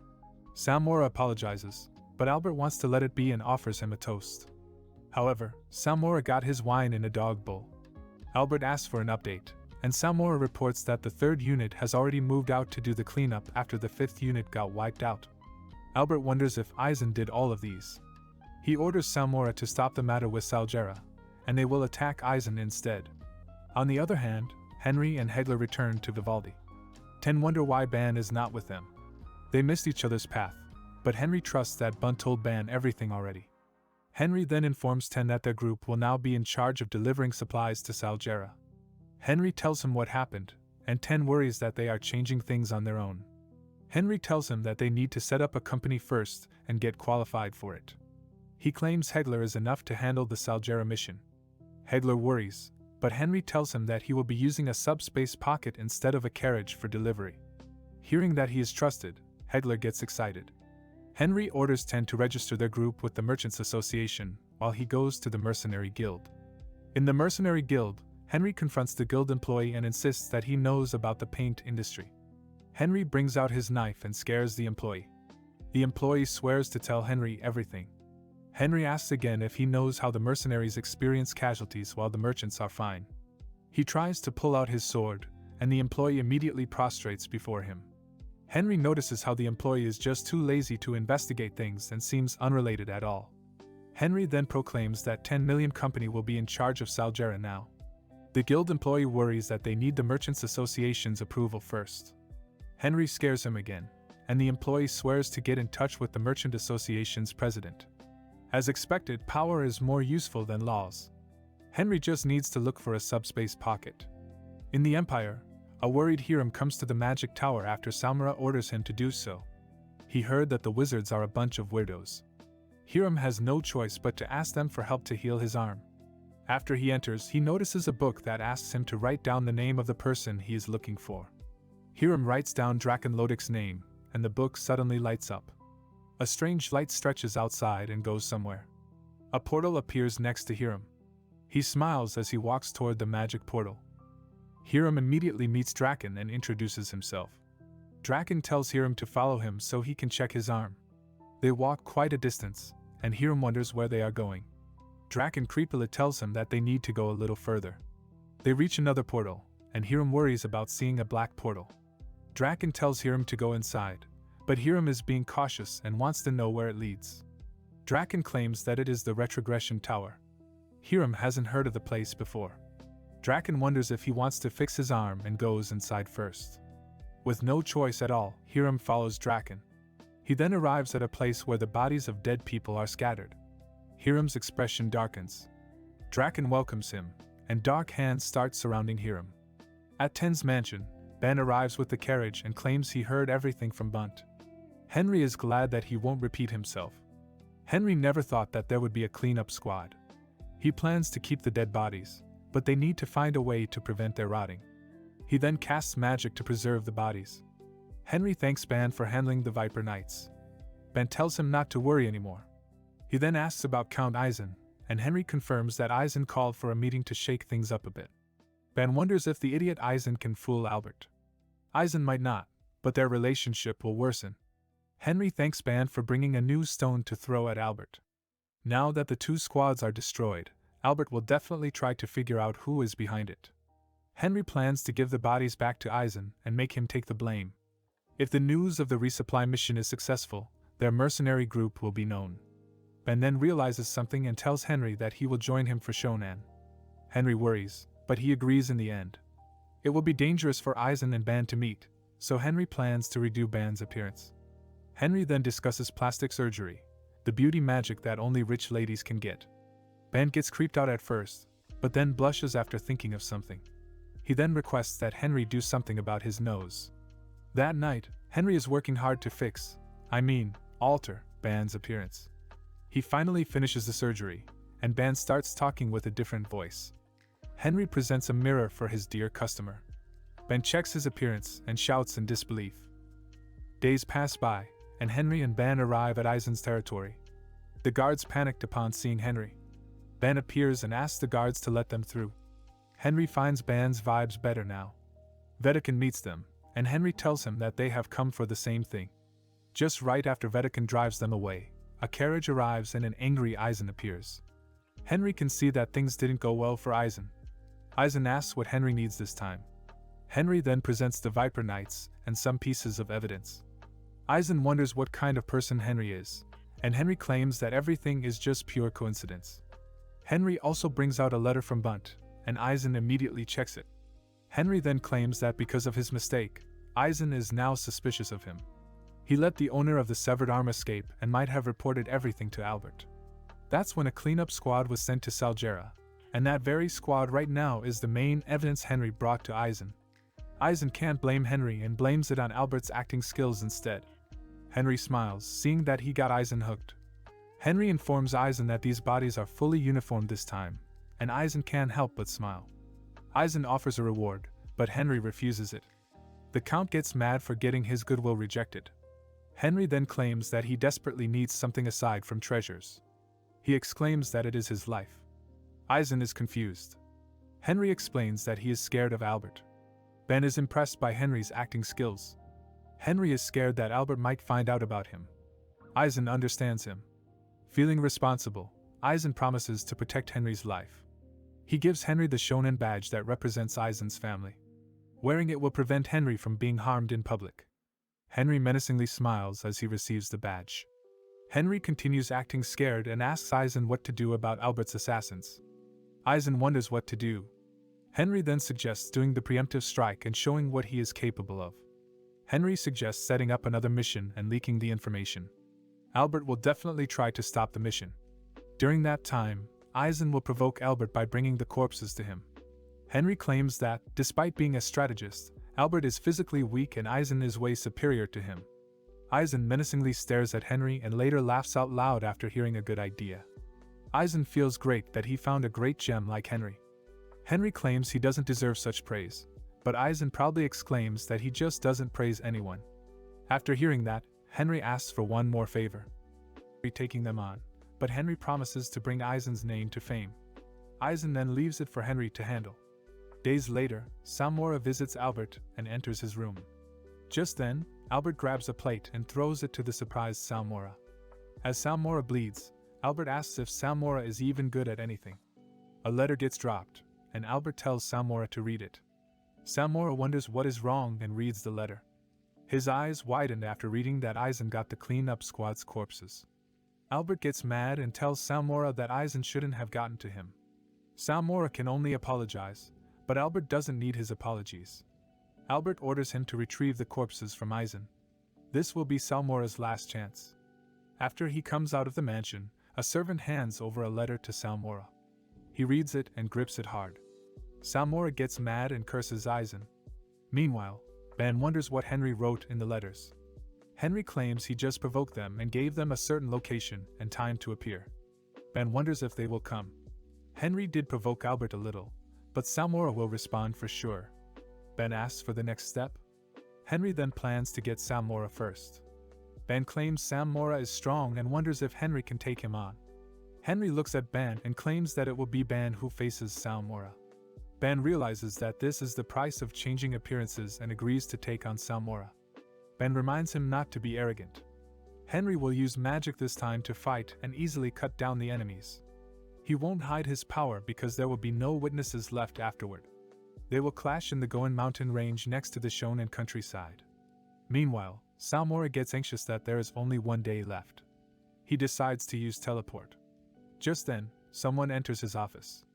Salmora apologizes, but Albert wants to let it be and offers him a toast. However, Salmora got his wine in a dog bowl. Albert asks for an update, and Salmora reports that the 3rd unit has already moved out to do the cleanup after the 5th unit got wiped out. Albert wonders if Eisen did all of these. He orders Salmora to stop the matter with Salgera, and they will attack Eisen instead. On the other hand, Henry and Hegler return to Vivaldi. Ten wonder why Ban is not with them. They missed each other's path, but Henry trusts that Bunt told Ban everything already. Henry then informs Ten that their group will now be in charge of delivering supplies to Salgera. Henry tells him what happened, and Ten worries that they are changing things on their own. Henry tells him that they need to set up a company first and get qualified for it. He claims Hegler is enough to handle the Salgera mission. Hegler worries, but Henry tells him that he will be using a subspace pocket instead of a carriage for delivery. Hearing that he is trusted, Hegler gets excited. Henry orders Ten to register their group with the Merchants Association while he goes to the Mercenary Guild. In the Mercenary Guild, Henry confronts the guild employee and insists that he knows about the paint industry. Henry brings out his knife and scares the employee. The employee swears to tell Henry everything. Henry asks again if he knows how the mercenaries experience casualties while the merchants are fine. He tries to pull out his sword, and the employee immediately prostrates before him. Henry notices how the employee is just too lazy to investigate things and seems unrelated at all. Henry then proclaims that 10 Million Company will be in charge of Salgera now. The guild employee worries that they need the Merchants Association's approval first. Henry scares him again, and the employee swears to get in touch with the Merchant Association's president. As expected, power is more useful than laws. Henry just needs to look for a subspace pocket. In the Empire, a worried Hiram comes to the magic tower after Salmora orders him to do so. He heard that the wizards are a bunch of weirdos. Hiram has no choice but to ask them for help to heal his arm. After he enters, he notices a book that asks him to write down the name of the person he is looking for. Hiram writes down Draken Lodic's name, and the book suddenly lights up. A strange light stretches outside and goes somewhere. A portal appears next to Hiram. He smiles as he walks toward the magic portal. Hiram immediately meets Draken and introduces himself. Draken tells Hiram to follow him so he can check his arm. They walk quite a distance, and Hiram wonders where they are going. Draken creepily tells him that they need to go a little further. They reach another portal, and Hiram worries about seeing a black portal. Draken tells Hiram to go inside, but Hiram is being cautious and wants to know where it leads. Draken claims that it is the retrogression tower. Hiram hasn't heard of the place before. Draken wonders if he wants to fix his arm and goes inside first. With no choice at all, Hiram follows Draken. He then arrives at a place where the bodies of dead people are scattered. Hiram's expression darkens. Draken welcomes him, and dark hands start surrounding Hiram. At Ten's mansion, Ben arrives with the carriage and claims he heard everything from Bunt. Henry is glad that he won't repeat himself. Henry never thought that there would be a cleanup squad. He plans to keep the dead bodies, but they need to find a way to prevent their rotting. He then casts magic to preserve the bodies. Henry thanks Ben for handling the Viper Knights. Ben tells him not to worry anymore. He then asks about Count Eisen, and Henry confirms that Eisen called for a meeting to shake things up a bit. Ben wonders if the idiot Eisen can fool Albert. Eisen might not, but their relationship will worsen. Henry thanks Ben for bringing a new stone to throw at Albert. Now that the two squads are destroyed, Albert will definitely try to figure out who is behind it. Henry plans to give the bodies back to Eisen and make him take the blame. If the news of the resupply mission is successful, their mercenary group will be known. Ben then realizes something and tells Henry that he will join him for Shonan. Henry worries, but he agrees in the end. It will be dangerous for Eisen and Ben to meet, so Henry plans to redo Ben's appearance. Henry then discusses plastic surgery, the beauty magic that only rich ladies can get. Ben gets creeped out at first, but then blushes after thinking of something. He then requests that Henry do something about his nose. That night, Henry is working hard to alter, Ben's appearance. He finally finishes the surgery, and Ben starts talking with a different voice. Henry presents a mirror for his dear customer. Ben checks his appearance and shouts in disbelief. Days pass by, and Henry and Ben arrive at Eisen's territory. The guards panicked upon seeing Henry. Ben appears and asks the guards to let them through. Henry finds Ben's vibes better now. Vetikan meets them, and Henry tells him that they have come for the same thing. Just right after Vetikan drives them away, a carriage arrives and an angry Eisen appears. Henry can see that things didn't go well for Eisen. Eisen asks what Henry needs this time. Henry then presents the Viper Knights and some pieces of evidence. Eisen wonders what kind of person Henry is, and Henry claims that everything is just pure coincidence. Henry also brings out a letter from Bunt, and Eisen immediately checks it. Henry then claims that because of his mistake, Eisen is now suspicious of him. He let the owner of the severed arm escape and might have reported everything to Albert. That's when a cleanup squad was sent to Salgera, and that very squad right now is the main evidence Henry brought to Eisen. Eisen can't blame Henry and blames it on Albert's acting skills instead. Henry smiles, seeing that he got Eisen hooked. Henry informs Eisen that these bodies are fully uniformed this time, and Eisen can't help but smile. Eisen offers a reward, but Henry refuses it. The Count gets mad for getting his goodwill rejected. Henry then claims that he desperately needs something aside from treasures. He exclaims that it is his life. Eisen is confused. Henry explains that he is scared of Albert. Ben is impressed by Henry's acting skills. Henry is scared that Albert might find out about him. Eisen understands him. Feeling responsible, Eisen promises to protect Henry's life. He gives Henry the Shonen badge that represents Eisen's family. Wearing it will prevent Henry from being harmed in public. Henry menacingly smiles as he receives the badge. Henry continues acting scared and asks Eisen what to do about Albert's assassins. Eisen wonders what to do. Henry then suggests doing the preemptive strike and showing what he is capable of. Henry suggests setting up another mission and leaking the information. Albert will definitely try to stop the mission. During that time, Eisen will provoke Albert by bringing the corpses to him. Henry claims that, despite being a strategist, Albert is physically weak and Eisen is way superior to him. Eisen menacingly stares at Henry and later laughs out loud after hearing a good idea. Eisen feels great that he found a great gem like Henry. Henry claims he doesn't deserve such praise, but Eisen proudly exclaims that he just doesn't praise anyone. After hearing that, Henry asks for one more favor. Taking them on, but Henry promises to bring Eisen's name to fame. Eisen then leaves it for Henry to handle. Days later, Samura visits Albert and enters his room. Just then, Albert grabs a plate and throws it to the surprised Samura. As Salmora bleeds, Albert asks if Salmora is even good at anything. A letter gets dropped, and Albert tells Salmora to read it. Salmora wonders what is wrong and reads the letter. His eyes widen after reading that Eisen got the clean-up squad's corpses. Albert gets mad and tells Salmora that Eisen shouldn't have gotten to him. Salmora can only apologize, but Albert doesn't need his apologies. Albert orders him to retrieve the corpses from Eisen. This will be Salmora's last chance. After he comes out of the mansion, a servant hands over a letter to Salmora. He reads it and grips it hard. Salmora gets mad and curses Eisen. Meanwhile, Ben wonders what Henry wrote in the letters. Henry claims he just provoked them and gave them a certain location and time to appear. Ben wonders if they will come. Henry did provoke Albert a little, but Salmora will respond for sure. Ben asks for the next step. Henry then plans to get Salmora first. Ben claims Salmora is strong and wonders if Henry can take him on. Henry looks at Ben and claims that it will be Ben who faces Salmora. Ben realizes that this is the price of changing appearances and agrees to take on Salmora. Ben reminds him not to be arrogant. Henry will use magic this time to fight and easily cut down the enemies. He won't hide his power because there will be no witnesses left afterward. They will clash in the Goen mountain range next to the Shonen countryside. Meanwhile, Salmora gets anxious that there is only one day left. He decides to use teleport. Just then, someone enters his office.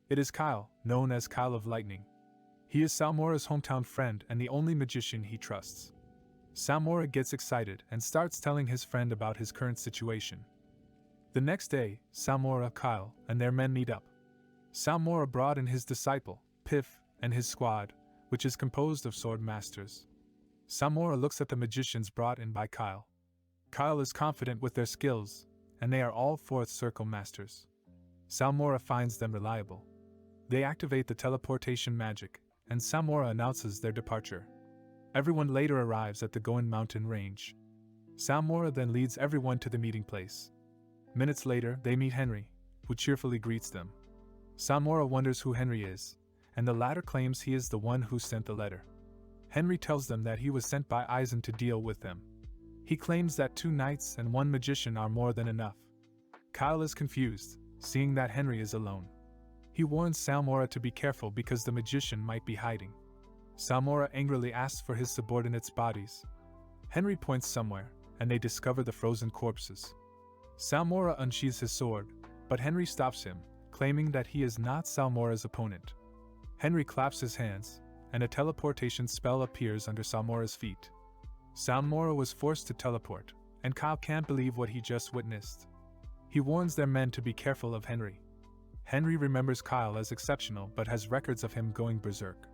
It is Kyle, known as Kyle of Lightning. He is Salmora's hometown friend and the only magician he trusts. Salmora gets excited and starts telling his friend about his current situation. The next day, Salmora, Kyle, and their men meet up. Salmora brought in his disciple, Piff, and his squad, which is composed of sword masters. Salmora looks at the magicians brought in by Kyle. Kyle is confident with their skills, and they are all fourth circle masters. Salmora finds them reliable. They activate the teleportation magic, and Salmora announces their departure. Everyone later arrives at the Goen mountain range. Salmora then leads everyone to the meeting place. Minutes later, they meet Henry, who cheerfully greets them. Salmora wonders who Henry is, and the latter claims he is the one who sent the letter. Henry tells them that he was sent by Eisen to deal with them. He claims that 2 knights and 1 magician are more than enough. Kyle is confused, seeing that Henry is alone. He warns Salmora to be careful because the magician might be hiding. Salmora angrily asks for his subordinates' bodies. Henry points somewhere, and they discover the frozen corpses. Salmora unsheathes his sword, but Henry stops him, claiming that he is not Salmora's opponent. Henry claps his hands, and a teleportation spell appears under Salmora's feet. Salmora was forced to teleport, and Kyle can't believe what he just witnessed. He warns their men to be careful of Henry. Henry remembers Kyle as exceptional but has records of him going berserk.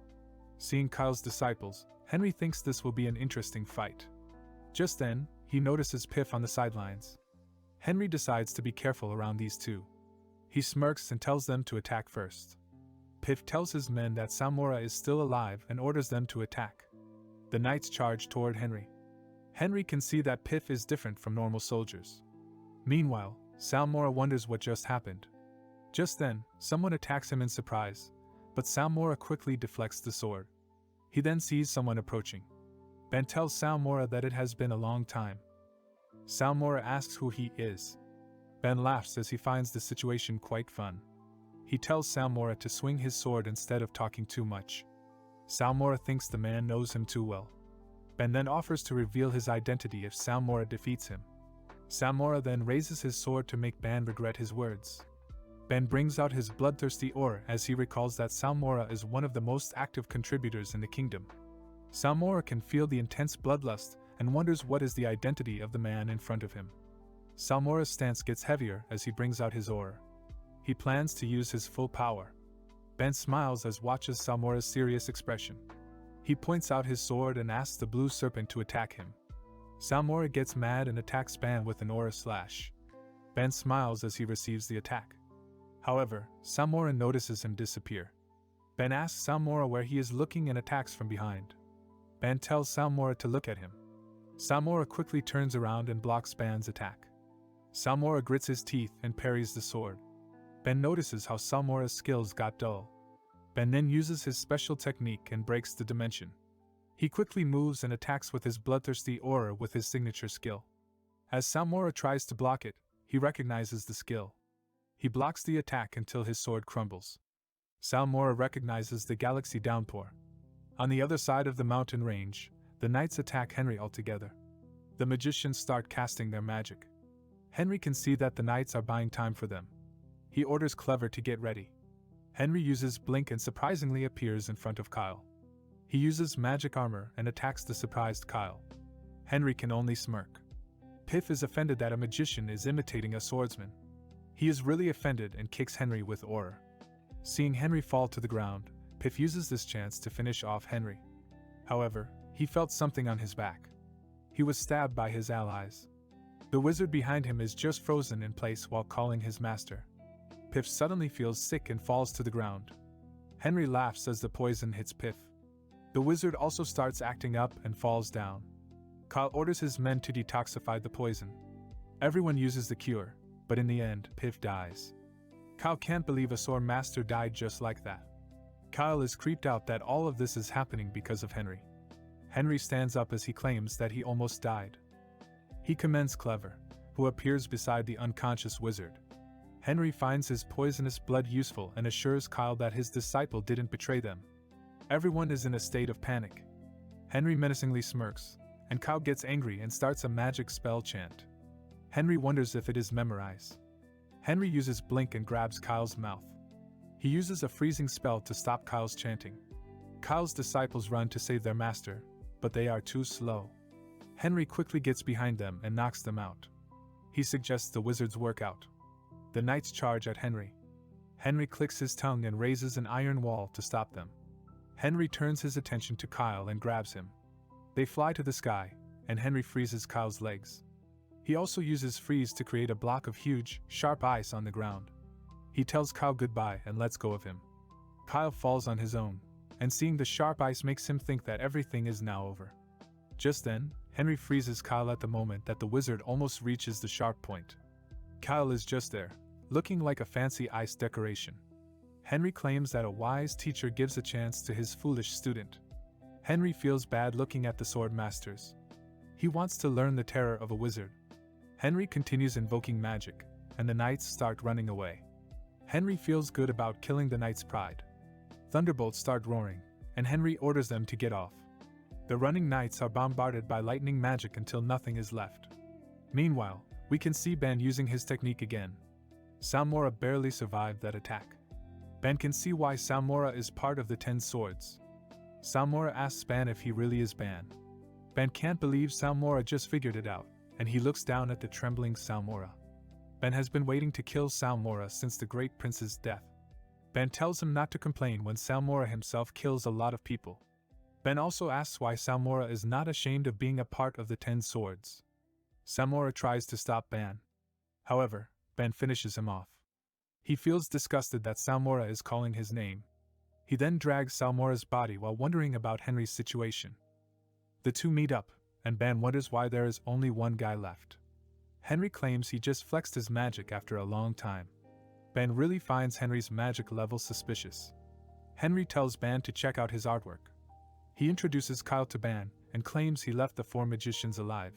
Seeing Kyle's disciples, Henry thinks this will be an interesting fight. Just then, he notices Piff on the sidelines. Henry decides to be careful around these two. He smirks and tells them to attack first. Piff tells his men that Salmora is still alive and orders them to attack. The knights charge toward Henry. Henry can see that Piff is different from normal soldiers. Meanwhile, Salmora wonders what just happened. Just then, someone attacks him in surprise, but Salmora quickly deflects the sword. He then sees someone approaching. Ben tells Salmora that it has been a long time. Salmora asks who he is. Ben laughs as he finds the situation quite fun. He tells Salmora to swing his sword instead of talking too much. Salmora thinks the man knows him too well. Ben then offers to reveal his identity if Salmora defeats him. Salmora then raises his sword to make Ben regret his words. Ben brings out his bloodthirsty ore as he recalls that Salmora is one of the most active contributors in the kingdom. Salmora can feel the intense bloodlust and wonders what is the identity of the man in front of him. Salmora's stance gets heavier as he brings out his ore. He plans to use his full power. Ben smiles as watches Salmora's serious expression. He points out his sword and asks the blue serpent to attack him. Salmora gets mad and attacks Ben with an aura slash. Ben smiles as he receives the attack. However, Salmora notices him disappear. Ben asks Salmora where he is looking and attacks from behind. Ben tells Salmora to look at him. Salmora quickly turns around and blocks Ben's attack. Salmora grits his teeth and parries the sword. Ben notices how Salmora's skills got dull. Ben then uses his special technique and breaks the dimension. He quickly moves and attacks with his bloodthirsty aura with his signature skill. As Salmora tries to block it, he recognizes the skill. He blocks the attack until his sword crumbles. Salmora recognizes the galaxy downpour. On the other side of the mountain range, the knights attack Henry altogether. The magicians start casting their magic. Henry can see that the knights are buying time for them. He orders Clever to get ready. Henry uses Blink and surprisingly appears in front of Kyle. He uses magic armor and attacks the surprised Kyle. Henry can only smirk. Piff is offended that a magician is imitating a swordsman. He is really offended and kicks Henry with aura. Seeing Henry fall to the ground, Piff uses this chance to finish off Henry. However, he felt something on his back. He was stabbed by his allies. The wizard behind him is just frozen in place while calling his master. Piff suddenly feels sick and falls to the ground. Henry laughs as the poison hits Piff. The wizard also starts acting up and falls down. Kyle orders his men to detoxify the poison. Everyone uses the cure, but in the end, Piff dies. Kyle can't believe a sword master died just like that. Kyle is creeped out that all of this is happening because of Henry. Henry stands up as he claims that he almost died. He commends Clever, who appears beside the unconscious wizard. Henry finds his poisonous blood useful and assures Kyle that his disciple didn't betray them. Everyone is in a state of panic. Henry menacingly smirks, and Kyle gets angry and starts a magic spell chant. Henry wonders if it is memorize. Henry uses Blink and grabs Kyle's mouth. He uses a freezing spell to stop Kyle's chanting. Kyle's disciples run to save their master, but they are too slow. Henry quickly gets behind them and knocks them out. He suggests the wizard's workout. The knights charge at Henry. Henry clicks his tongue and raises an iron wall to stop them. Henry turns his attention to Kyle and grabs him. They fly to the sky, and Henry freezes Kyle's legs. He also uses freeze to create a block of huge, sharp ice on the ground. He tells Kyle goodbye and lets go of him. Kyle falls on his own, and seeing the sharp ice makes him think that everything is now over. Just then, Henry freezes Kyle at the moment that the wizard almost reaches the sharp point. Kyle is just there, looking like a fancy ice decoration. Henry claims that a wise teacher gives a chance to his foolish student. Henry feels bad looking at the sword masters. He wants to learn the terror of a wizard. Henry continues invoking magic, and the knights start running away. Henry feels good about killing the knight's pride. Thunderbolts start roaring, and Henry orders them to get off. The running knights are bombarded by lightning magic until nothing is left. Meanwhile, we can see Ben using his technique again. Salmora barely survived that attack. Ben can see why Salmora is part of the 10 swords. Salmora asks Ben if he really is Ben. Ben can't believe Salmora just figured it out, and he looks down at the trembling Salmora. Ben has been waiting to kill Salmora since the great prince's death. Ben tells him not to complain when Salmora himself kills a lot of people. Ben also asks why Salmora is not ashamed of being a part of the 10 swords. Salmora tries to stop Ben. However, Ben finishes him off. He feels disgusted that Salmora is calling his name. He then drags Salmora's body while wondering about Henry's situation. The two meet up, and Ben wonders why there is only one guy left. Henry claims he just flexed his magic after a long time. Ben really finds Henry's magic level suspicious. Henry tells Ben to check out his artwork. He introduces Kyle to Ben and claims he left the 4 magicians alive.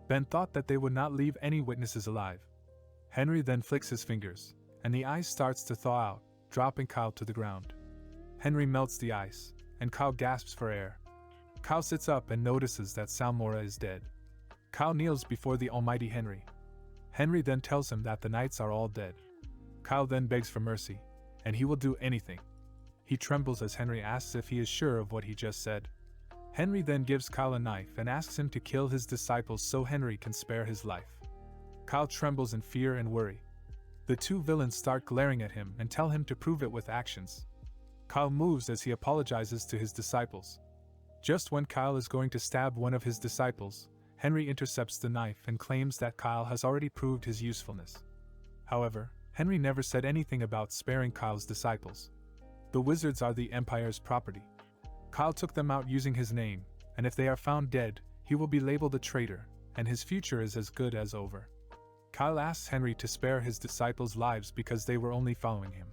Ben thought that they would not leave any witnesses alive. Henry then flicks his fingers, and the ice starts to thaw out, dropping Kyle to the ground. Henry melts the ice, and Kyle gasps for air. Kyle sits up and notices that Salmora is dead. Kyle kneels before the almighty Henry. Henry then tells him that the knights are all dead. Kyle then begs for mercy, and he will do anything. He trembles as Henry asks if he is sure of what he just said. Henry then gives Kyle a knife and asks him to kill his disciples so Henry can spare his life. Kyle trembles in fear and worry. The two villains start glaring at him and tell him to prove it with actions. Kyle moves as he apologizes to his disciples. Just when Kyle is going to stab one of his disciples, Henry intercepts the knife and claims that Kyle has already proved his usefulness. However, Henry never said anything about sparing Kyle's disciples. The wizards are the Empire's property. Kyle took them out using his name, and if they are found dead, he will be labeled a traitor, and his future is as good as over. Kyle asks Henry to spare his disciples' lives because they were only following him.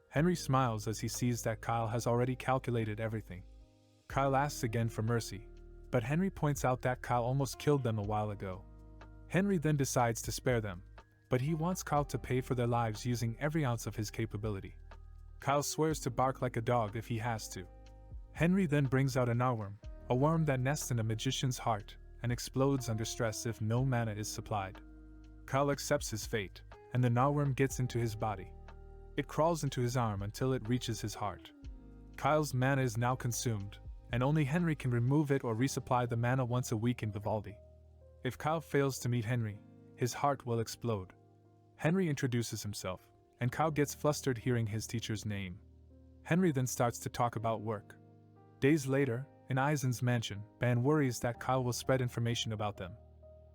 Henry smiles as he sees that Kyle has already calculated everything. Kyle asks again for mercy, but Henry points out that Kyle almost killed them a while ago. Henry then decides to spare them, but he wants Kyle to pay for their lives using every ounce of his capability. Kyle swears to bark like a dog if he has to. Henry then brings out a narworm, a worm that nests in a magician's heart and explodes under stress if no mana is supplied. Kyle accepts his fate, and the narworm gets into his body. It crawls into his arm until it reaches his heart. Kyle's mana is now consumed, and only Henry can remove it or resupply the mana once a week in Vivaldi. If Kyle fails to meet Henry, his heart will explode. Henry introduces himself, and Kyle gets flustered hearing his teacher's name. Henry then starts to talk about work. Days later, in Eisen's mansion, Ban worries that Kyle will spread information about them.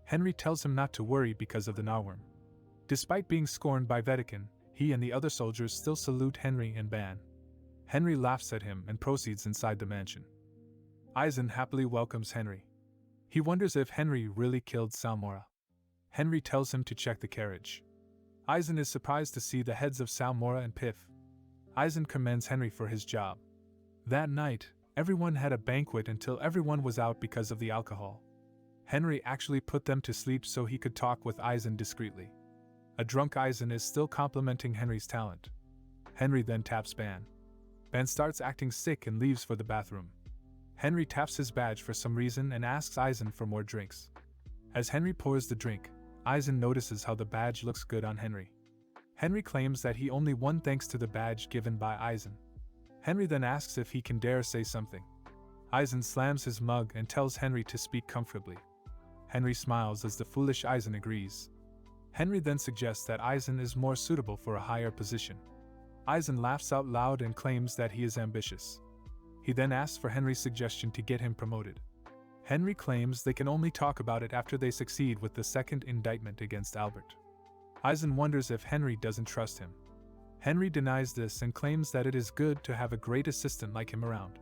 Henry tells him not to worry because of the narworm. Despite being scorned by Vatican, he and the other soldiers still salute Henry and Ban. Henry laughs at him and proceeds inside the mansion. Eisen happily welcomes Henry. He wonders if Henry really killed Salmora. Henry tells him to check the carriage. Eisen is surprised to see the heads of Salmora and Piff. Eisen commends Henry for his job. That night, everyone had a banquet until everyone was out because of the alcohol. Henry actually put them to sleep so he could talk with Eisen discreetly. A drunk Eisen is still complimenting Henry's talent. Henry then taps Ban. Ban starts acting sick and leaves for the bathroom. Henry taps his badge for some reason and asks Eisen for more drinks. As Henry pours the drink, Eisen notices how the badge looks good on Henry. Henry claims that he only won thanks to the badge given by Eisen. Henry then asks if he can dare say something. Eisen slams his mug and tells Henry to speak comfortably. Henry smiles as the foolish Eisen agrees. Henry then suggests that Eisen is more suitable for a higher position. Eisen laughs out loud and claims that he is ambitious. He then asks for Henry's suggestion to get him promoted. Henry claims they can only talk about it after they succeed with the second indictment against Albert. Eisen wonders if Henry doesn't trust him. Henry denies this and claims that it is good to have a great assistant like him around.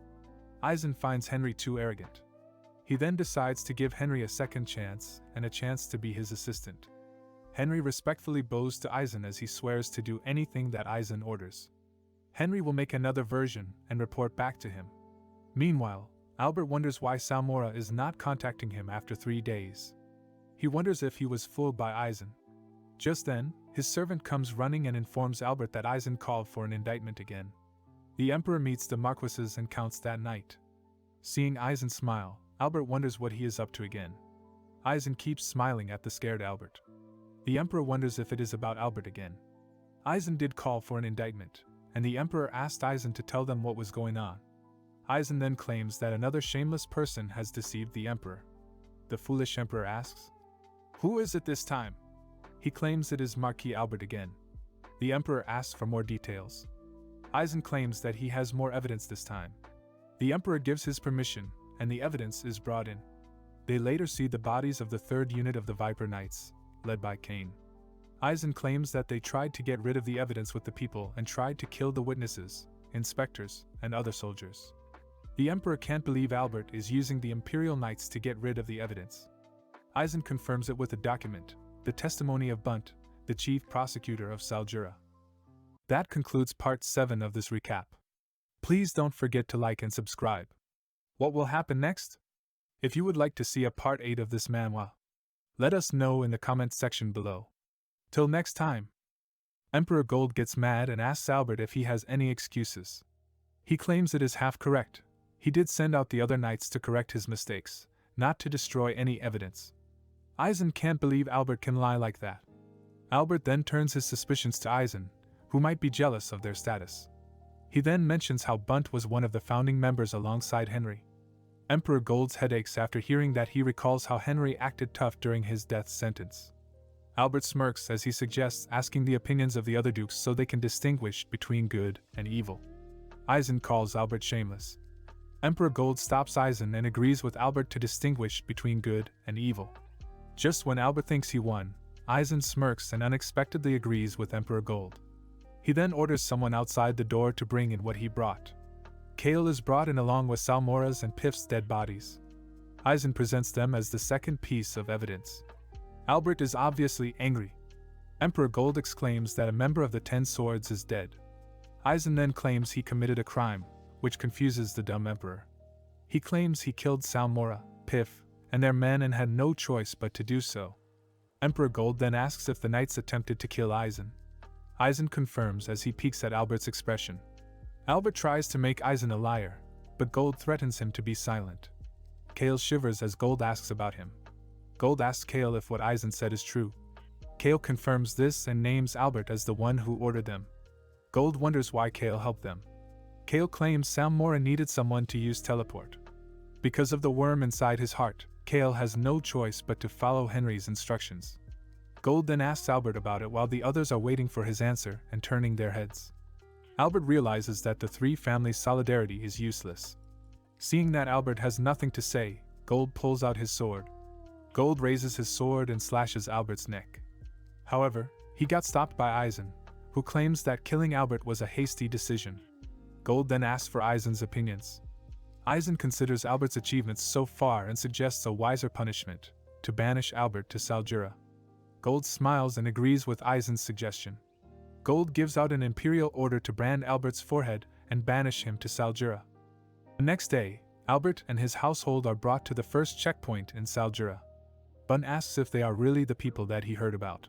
Eisen finds Henry too arrogant. He then decides to give Henry a second chance and a chance to be his assistant. Henry respectfully bows to Eisen as he swears to do anything that Eisen orders. Henry will make another version and report back to him. Meanwhile, Albert wonders why Salmora is not contacting him after 3 days. He wonders if he was fooled by Eisen. Just then, his servant comes running and informs Albert that Eisen called for an indictment again. The Emperor meets the Marquises and counts that night. Seeing Eisen smile, Albert wonders what he is up to again. Eisen keeps smiling at the scared Albert. The Emperor wonders if it is about Albert again. Eisen did call for an indictment, and the Emperor asked Eisen to tell them what was going on. Eisen then claims that another shameless person has deceived the Emperor. The foolish Emperor asks, "Who is it this time?" He claims it is Marquis Albert again. The Emperor asks for more details. Eisen claims that he has more evidence this time. The Emperor gives his permission, and the evidence is brought in. They later see the bodies of the 3rd unit of the Viper Knights, led by Kane. Eisen claims that they tried to get rid of the evidence with the people and tried to kill the witnesses, inspectors, and other soldiers. The Emperor can't believe Albert is using the Imperial Knights to get rid of the evidence. Eisen confirms it with a document, the testimony of Bunt, the chief prosecutor of Saljura. That concludes part 7 of this recap. Please don't forget to like and subscribe. What will happen next? If you would like to see a part 8 of this manhwa, let us know in the comment section below. Till next time. Emperor Gold gets mad and asks Albert if he has any excuses. He claims it is half correct. He did send out the other knights to correct his mistakes, not to destroy any evidence. Eisen can't believe Albert can lie like that. Albert then turns his suspicions to Eisen, who might be jealous of their status. He then mentions how Bunt was one of the founding members alongside Henry. Emperor Gold's head aches after hearing that. He recalls how Henry acted tough during his death sentence. Albert smirks as he suggests asking the opinions of the other dukes so they can distinguish between good and evil. Eisen calls Albert shameless. Emperor Gold stops Eisen and agrees with Albert to distinguish between good and evil. Just when Albert thinks he won, Eisen smirks and unexpectedly agrees with Emperor Gold. He then orders someone outside the door to bring in what he brought. Kale is brought in along with Salmora's and Piff's dead bodies. Eisen presents them as the second piece of evidence. Albert is obviously angry. Emperor Gold exclaims that a member of the 10 Swords is dead. Eisen then claims he committed a crime, which confuses the dumb emperor. He claims he killed Salmora, Piff, and their men and had no choice but to do so. Emperor Gold then asks if the knights attempted to kill Eisen. Eisen confirms as he peeks at Albert's expression. Albert tries to make Eisen a liar, but Gold threatens him to be silent. Kale shivers as Gold asks about him. Gold asks Kale if what Eisen said is true. Kale confirms this and names Albert as the one who ordered them. Gold wonders why Kale helped them. Kale claims Sam Mora needed someone to use teleport. Because of the worm inside his heart, Kale has no choice but to follow Henry's instructions. Gold then asks Albert about it while the others are waiting for his answer and turning their heads. Albert realizes that the three families' solidarity is useless. Seeing that Albert has nothing to say, Gold pulls out his sword. Gold raises his sword and slashes Albert's neck. However, he got stopped by Eisen, who claims that killing Albert was a hasty decision. Gold then asks for Eisen's opinions. Eisen considers Albert's achievements so far and suggests a wiser punishment, to banish Albert to Saljura. Gold smiles and agrees with Eisen's suggestion. Gold gives out an imperial order to brand Albert's forehead and banish him to Saljura. The next day, Albert and his household are brought to the first checkpoint in Saljura. Bun asks if they are really the people that he heard about.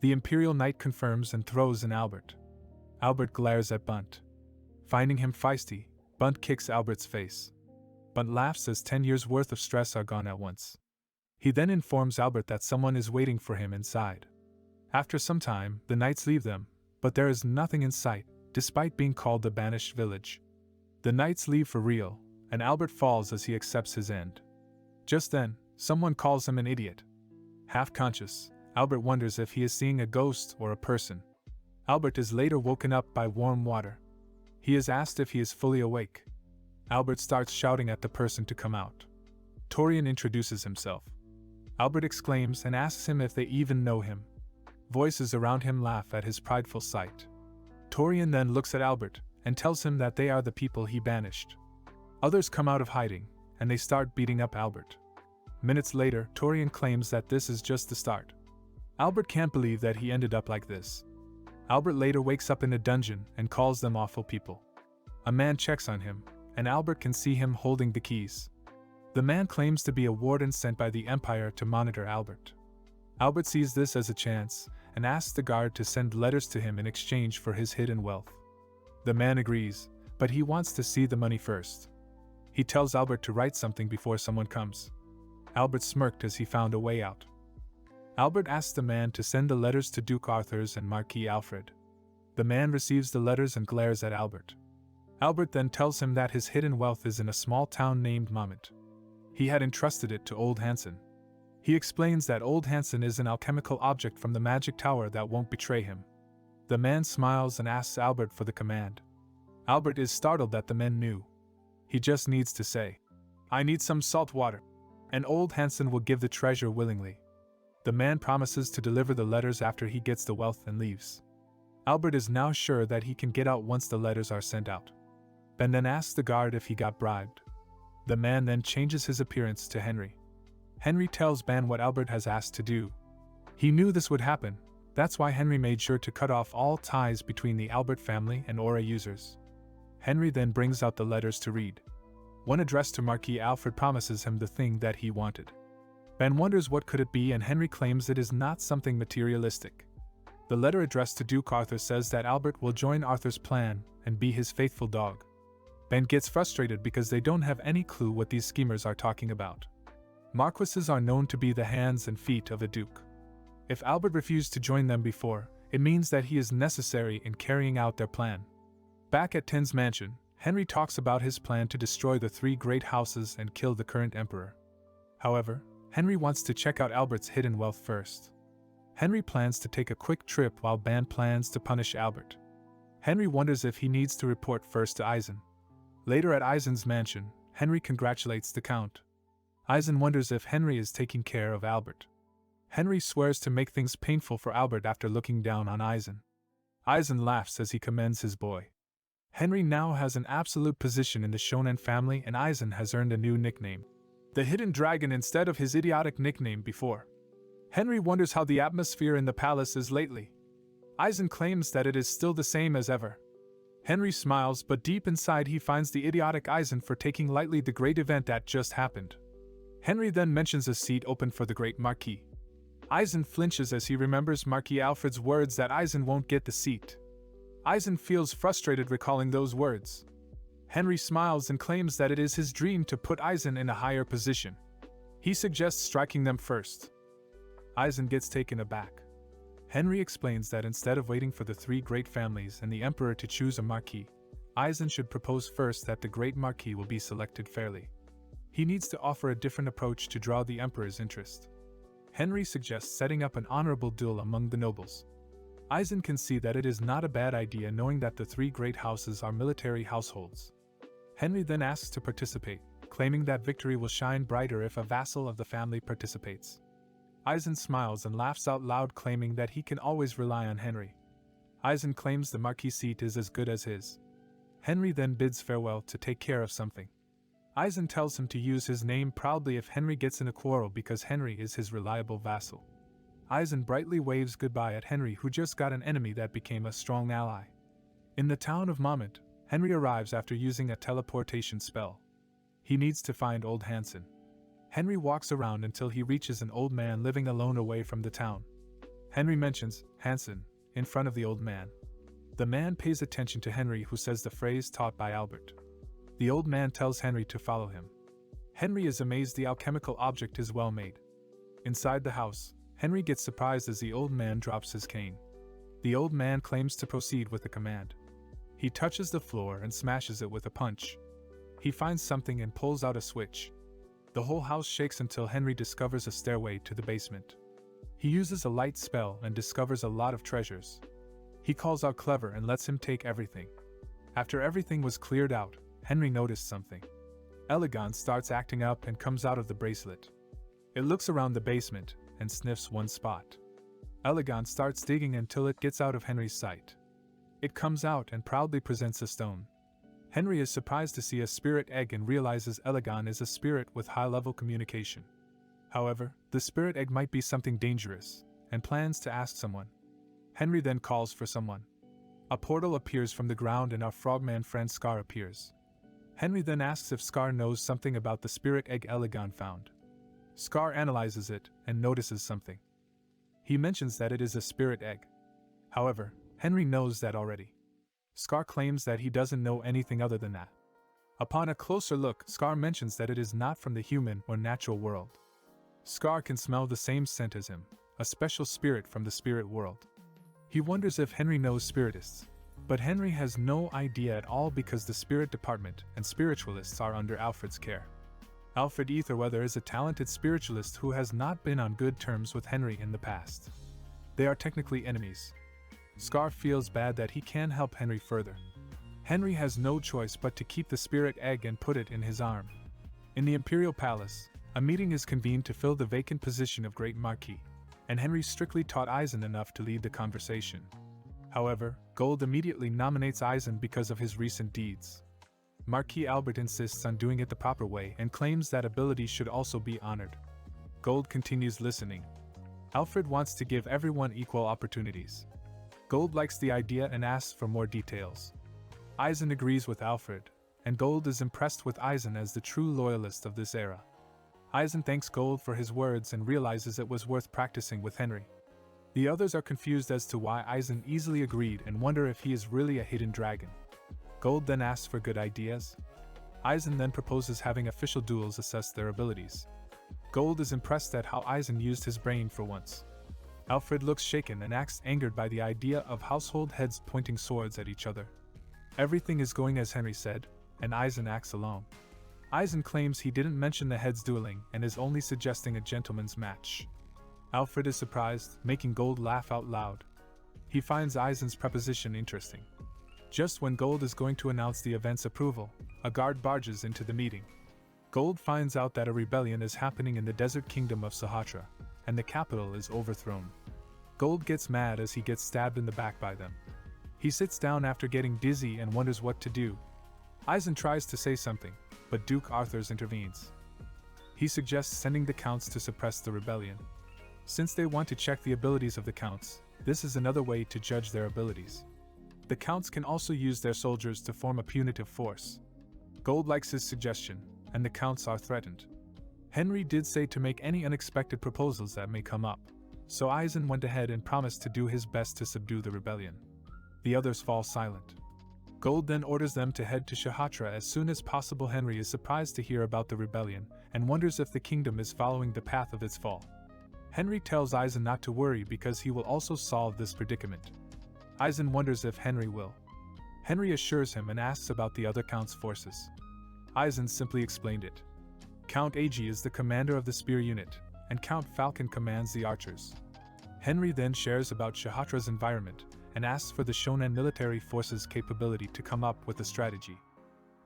The Imperial Knight confirms and throws in Albert. Albert glares at Bunt. Finding him feisty, Bunt kicks Albert's face. Bunt laughs as 10 years' worth of stress are gone at once. He then informs Albert that someone is waiting for him inside. After some time, the knights leave them, but there is nothing in sight, despite being called the banished village. The knights leave for real, and Albert falls as he accepts his end. Just then, someone calls him an idiot. Half conscious, Albert wonders if he is seeing a ghost or a person. Albert is later woken up by warm water. He is asked if he is fully awake. Albert starts shouting at the person to come out. Torian introduces himself. Albert exclaims and asks him if they even know him. Voices around him laugh at his prideful sight. Torian then looks at Albert and tells him that they are the people he banished. Others come out of hiding, and they start beating up Albert. Minutes later, Torian claims that this is just the start. Albert can't believe that he ended up like this. Albert later wakes up in a dungeon and calls them awful people. A man checks on him, and Albert can see him holding the keys. The man claims to be a warden sent by the Empire to monitor Albert. Albert sees this as a chance, and asks the guard to send letters to him in exchange for his hidden wealth. The man agrees, but he wants to see the money first. He tells Albert to write something before someone comes. Albert smirked as he found a way out. Albert asks the man to send the letters to Duke Arthur's and Marquis Alfred. The man receives the letters and glares at Albert. Albert then tells him that his hidden wealth is in a small town named Mamet. He had entrusted it to Old Hansen. He explains that Old Hansen is an alchemical object from the magic tower that won't betray him. The man smiles and asks Albert for the command. Albert is startled that the man knew. He just needs to say, "I need some salt water," and Old Hansen will give the treasure willingly. The man promises to deliver the letters after he gets the wealth and leaves. Albert is now sure that he can get out once the letters are sent out. Ben then asks the guard if he got bribed. The man then changes his appearance to Henry. Henry tells Ben what Albert has asked to do. He knew this would happen, that's why Henry made sure to cut off all ties between the Albert family and Aura users. Henry then brings out the letters to read. One addressed to Marquis Alfred promises him the thing that he wanted. Ben wonders what could it be, and Henry claims it is not something materialistic. The letter addressed to Duke Arthur says that Albert will join Arthur's plan and be his faithful dog. Ben gets frustrated because they don't have any clue what these schemers are talking about. Marquises are known to be the hands and feet of a duke. If Albert refused to join them before, it means that he is necessary in carrying out their plan. Back at Ten's mansion, Henry talks about his plan to destroy the three great houses and kill the current emperor. However, Henry wants to check out Albert's hidden wealth first. Henry plans to take a quick trip while Ben plans to punish Albert. Henry wonders if he needs to report first to Eisen. Later at Eisen's mansion, Henry congratulates the Count. Eisen wonders if Henry is taking care of Albert. Henry swears to make things painful for Albert after looking down on Eisen. Eisen laughs as he commends his boy. Henry now has an absolute position in the Shonen family, and Eisen has earned a new nickname, the Hidden Dragon, instead of his idiotic nickname before. Henry wonders how the atmosphere in the palace is lately. Eisen claims that it is still the same as ever. Henry smiles, but deep inside he finds the idiotic Eisen for taking lightly the great event that just happened. Henry then mentions a seat open for the great Marquis. Eisen flinches as he remembers Marquis Alfred's words that Eisen won't get the seat. Eisen feels frustrated recalling those words. Henry smiles and claims that it is his dream to put Eisen in a higher position. He suggests striking them first. Eisen gets taken aback. Henry explains that instead of waiting for the three great families and the Emperor to choose a Marquis, Eisen should propose first that the great Marquis will be selected fairly. He needs to offer a different approach to draw the Emperor's interest. Henry suggests setting up an honorable duel among the nobles. Eisen can see that it is not a bad idea knowing that the three great houses are military households. Henry then asks to participate, claiming that victory will shine brighter if a vassal of the family participates. Eisen smiles and laughs out loud, claiming that he can always rely on Henry. Eisen claims the Marquis seat is as good as his. Henry then bids farewell to take care of something. Eisen tells him to use his name proudly if Henry gets in a quarrel because Henry is his reliable vassal. Eisen brightly waves goodbye at Henry, who just got an enemy that became a strong ally. In the town of Moment, Henry arrives after using a teleportation spell. He needs to find old Hansen. Henry walks around until he reaches an old man living alone away from the town. Henry mentions Hansen in front of the old man. The man pays attention to Henry, who says the phrase taught by Albert. The old man tells Henry to follow him. Henry is amazed the alchemical object is well made. Inside the house, Henry gets surprised as the old man drops his cane. The old man claims to proceed with the command. He touches the floor and smashes it with a punch. He finds something and pulls out a switch. The whole house shakes until Henry discovers a stairway to the basement. He uses a light spell and discovers a lot of treasures. He calls out Clever and lets him take everything. After everything was cleared out, Henry noticed something. Elegant starts acting up and comes out of the bracelet. It looks around the basement and sniffs one spot. Elegant starts digging until it gets out of Henry's sight. It comes out and proudly presents a stone. Henry is surprised to see a spirit egg and realizes Elegant is a spirit with high-level communication. However, the spirit egg might be something dangerous, and plans to ask someone. Henry then calls for someone. A portal appears from the ground and our frogman friend Scar appears. Henry then asks if Scar knows something about the spirit egg Elegant found. Scar analyzes it and notices something. He mentions that it is a spirit egg. However, Henry knows that already. Scar claims that he doesn't know anything other than that. Upon a closer look, Scar mentions that it is not from the human or natural world. Scar can smell the same scent as him, a special spirit from the spirit world. He wonders if Henry knows spiritists, but Henry has no idea at all because the spirit department and spiritualists are under Alfred's care. Alfred Etherweather is a talented spiritualist who has not been on good terms with Henry in the past. They are technically enemies. Scar feels bad that he can't help Henry further. Henry has no choice but to keep the spirit egg and put it in his arm. In the Imperial Palace, a meeting is convened to fill the vacant position of Great Marquis, and Henry strictly taught Eisen enough to lead the conversation. However, Gold immediately nominates Eisen because of his recent deeds. Marquis Albert insists on doing it the proper way and claims that ability should also be honored. Gold continues listening. Alfred wants to give everyone equal opportunities. Gold likes the idea and asks for more details. Eisen agrees with Alfred, and Gold is impressed with Eisen as the true loyalist of this era. Eisen thanks Gold for his words and realizes it was worth practicing with Henry. The others are confused as to why Eisen easily agreed and wonder if he is really a hidden dragon. Gold then asks for good ideas. Eisen then proposes having official duels assess their abilities. Gold is impressed at how Eisen used his brain for once. Alfred looks shaken and acts angered by the idea of household heads pointing swords at each other. Everything is going as Henry said, and Eisen acts alone. Eisen claims he didn't mention the heads dueling and is only suggesting a gentleman's match. Alfred is surprised, making Gold laugh out loud. He finds Eisen's proposition interesting. Just when Gold is going to announce the event's approval, a guard barges into the meeting. Gold finds out that a rebellion is happening in the desert kingdom of Sahatra, and the capital is overthrown. Gold gets mad as he gets stabbed in the back by them. He sits down after getting dizzy and wonders what to do. Eisen tries to say something, but Duke Arthurs intervenes. He suggests sending the counts to suppress the rebellion. Since they want to check the abilities of the counts, this is another way to judge their abilities. The counts can also use their soldiers to form a punitive force. Gold likes his suggestion, and the counts are threatened. Henry did say to make any unexpected proposals that may come up, So Aizen went ahead and promised to do his best to subdue the rebellion. The others fall silent. Gold then orders them to head to Shahatra as soon as possible. Henry is surprised to hear about the rebellion and wonders if the kingdom is following the path of its fall. Henry tells Aizen not to worry because he will also solve this predicament. Aizen wonders if Henry will. Henry assures him and asks about the other Count's forces. Aizen simply explained it. Count Ag is the commander of the spear unit, and Count Falcon commands the archers. Henry then shares about Shahatra's environment and asks for the Shonen military forces' capability to come up with a strategy.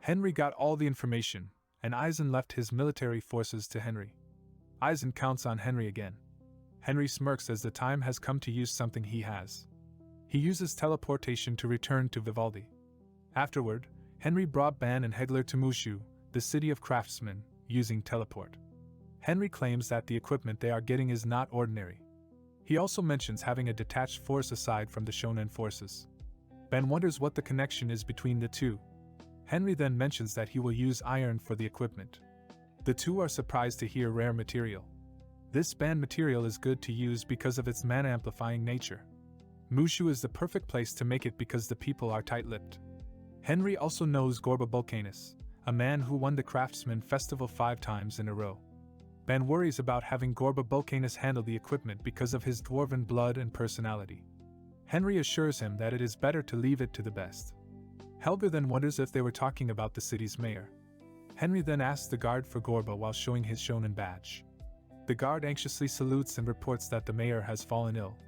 Henry got all the information, and Aizen left his military forces to Henry. Aizen counts on Henry again. Henry smirks as the time has come to use something he has. He uses teleportation to return to Vivaldi. Afterward, Henry brought Ban and Hegler to Mushu, the city of craftsmen, using teleport. Henry claims that the equipment they are getting is not ordinary. He also mentions having a detached force aside from the Shonen forces. Ben wonders what the connection is between the two. Henry then mentions that he will use iron for the equipment. The two are surprised to hear rare material. This banned material is good to use because of its mana-amplifying nature. Mushu is the perfect place to make it because the people are tight-lipped. Henry also knows Gorba Bulcanus, a man who won the Craftsman Festival 5 times in a row. Ben worries about having Gorba Bulcanus handle the equipment because of his dwarven blood and personality. Henry assures him that it is better to leave it to the best. Helga then wonders if they were talking about the city's mayor. Henry then asks the guard for Gorba while showing his shonen badge. The guard anxiously salutes and reports that the mayor has fallen ill.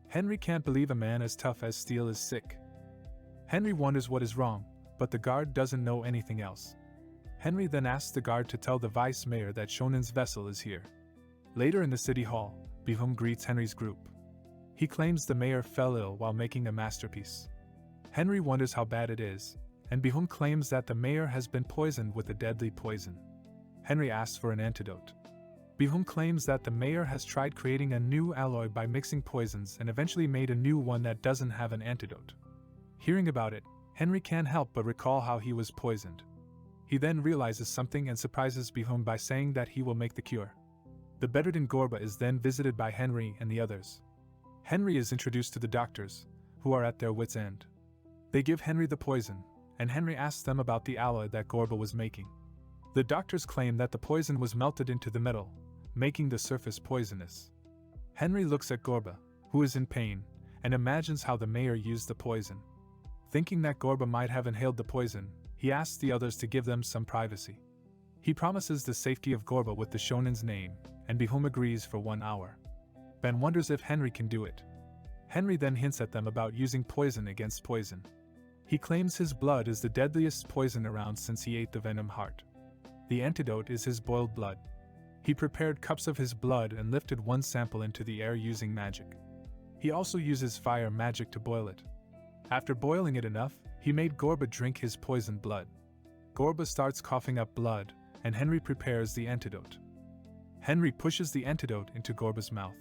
Henry can't believe a man as tough as steel is sick. Henry wonders what is wrong, but the guard doesn't know anything else. Henry then asks the guard to tell the vice mayor that Shonen's vessel is here. Later in the city hall, Bihum greets Henry's group. He claims the mayor fell ill while making a masterpiece. Henry wonders how bad it is, and Bihum claims that the mayor has been poisoned with a deadly poison. Henry asks for an antidote. Bihum claims that the mayor has tried creating a new alloy by mixing poisons and eventually made a new one that doesn't have an antidote. Hearing about it, Henry can't help but recall how he was poisoned. He then realizes something and surprises Bihum by saying that he will make the cure. The bedridden Gorba is then visited by Henry and the others. Henry is introduced to the doctors, who are at their wits' end. They give Henry the poison, and Henry asks them about the alloy that Gorba was making. The doctors claim that the poison was melted into the metal, making the surface poisonous. Henry looks at Gorba, who is in pain, and imagines how the mayor used the poison. Thinking that Gorba might have inhaled the poison, he asks the others to give them some privacy. He promises the safety of Gorba with the Shonen's name, and Bihum agrees for 1 hour. Ben wonders if Henry can do it. Henry then hints at them about using poison against poison. He claims his blood is the deadliest poison around since he ate the venom heart. The antidote is his boiled blood. He prepared cups of his blood and lifted one sample into the air using magic. He also uses fire magic to boil it. After boiling it enough, he made Gorba drink his poisoned blood. Gorba starts coughing up blood, and Henry prepares the antidote. Henry pushes the antidote into Gorba's mouth.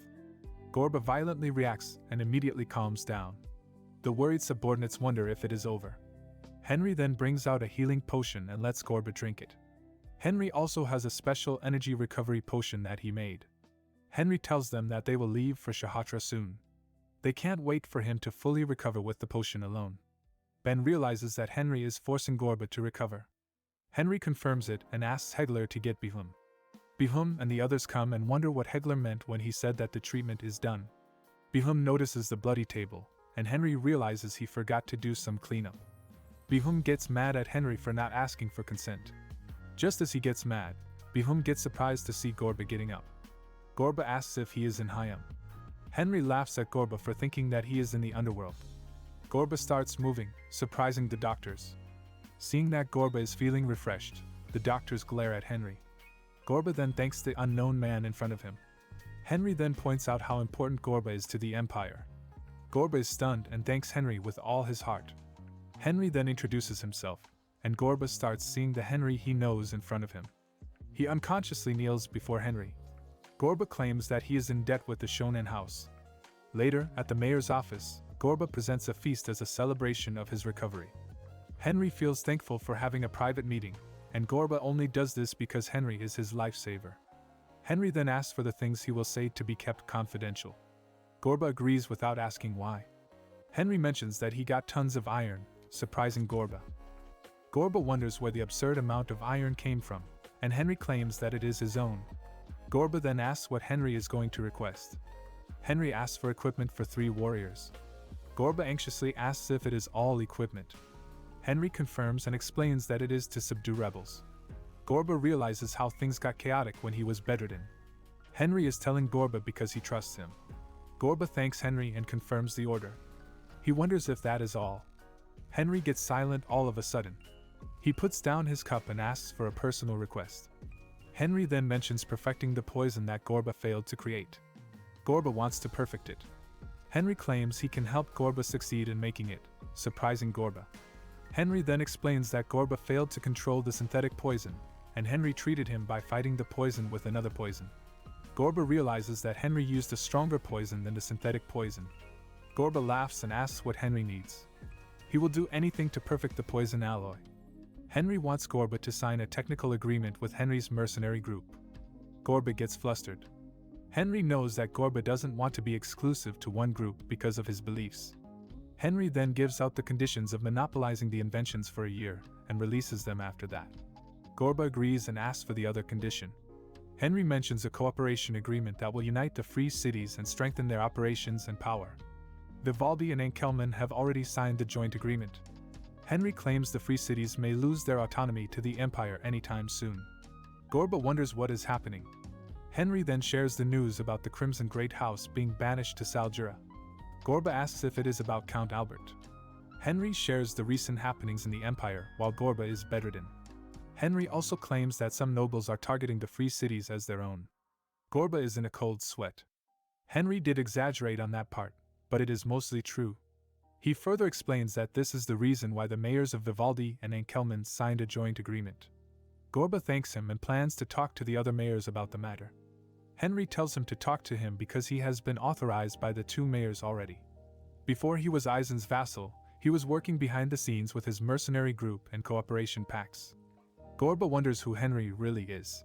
Gorba violently reacts and immediately calms down. The worried subordinates wonder if it is over. Henry then brings out a healing potion and lets Gorba drink it. Henry also has a special energy recovery potion that he made. Henry tells them that they will leave for Shahatra soon. They can't wait for him to fully recover with the potion alone. Ben realizes that Henry is forcing Gorba to recover. Henry confirms it and asks Hegler to get Bihum. Bihum and the others come and wonder what Hegler meant when he said that the treatment is done. Bihum notices the bloody table, and Henry realizes he forgot to do some cleanup. Bihum gets mad at Henry for not asking for consent. Just as he gets mad, Bihum gets surprised to see Gorba getting up. Gorba asks if he is in Hayam. Henry laughs at Gorba for thinking that he is in the underworld. Gorba starts moving, surprising the doctors. Seeing that Gorba is feeling refreshed, the doctors glare at Henry. Gorba then thanks the unknown man in front of him. Henry then points out how important Gorba is to the Empire. Gorba is stunned and thanks Henry with all his heart. Henry then introduces himself, and Gorba starts seeing the Henry he knows in front of him. He unconsciously kneels before Henry. Gorba claims that he is in debt with the Shonen house. Later, at the mayor's office, Gorba presents a feast as a celebration of his recovery. Henry feels thankful for having a private meeting, and Gorba only does this because Henry is his lifesaver. Henry then asks for the things he will say to be kept confidential. Gorba agrees without asking why. Henry mentions that he got tons of iron, surprising Gorba. Gorba wonders where the absurd amount of iron came from, and Henry claims that it is his own. Gorba then asks what Henry is going to request. Henry asks for equipment for 3 warriors. Gorba anxiously asks if it is all equipment. Henry confirms and explains that it is to subdue rebels. Gorba realizes how things got chaotic when he was bedridden. Henry is telling Gorba because he trusts him. Gorba thanks Henry and confirms the order. He wonders if that is all. Henry gets silent all of a sudden. He puts down his cup and asks for a personal request. Henry then mentions perfecting the poison that Gorba failed to create. Gorba wants to perfect it. Henry claims he can help Gorba succeed in making it, surprising Gorba. Henry then explains that Gorba failed to control the synthetic poison, and Henry treated him by fighting the poison with another poison. Gorba realizes that Henry used a stronger poison than the synthetic poison. Gorba laughs and asks what Henry needs. He will do anything to perfect the poison alloy. Henry wants Gorba to sign a technical agreement with Henry's mercenary group. Gorba gets flustered. Henry knows that Gorba doesn't want to be exclusive to one group because of his beliefs. Henry then gives out the conditions of monopolizing the inventions for a year, and releases them after that. Gorba agrees and asks for the other condition. Henry mentions a cooperation agreement that will unite the free cities and strengthen their operations and power. Vivaldi and Enkelman have already signed the joint agreement. Henry claims the free cities may lose their autonomy to the Empire anytime soon. Gorba wonders what is happening. Henry then shares the news about the Crimson Great House being banished to Saljura. Gorba asks if it is about Count Albert. Henry shares the recent happenings in the Empire while Gorba is bedridden. Henry also claims that some nobles are targeting the free cities as their own. Gorba is in a cold sweat. Henry did exaggerate on that part, but it is mostly true. He further explains that this is the reason why the mayors of Vivaldi and Enkelman signed a joint agreement. Gorba thanks him and plans to talk to the other mayors about the matter. Henry tells him to talk to him because he has been authorized by the 2 mayors already. Before he was Aizen's vassal, he was working behind the scenes with his mercenary group and cooperation pacts. Gorba wonders who Henry really is.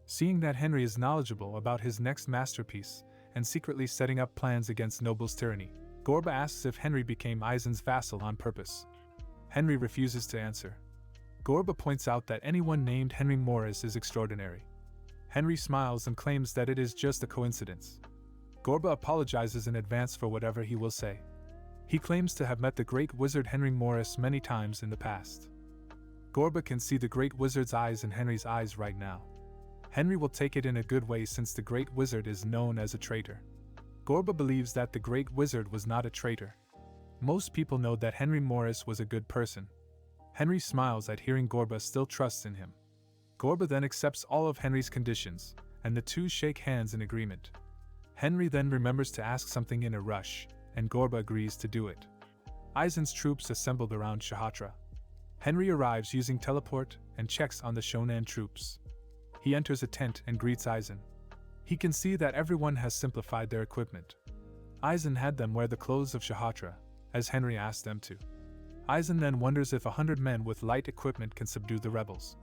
Seeing that Henry is knowledgeable about his next masterpiece and secretly setting up plans against nobles' tyranny, Gorba asks if Henry became Aizen's vassal on purpose. Henry refuses to answer. Gorba points out that anyone named Henry Morris is extraordinary. Henry smiles and claims that it is just a coincidence. Gorba apologizes in advance for whatever he will say. He claims to have met the great wizard Henry Morris many times in the past. Gorba can see the great wizard's eyes in Henry's eyes right now. Henry will take it in a good way since the great wizard is known as a traitor. Gorba believes that the great wizard was not a traitor. Most people know that Henry Morris was a good person. Henry smiles at hearing Gorba still trusts in him. Gorba then accepts all of Henry's conditions, and the 2 shake hands in agreement. Henry then remembers to ask something in a rush, and Gorba agrees to do it. Aizen's troops assembled around Shahatra. Henry arrives using teleport and checks on the Shonan troops. He enters a tent and greets Aizen. He can see that everyone has simplified their equipment. Aizen had them wear the clothes of Shahatra, as Henry asked them to. Aizen then wonders if 100 men with light equipment can subdue the rebels.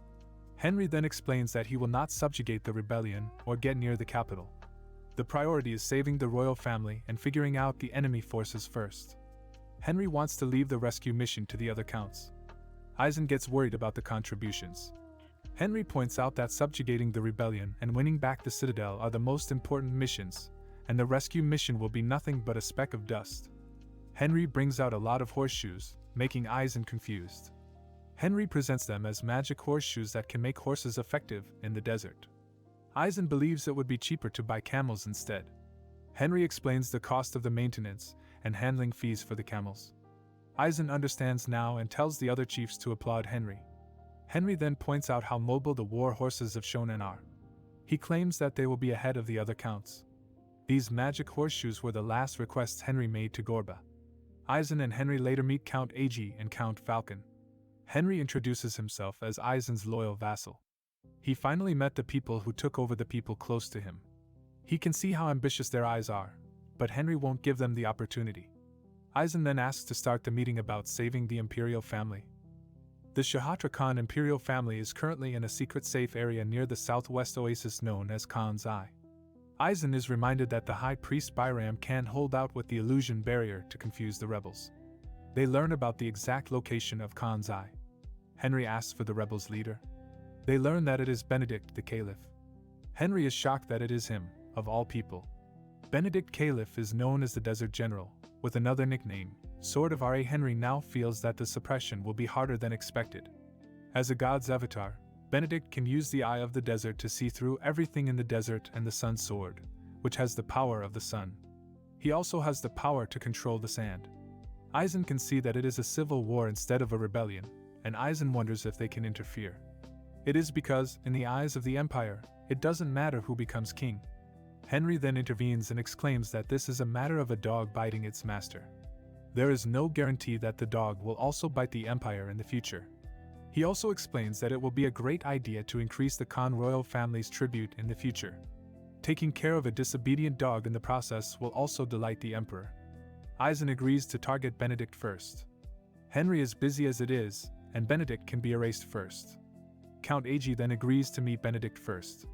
Henry then explains that he will not subjugate the rebellion or get near the capital. The priority is saving the royal family and figuring out the enemy forces first. Henry wants to leave the rescue mission to the other counts. Aizen gets worried about the contributions. Henry points out that subjugating the rebellion and winning back the citadel are the most important missions, and the rescue mission will be nothing but a speck of dust. Henry brings out a lot of horseshoes, making Aizen confused. Henry presents them as magic horseshoes that can make horses effective in the desert. Aizen believes it would be cheaper to buy camels instead. Henry explains the cost of the maintenance and handling fees for the camels. Aizen understands now and tells the other chiefs to applaud Henry. Henry then points out how mobile the war horses of Shonen are. He claims that they will be ahead of the other counts. These magic horseshoes were the last requests Henry made to Gorba. Aizen and Henry later meet Count Agi and Count Falcon. Henry introduces himself as Aizen's loyal vassal. He finally met the people who took over the people close to him. He can see how ambitious their eyes are, but Henry won't give them the opportunity. Aizen then asks to start the meeting about saving the imperial family. The Shahatra Khan imperial family is currently in a secret safe area near the southwest oasis known as Khan's Eye. Aizen is reminded that the High Priest Byram can't hold out with the illusion barrier to confuse the rebels. They learn about the exact location of Khan's eye. Henry asks for the rebels' leader. They learn that it is Benedict the Caliph. Henry is shocked that it is him, of all people. Benedict Caliph is known as the Desert General, with another nickname, Sword of Ra. Henry now feels that the suppression will be harder than expected. As a god's avatar, Benedict can use the Eye of the Desert to see through everything in the desert and the Sun's Sword, which has the power of the sun. He also has the power to control the sand. Aizen can see that it is a civil war instead of a rebellion, and Aizen wonders if they can interfere. It is because, in the eyes of the Empire, it doesn't matter who becomes king. Henry then intervenes and exclaims that this is a matter of a dog biting its master. There is no guarantee that the dog will also bite the Empire in the future. He also explains that it will be a great idea to increase the Khan royal family's tribute in the future. Taking care of a disobedient dog in the process will also delight the Emperor. Aizen agrees to target Benedict first. Henry is busy as it is, and Benedict can be erased first. Count Ag then agrees to meet Benedict first.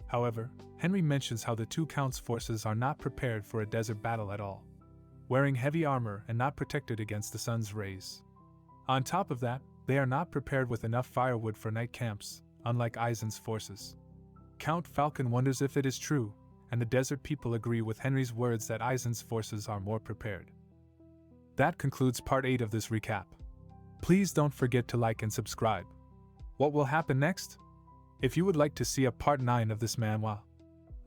However, Henry mentions how the two counts' forces are not prepared for a desert battle at all, wearing heavy armor and not protected against the sun's rays. On top of that, they are not prepared with enough firewood for night camps, unlike Aizen's forces. Count Falcon wonders if it is true, and the desert people agree with Henry's words that Aizen's forces are more prepared. That concludes part 8 of this recap. Please don't forget to like and subscribe. What will happen next? If you would like to see a part 9 of this manhwa,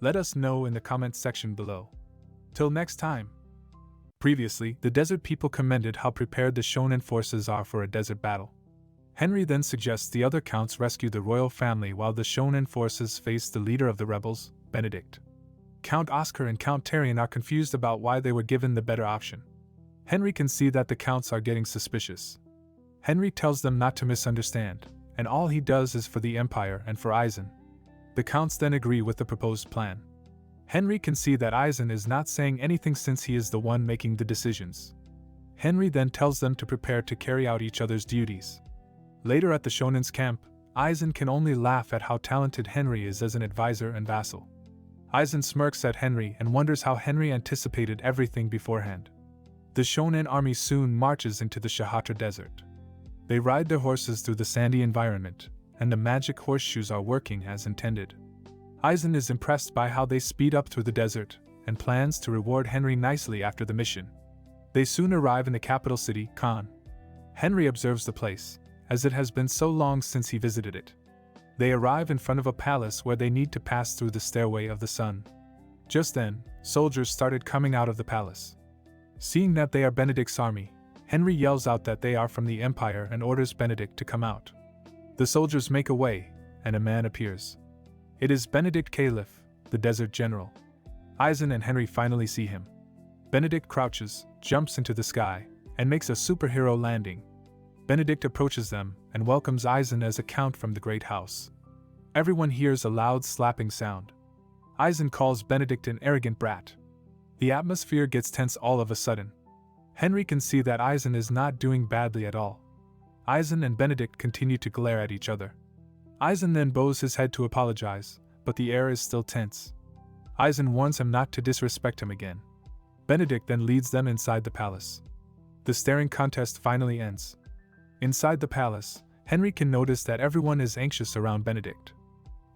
let us know in the comments section below. Till next time. Previously, the desert people commended how prepared the shonen forces are for a desert battle. Henry then suggests the other counts rescue the royal family while the shonen forces face the leader of the rebels, Benedict. Count Oscar and Count Tarion are confused about why they were given the better option. Henry can see that the counts are getting suspicious. Henry tells them not to misunderstand, and all he does is for the Empire and for Aizen. The counts then agree with the proposed plan. Henry can see that Aizen is not saying anything since he is the one making the decisions. Henry then tells them to prepare to carry out each other's duties. Later at the Shonen's camp, Aizen can only laugh at how talented Henry is as an advisor and vassal. Aizen smirks at Henry and wonders how Henry anticipated everything beforehand. The Shonen army soon marches into the Shahatra Desert. They ride their horses through the sandy environment, and the magic horseshoes are working as intended. Aizen is impressed by how they speed up through the desert, and plans to reward Henry nicely after the mission. They soon arrive in the capital city, Khan. Henry observes the place, as it has been so long since he visited it. They arrive in front of a palace where they need to pass through the Stairway of the Sun. Just then, soldiers started coming out of the palace. Seeing that they are Benedict's army, Henry yells out that they are from the Empire and orders Benedict to come out. The soldiers make a way, and a man appears. It is Benedict Caliph, the Desert General. Aizen and Henry finally see him. Benedict crouches, jumps into the sky, and makes a superhero landing. Benedict approaches them and welcomes Aizen as a count from the great house. Everyone hears a loud slapping sound. Aizen calls Benedict an arrogant brat. The atmosphere gets tense all of a sudden. Henry can see that Aizen is not doing badly at all. Aizen and Benedict continue to glare at each other. Aizen then bows his head to apologize, but the air is still tense. Aizen warns him not to disrespect him again. Benedict then leads them inside the palace. The staring contest finally ends. Inside the palace, Henry can notice that everyone is anxious around Benedict.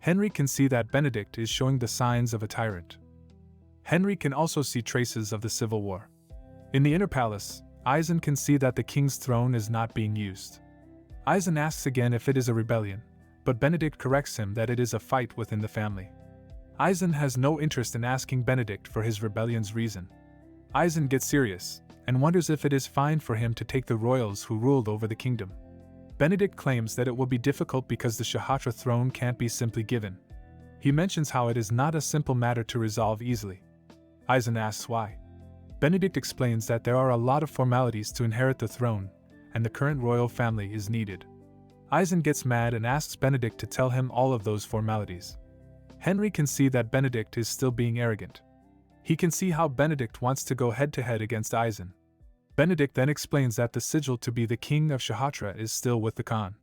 Henry can see that Benedict is showing the signs of a tyrant. Henry can also see traces of the civil war. In the inner palace, Aizen can see that the king's throne is not being used. Aizen asks again if it is a rebellion, but Benedict corrects him that it is a fight within the family. Aizen has no interest in asking Benedict for his rebellion's reason. Aizen gets serious, and wonders if it is fine for him to take the royals who ruled over the kingdom. Benedict claims that it will be difficult because the Shahatra throne can't be simply given. He mentions how it is not a simple matter to resolve easily. Aizen asks why. Benedict explains that there are a lot of formalities to inherit the throne, and the current royal family is needed. Aizen gets mad and asks Benedict to tell him all of those formalities. Henry can see that Benedict is still being arrogant. He can see how Benedict wants to go head-to-head against Aizen. Benedict then explains that the sigil to be the king of Shahatra is still with the Khan.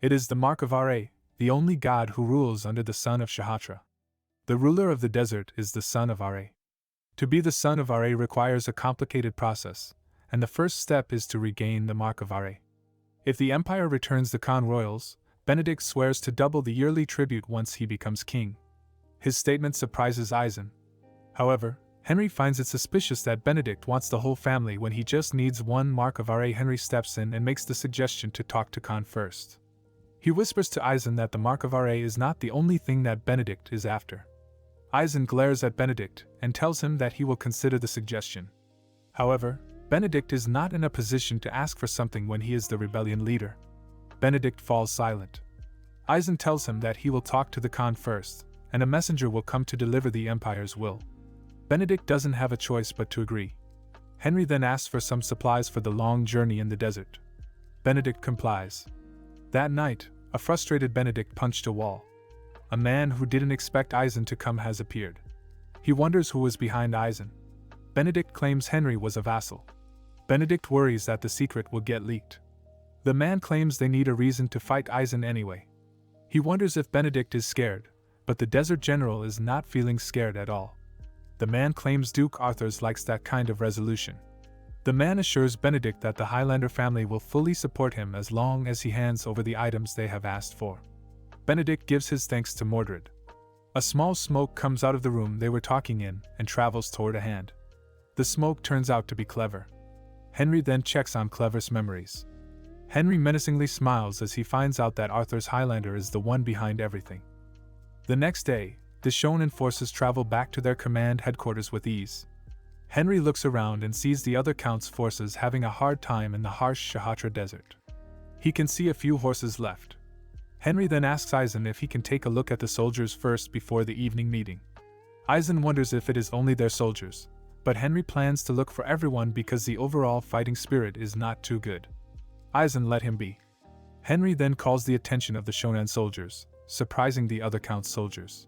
It is the mark of Ra, the only god who rules under the sun of Shahatra. The ruler of the desert is the son of Ra. To be the son of Ra requires a complicated process, and the first step is to regain the mark of Ra. If the empire returns the Khan royals, Benedict swears to double the yearly tribute once he becomes king. His statement surprises Eisen. However, Henry finds it suspicious that Benedict wants the whole family when he just needs one mark of Ra. Henry steps in and makes the suggestion to talk to Khan first. He whispers to Eisen that the mark of Ra is not the only thing that Benedict is after. Eisen glares at Benedict and tells him that he will consider the suggestion. However, Benedict is not in a position to ask for something when he is the rebellion leader. Benedict falls silent. Eisen tells him that he will talk to the Khan first, and a messenger will come to deliver the Empire's will. Benedict doesn't have a choice but to agree. Henry then asks for some supplies for the long journey in the desert. Benedict complies. That night, a frustrated Benedict punched a wall. A man who didn't expect Eisen to come has appeared. He wonders who was behind Eisen. Benedict claims Henry was a vassal. Benedict worries that the secret will get leaked. The man claims they need a reason to fight Eisen anyway. He wonders if Benedict is scared, but the desert general is not feeling scared at all. The man claims Duke Arthurs likes that kind of resolution. The man assures Benedict that the Highlander family will fully support him as long as he hands over the items they have asked for. Benedict gives his thanks to Mordred. A small smoke comes out of the room they were talking in and travels toward a hand. The smoke turns out to be Clever. Henry then checks on Clever's memories. Henry menacingly smiles as he finds out that Arthur's Highlander is the one behind everything. The next day, the Shonen forces travel back to their command headquarters with ease. Henry looks around and sees the other Count's forces having a hard time in the harsh Shahatra desert. He can see a few horses left. Henry then asks Eisen if he can take a look at the soldiers first before the evening meeting. Eisen wonders if it is only their soldiers, but Henry plans to look for everyone because the overall fighting spirit is not too good. Eisen let him be. Henry then calls the attention of the Shonen soldiers, surprising the other Count's soldiers.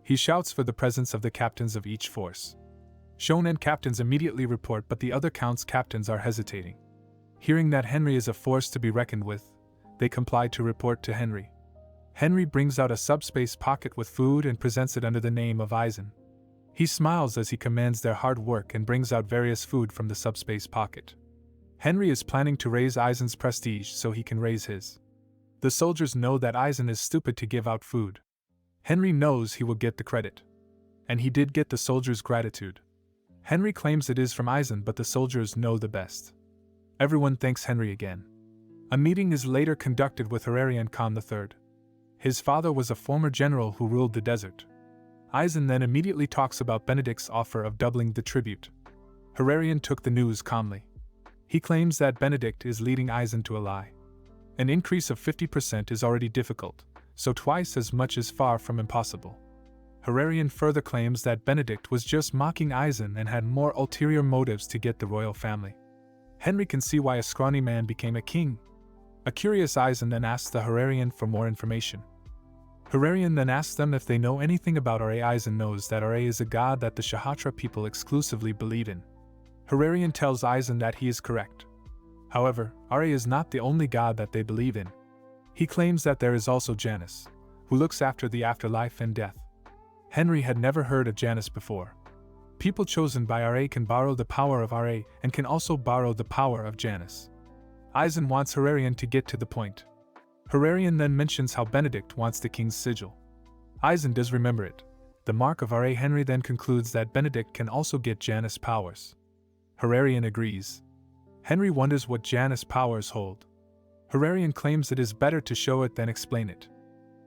He shouts for the presence of the captains of each force. Shonen captains immediately report, but the other Count's captains are hesitating. Hearing that Henry is a force to be reckoned with, they comply to report to Henry. Henry brings out a subspace pocket with food and presents it under the name of Eisen. He smiles as he commends their hard work and brings out various food from the subspace pocket. Henry is planning to raise Eisen's prestige so he can raise his. The soldiers know that Eisen is stupid to give out food. Henry knows he will get the credit. And he did get the soldiers' gratitude. Henry claims it is from Eisen, but the soldiers know the best. Everyone thanks Henry again. A meeting is later conducted with Hararian Khan III. His father was a former general who ruled the desert. Eisen then immediately talks about Benedict's offer of doubling the tribute. Hararian took the news calmly. He claims that Benedict is leading Eisen to a lie. An increase of 50% is already difficult, so twice as much is far from impossible. Hararian further claims that Benedict was just mocking Eisen and had more ulterior motives to get the royal family. Henry can see why a scrawny man became a king. A curious Eisen then asks the Hararian for more information. Hararian then asks them if they know anything about Ra. Eisen knows that Ra is a god that the Shahatra people exclusively believe in. Hararian tells Eisen that he is correct. However, Ra is not the only god that they believe in. He claims that there is also Janus, who looks after the afterlife and death. Henry had never heard of Janus before. People chosen by Ra can borrow the power of Ra and can also borrow the power of Janus. Eisen wants Hararian to get to the point. Hararian then mentions how Benedict wants the king's sigil. Eisen does remember it. The mark of Ra. Henry then concludes that Benedict can also get Janus powers. Hararian agrees. Henry wonders what Janus powers hold. Hararian claims it is better to show it than explain it.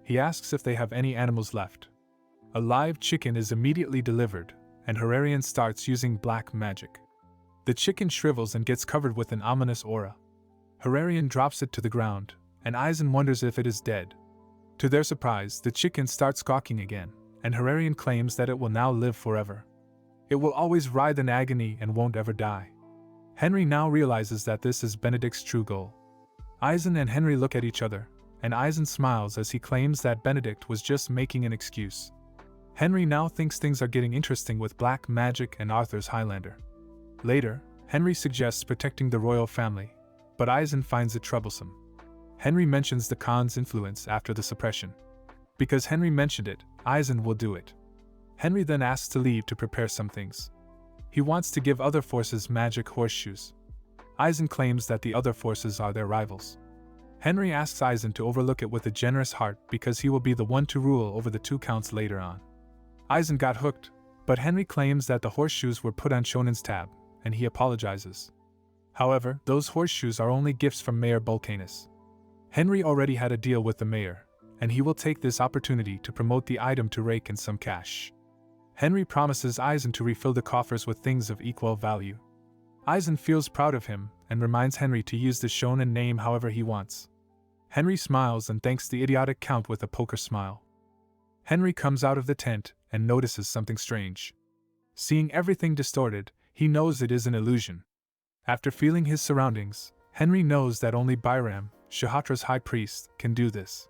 He asks if they have any animals left. A live chicken is immediately delivered, and Hararian starts using black magic. The chicken shrivels and gets covered with an ominous aura. Hararian drops it to the ground, and Eisen wonders if it is dead. To their surprise, the chicken starts gawking again, and Hararian claims that it will now live forever. It will always writhe in agony and won't ever die. Henry now realizes that this is Benedict's true goal. Eisen and Henry look at each other, and Eisen smiles as he claims that Benedict was just making an excuse. Henry now thinks things are getting interesting with black magic and Arthur's Highlander. Later, Henry suggests protecting the royal family, but Eisen finds it troublesome. Henry mentions the Khan's influence after the suppression. Because Henry mentioned it, Eisen will do it. Henry then asks to leave to prepare some things. He wants to give other forces magic horseshoes. Eisen claims that the other forces are their rivals. Henry asks Eisen to overlook it with a generous heart because he will be the one to rule over the 2 counts later on. Eisen got hooked, but Henry claims that the horseshoes were put on Shonen's tab, and he apologizes. However, those horseshoes are only gifts from Mayor Bulcanus. Henry already had a deal with the mayor, and he will take this opportunity to promote the item to rake in some cash. Henry promises Eisen to refill the coffers with things of equal value. Eisen feels proud of him and reminds Henry to use the shonen name however he wants. Henry smiles and thanks the idiotic count with a poker smile. Henry comes out of the tent and notices something strange. Seeing everything distorted, he knows it is an illusion. After feeling his surroundings, Henry knows that only Byram, Shahatra's high priest, can do this.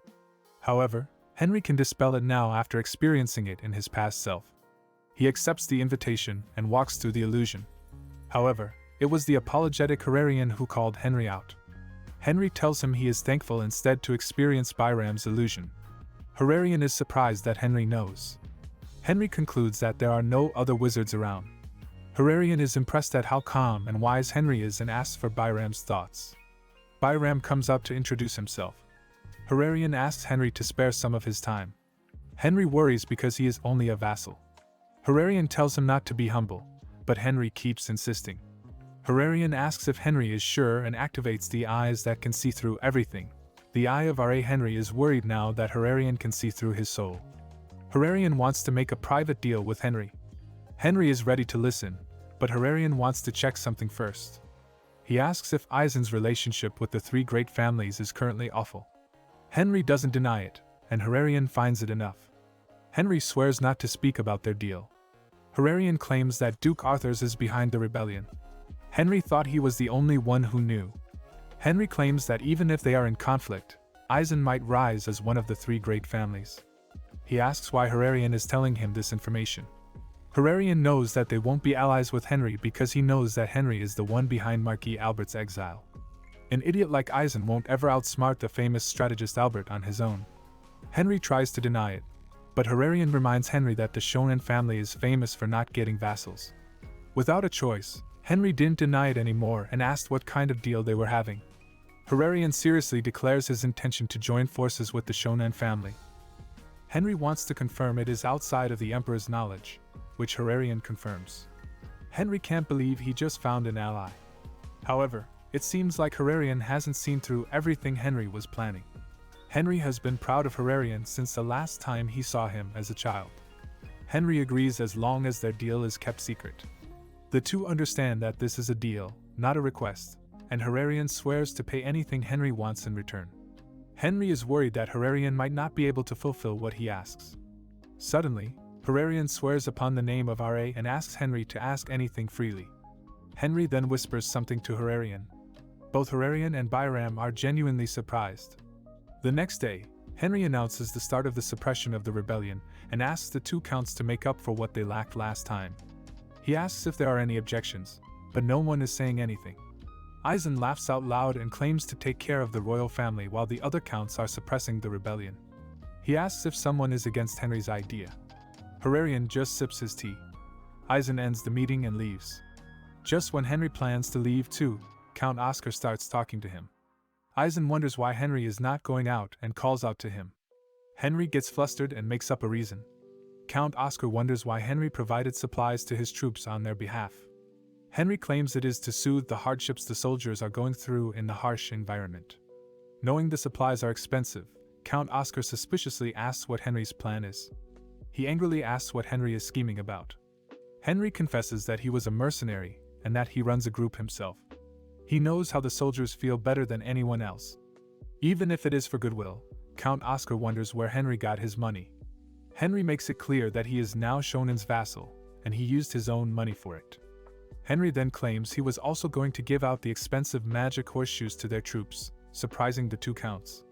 However, Henry can dispel it now after experiencing it in his past self. He accepts the invitation and walks through the illusion. However, it was the apologetic Hararian who called Henry out. Henry tells him he is thankful instead to experience Byram's illusion. Hararian is surprised that Henry knows. Henry concludes that there are no other wizards around. Hararian is impressed at how calm and wise Henry is and asks for Byram's thoughts. Byram comes up to introduce himself. Hararian asks Henry to spare some of his time. Henry worries because he is only a vassal. Hararian tells him not to be humble, but Henry keeps insisting. Hararian asks if Henry is sure and activates the eyes that can see through everything. The eye of R.A. Henry is worried now that Hararian can see through his soul. Hararian wants to make a private deal with Henry. Henry is ready to listen, but Hararian wants to check something first. He asks if Eisen's relationship with the 3 great families is currently awful. Henry doesn't deny it, and Hararian finds it enough. Henry swears not to speak about their deal. Hararian claims that Duke Arthurs is behind the rebellion. Henry thought he was the only one who knew. Henry claims that even if they are in conflict, Eisen might rise as one of the 3 great families. He asks why Hararian is telling him this information. Hararian knows that they won't be allies with Henry because he knows that Henry is the one behind Marquis Albert's exile. An idiot like Eisen won't ever outsmart the famous strategist Albert on his own. Henry tries to deny it, but Hararian reminds Henry that the Shonen family is famous for not getting vassals. Without a choice, Henry didn't deny it anymore and asked what kind of deal they were having. Hararian seriously declares his intention to join forces with the Shonen family. Henry wants to confirm it is outside of the Emperor's knowledge, which Hararian confirms. Henry can't believe he just found an ally. However, it seems like Hararian hasn't seen through everything Henry was planning. Henry has been proud of Hararian since the last time he saw him as a child. Henry agrees as long as their deal is kept secret. The 2 understand that this is a deal, not a request, and Hararian swears to pay anything Henry wants in return. Henry is worried that Hararian might not be able to fulfill what he asks. Suddenly, Hararian swears upon the name of R.A. and asks Henry to ask anything freely. Henry then whispers something to Hararian. Both Hararian and Byram are genuinely surprised. The next day, Henry announces the start of the suppression of the rebellion and asks the 2 counts to make up for what they lacked last time. He asks if there are any objections, but no one is saying anything. Eisen laughs out loud and claims to take care of the royal family while the other counts are suppressing the rebellion. He asks if someone is against Henry's idea. Hararian just sips his tea. Eisen ends the meeting and leaves. Just when Henry plans to leave too, Count Oscar starts talking to him. Eisen wonders why Henry is not going out and calls out to him. Henry gets flustered and makes up a reason. Count Oscar wonders why Henry provided supplies to his troops on their behalf. Henry claims it is to soothe the hardships the soldiers are going through in the harsh environment. Knowing the supplies are expensive, Count Oscar suspiciously asks what Henry's plan is. He angrily asks what Henry is scheming about. Henry confesses that he was a mercenary and that he runs a group himself. He knows how the soldiers feel better than anyone else. Even if it is for goodwill, Count Oscar wonders where Henry got his money. Henry makes it clear that he is now Shonen's vassal, and he used his own money for it. Henry then claims he was also going to give out the expensive magic horseshoes to their troops, surprising the 2 counts.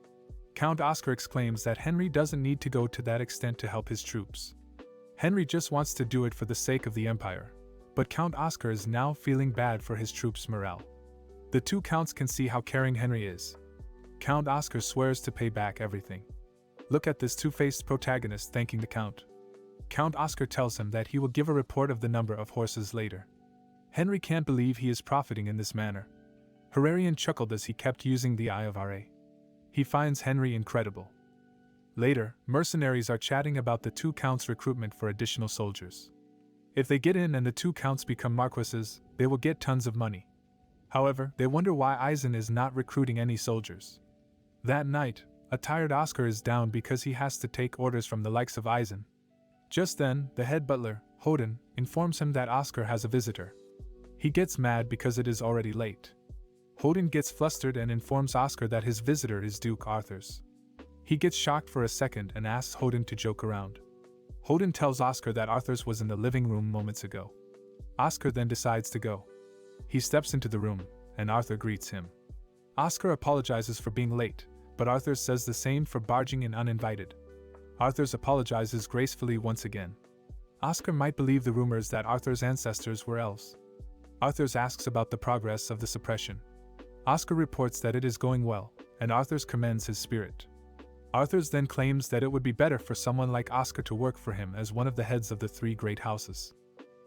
Count Oscar exclaims that Henry doesn't need to go to that extent to help his troops. Henry just wants to do it for the sake of the Empire, but Count Oscar is now feeling bad for his troops' morale. The 2 counts can see how caring Henry is. Count Oscar swears to pay back everything. Look at this two-faced protagonist thanking the count. Count Oscar tells him that he will give a report of the number of horses later. Henry can't believe he is profiting in this manner. Hararian chuckled as he kept using the Eye of Ra. He finds Henry incredible. Later, mercenaries are chatting about the two counts' recruitment for additional soldiers. If they get in and the two counts become marquises, they will get tons of money. However, they wonder why Eisen is not recruiting any soldiers. That night, a tired Oscar is down because he has to take orders from the likes of Eisen. Just then, the head butler, Hoden, informs him that Oscar has a visitor. He gets mad because it is already late. Hoden gets flustered and informs Oscar that his visitor is Duke Arthurs. He gets shocked for a second and asks Hoden to joke around. Hoden tells Oscar that Arthurs was in the living room moments ago. Oscar then decides to go. He steps into the room, and Arthur greets him. Oscar apologizes for being late, but Arthurs says the same for barging in uninvited. Arthurs apologizes gracefully once again. Oscar might believe the rumors that Arthur's ancestors were elves. Arthurs asks about the progress of the suppression. Oscar reports that it is going well, and Arthurs commends his spirit. Arthurs then claims that it would be better for someone like Oscar to work for him as one of the heads of the three great houses.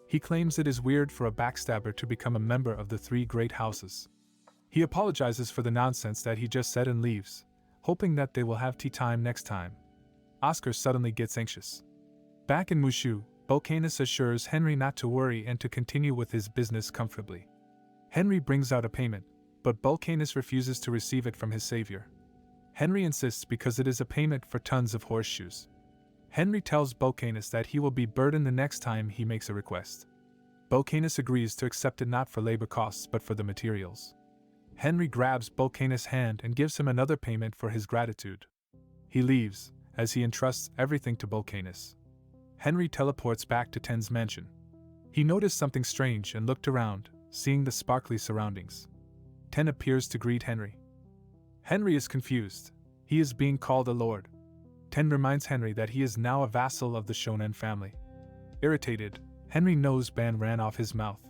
He claims it is weird for a backstabber to become a member of the three great houses. He apologizes for the nonsense that he just said and leaves, hoping that they will have tea time next time. Oscar suddenly gets anxious. Back in Mushu, Vulcanus assures Henry not to worry and to continue with his business comfortably. Henry brings out a payment, but Vulcanus refuses to receive it from his savior. Henry insists because it is a payment for tons of horseshoes. Henry tells Vulcanus that he will be burdened the next time he makes a request. Vulcanus agrees to accept it not for labor costs but for the materials. Henry grabs Vulcanus' hand and gives him another payment for his gratitude. He leaves, as he entrusts everything to Vulcanus. Henry teleports back to Ten's mansion. He noticed something strange and looked around, seeing the sparkly surroundings. Ten appears to greet Henry. Henry is confused. He is being called a lord. Ten reminds Henry that he is now a vassal of the Shonen family. Irritated, Henry knows Ban ran off his mouth.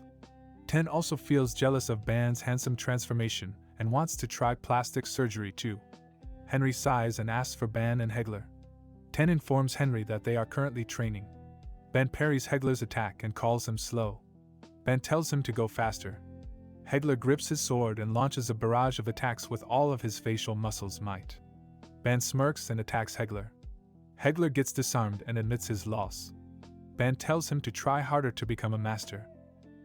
Ten also feels jealous of Ban's handsome transformation and wants to try plastic surgery too. Henry sighs and asks for Ban and Hegler. Ten informs Henry that they are currently training. Ban parries Hegler's attack and calls him slow. Ban tells him to go faster. Hegler grips his sword and launches a barrage of attacks with all of his facial muscles' might. Ban smirks and attacks Hegler. Hegler gets disarmed and admits his loss. Ban tells him to try harder to become a master.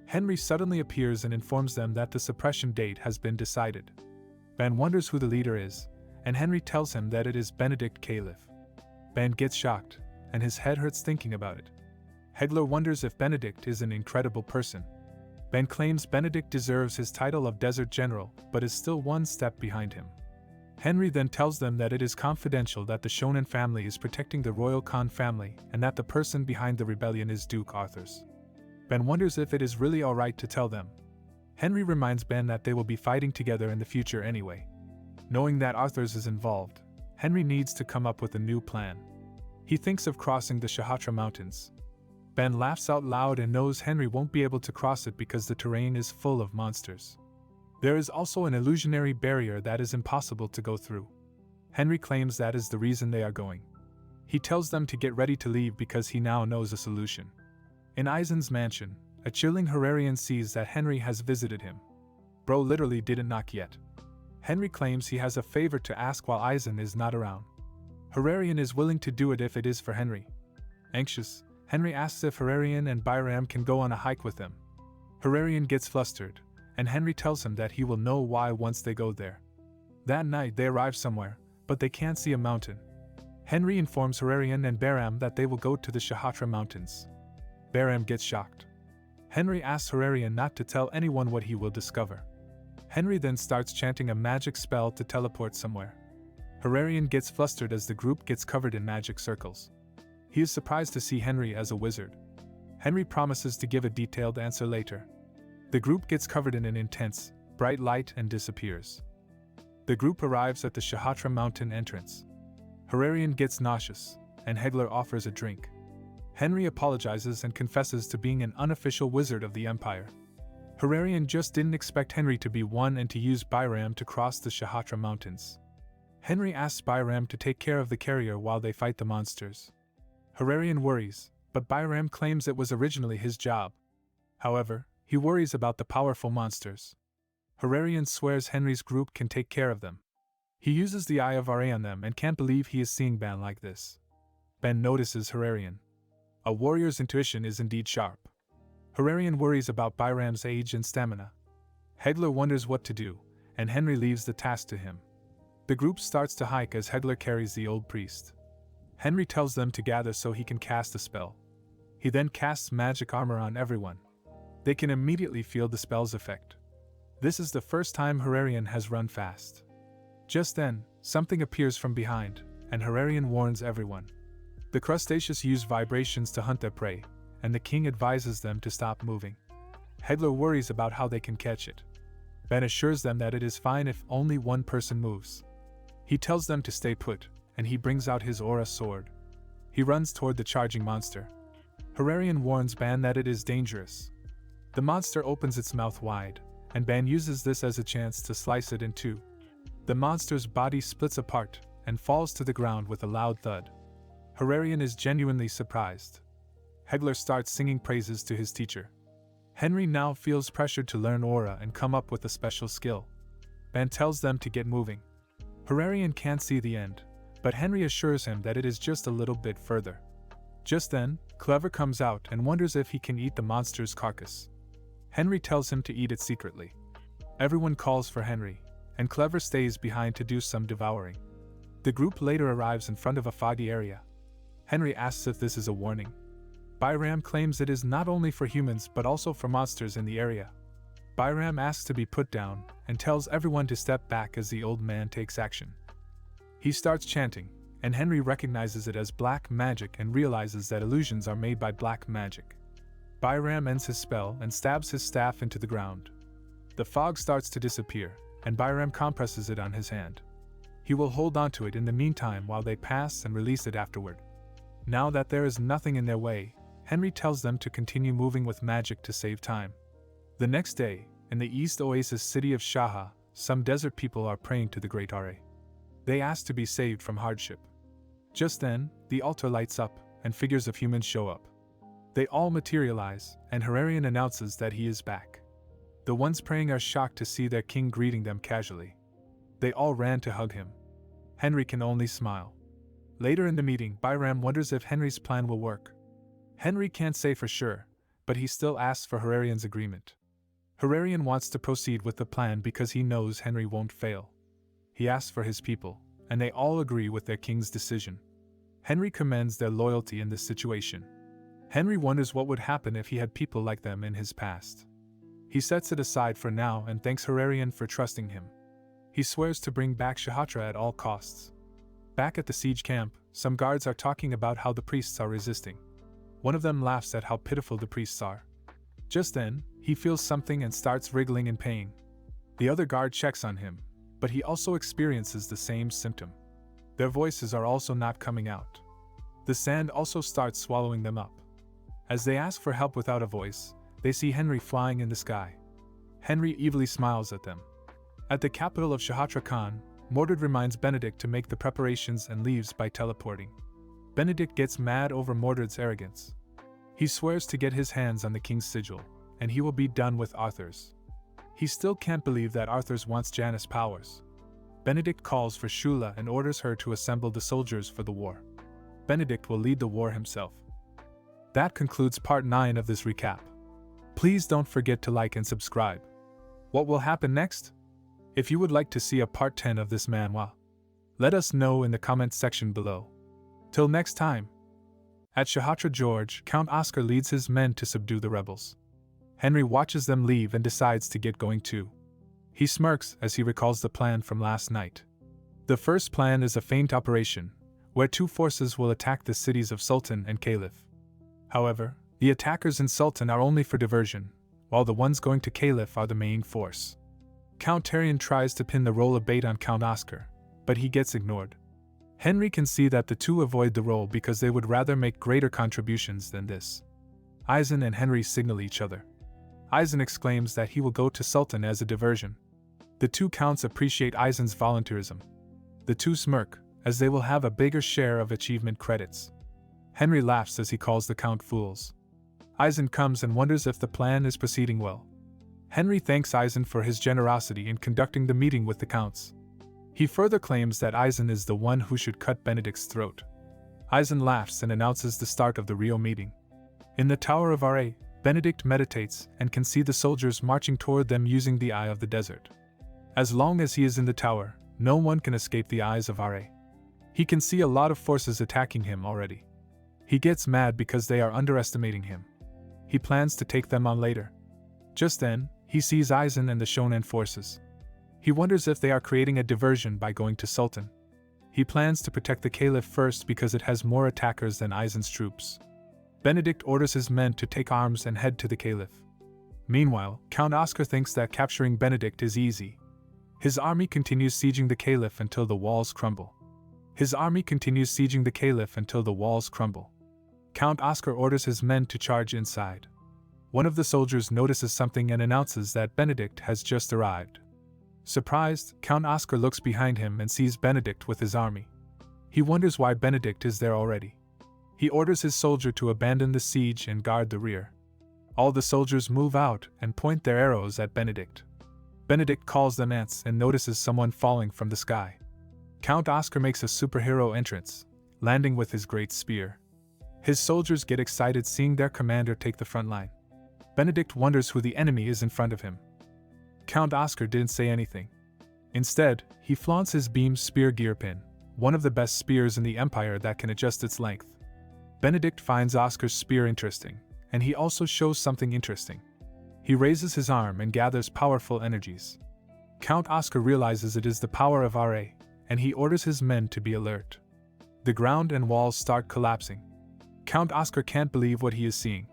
Henry suddenly appears and informs them that the suppression date has been decided. Ban wonders who the leader is, and Henry tells him that it is Benedict Caliph. Ban gets shocked, and his head hurts thinking about it. Hegler wonders if Benedict is an incredible person. Ban claims Benedict deserves his title of Desert General, but is still one step behind him. Henry then tells them that it is confidential that the Shonen family is protecting the royal Khan family and that the person behind the rebellion is Duke Arthurs. Ben wonders if it is really alright to tell them. Henry reminds Ben that they will be fighting together in the future anyway. Knowing that Arthurs is involved, Henry needs to come up with a new plan. He thinks of crossing the Shahatra Mountains. Ben laughs out loud and knows Henry won't be able to cross it because the terrain is full of monsters. There is also an illusionary barrier that is impossible to go through. Henry claims that is the reason they are going. He tells them to get ready to leave because he now knows a solution. In Eisen's mansion, a chilling Hararian sees that Henry has visited him. Bro literally didn't knock yet. Henry claims he has a favor to ask while Eisen is not around. Hararian is willing to do it if it is for Henry. Anxious, Henry asks if Hararian and Byram can go on a hike with them. Hararian gets flustered, and Henry tells him that he will know why once they go there. That night they arrive somewhere, but they can't see a mountain. Henry informs Hararian and Byram that they will go to the Shahatra Mountains. Byram gets shocked. Henry asks Hararian not to tell anyone what he will discover. Henry then starts chanting a magic spell to teleport somewhere. Hararian gets flustered as the group gets covered in magic circles. He is surprised to see Henry as a wizard. Henry promises to give a detailed answer later. The group gets covered in an intense, bright light and disappears. The group arrives at the Shahatra Mountain entrance. Hararian gets nauseous, and Hegler offers a drink. Henry apologizes and confesses to being an unofficial wizard of the Empire. Hararian just didn't expect Henry to be one and to use Byram to cross the Shahatra Mountains. Henry asks Byram to take care of the carrier while they fight the monsters. Hararian worries, but Byram claims it was originally his job. However, he worries about the powerful monsters. Hararian swears Henry's group can take care of them. He uses the Eye of Ra on them and can't believe he is seeing Ben like this. Ben notices Hararian. A warrior's intuition is indeed sharp. Hararian worries about Byram's age and stamina. Hegler wonders what to do, and Henry leaves the task to him. The group starts to hike as Hegler carries the old priest. Henry tells them to gather so he can cast a spell. He then casts magic armor on everyone. They can immediately feel the spell's effect. This is the first time Hararian has run fast. Just then, something appears from behind, and Hararian warns everyone. The crustaceans use vibrations to hunt their prey, and the king advises them to stop moving. Hegler worries about how they can catch it. Ben assures them that it is fine if only one person moves. He tells them to stay put, and he brings out his aura sword. He runs toward the charging monster. Hararian warns Ben that it is dangerous. The monster opens its mouth wide, and Ben uses this as a chance to slice it in two. The monster's body splits apart and falls to the ground with a loud thud. Hararian is genuinely surprised. Hegler starts singing praises to his teacher. Henry now feels pressured to learn aura and come up with a special skill. Ben tells them to get moving. Hararian can't see the end, but Henry assures him that it is just a little bit further. Just then, Clever comes out and wonders if he can eat the monster's carcass. Henry tells him to eat it secretly. Everyone calls for Henry, and Clever stays behind to do some devouring. The group later arrives in front of a foggy area. Henry asks if this is a warning. Byram claims it is not only for humans but also for monsters in the area. Byram asks to be put down and tells everyone to step back as the old man takes action. He starts chanting, and Henry recognizes it as black magic and realizes that illusions are made by black magic. Byram ends his spell and stabs his staff into the ground. The fog starts to disappear, and Byram compresses it on his hand. He will hold onto it in the meantime while they pass and release it afterward. Now that there is nothing in their way, Henry tells them to continue moving with magic to save time. The next day, in the East Oasis city of Shaha, some desert people are praying to the Great Ra. They ask to be saved from hardship. Just then, the altar lights up, and figures of humans show up. They all materialize, and Hararian announces that he is back. The ones praying are shocked to see their king greeting them casually. They all ran to hug him. Henry can only smile. Later in the meeting, Byram wonders if Henry's plan will work. Henry can't say for sure, but he still asks for Hararian's agreement. Hararian wants to proceed with the plan because he knows Henry won't fail. He asks for his people, and they all agree with their king's decision. Henry commends their loyalty in this situation. Henry wonders what would happen if he had people like them in his past. He sets it aside for now and thanks Hararian for trusting him. He swears to bring back Shahatra at all costs. Back at the siege camp, some guards are talking about how the priests are resisting. One of them laughs at how pitiful the priests are. Just then, he feels something and starts wriggling in pain. The other guard checks on him, but he also experiences the same symptom. Their voices are also not coming out. The sand also starts swallowing them up. As they ask for help without a voice, they see Henry flying in the sky. Henry evilly smiles at them. At the capital of Shahatra Khan, Mordred reminds Benedict to make the preparations and leaves by teleporting. Benedict gets mad over Mordred's arrogance. He swears to get his hands on the king's sigil, and he will be done with Arthur's. He still can't believe that Arthur's wants Janus' powers. Benedict calls for Shula and orders her to assemble the soldiers for the war. Benedict will lead the war himself. That concludes part 9 of this recap. Please don't forget to like and subscribe. What will happen next? If you would like to see a part 10 of this manhwa, let us know in the comments section below. Till next time. At Shahatra George, Count Oscar leads his men to subdue the rebels. Henry watches them leave and decides to get going too. He smirks as he recalls the plan from last night. The first plan is a feint operation, where two forces will attack the cities of Sultan and Caliph. However, the attackers in Sultan are only for diversion, while the ones going to Caliph are the main force. Count Tarian tries to pin the role of bait on Count Oscar, but he gets ignored. Henry can see that the two avoid the role because they would rather make greater contributions than this. Eisen and Henry signal each other. Eisen exclaims that he will go to Sultan as a diversion. The two counts appreciate Eisen's volunteerism. The two smirk, as they will have a bigger share of achievement credits. Henry laughs as he calls the Count fools. Eisen comes and wonders if the plan is proceeding well. Henry thanks Eisen for his generosity in conducting the meeting with the Counts. He further claims that Eisen is the one who should cut Benedict's throat. Eisen laughs and announces the start of the real meeting. In the Tower of Ra, Benedict meditates and can see the soldiers marching toward them using the Eye of the Desert. As long as he is in the tower, no one can escape the eyes of Ra. He can see a lot of forces attacking him already. He gets mad because they are underestimating him. He plans to take them on later. Just then, he sees Eisen and the Shonen forces. He wonders if they are creating a diversion by going to Sultan. He plans to protect the Caliph first because it has more attackers than Eisen's troops. Benedict orders his men to take arms and head to the Caliph. Meanwhile, Count Oscar thinks that capturing Benedict is easy. His army continues sieging the Caliph until the walls crumble. Count Oscar orders his men to charge inside. One of the soldiers notices something and announces that Benedict has just arrived. Surprised, Count Oscar looks behind him and sees Benedict with his army. He wonders why Benedict is there already. He orders his soldier to abandon the siege and guard the rear. All the soldiers move out and point their arrows at Benedict. Benedict calls them ants and notices someone falling from the sky. Count Oscar makes a superhero entrance, landing with his great spear. His soldiers get excited seeing their commander take the front line. Benedict wonders who the enemy is in front of him. Count Oscar didn't say anything. Instead, he flaunts his beam spear gear pin, one of the best spears in the Empire that can adjust its length. Benedict finds Oscar's spear interesting, and he also shows something interesting. He raises his arm and gathers powerful energies. Count Oscar realizes it is the power of Ra, and he orders his men to be alert. The ground and walls start collapsing. Count Oscar can't believe what he is seeing.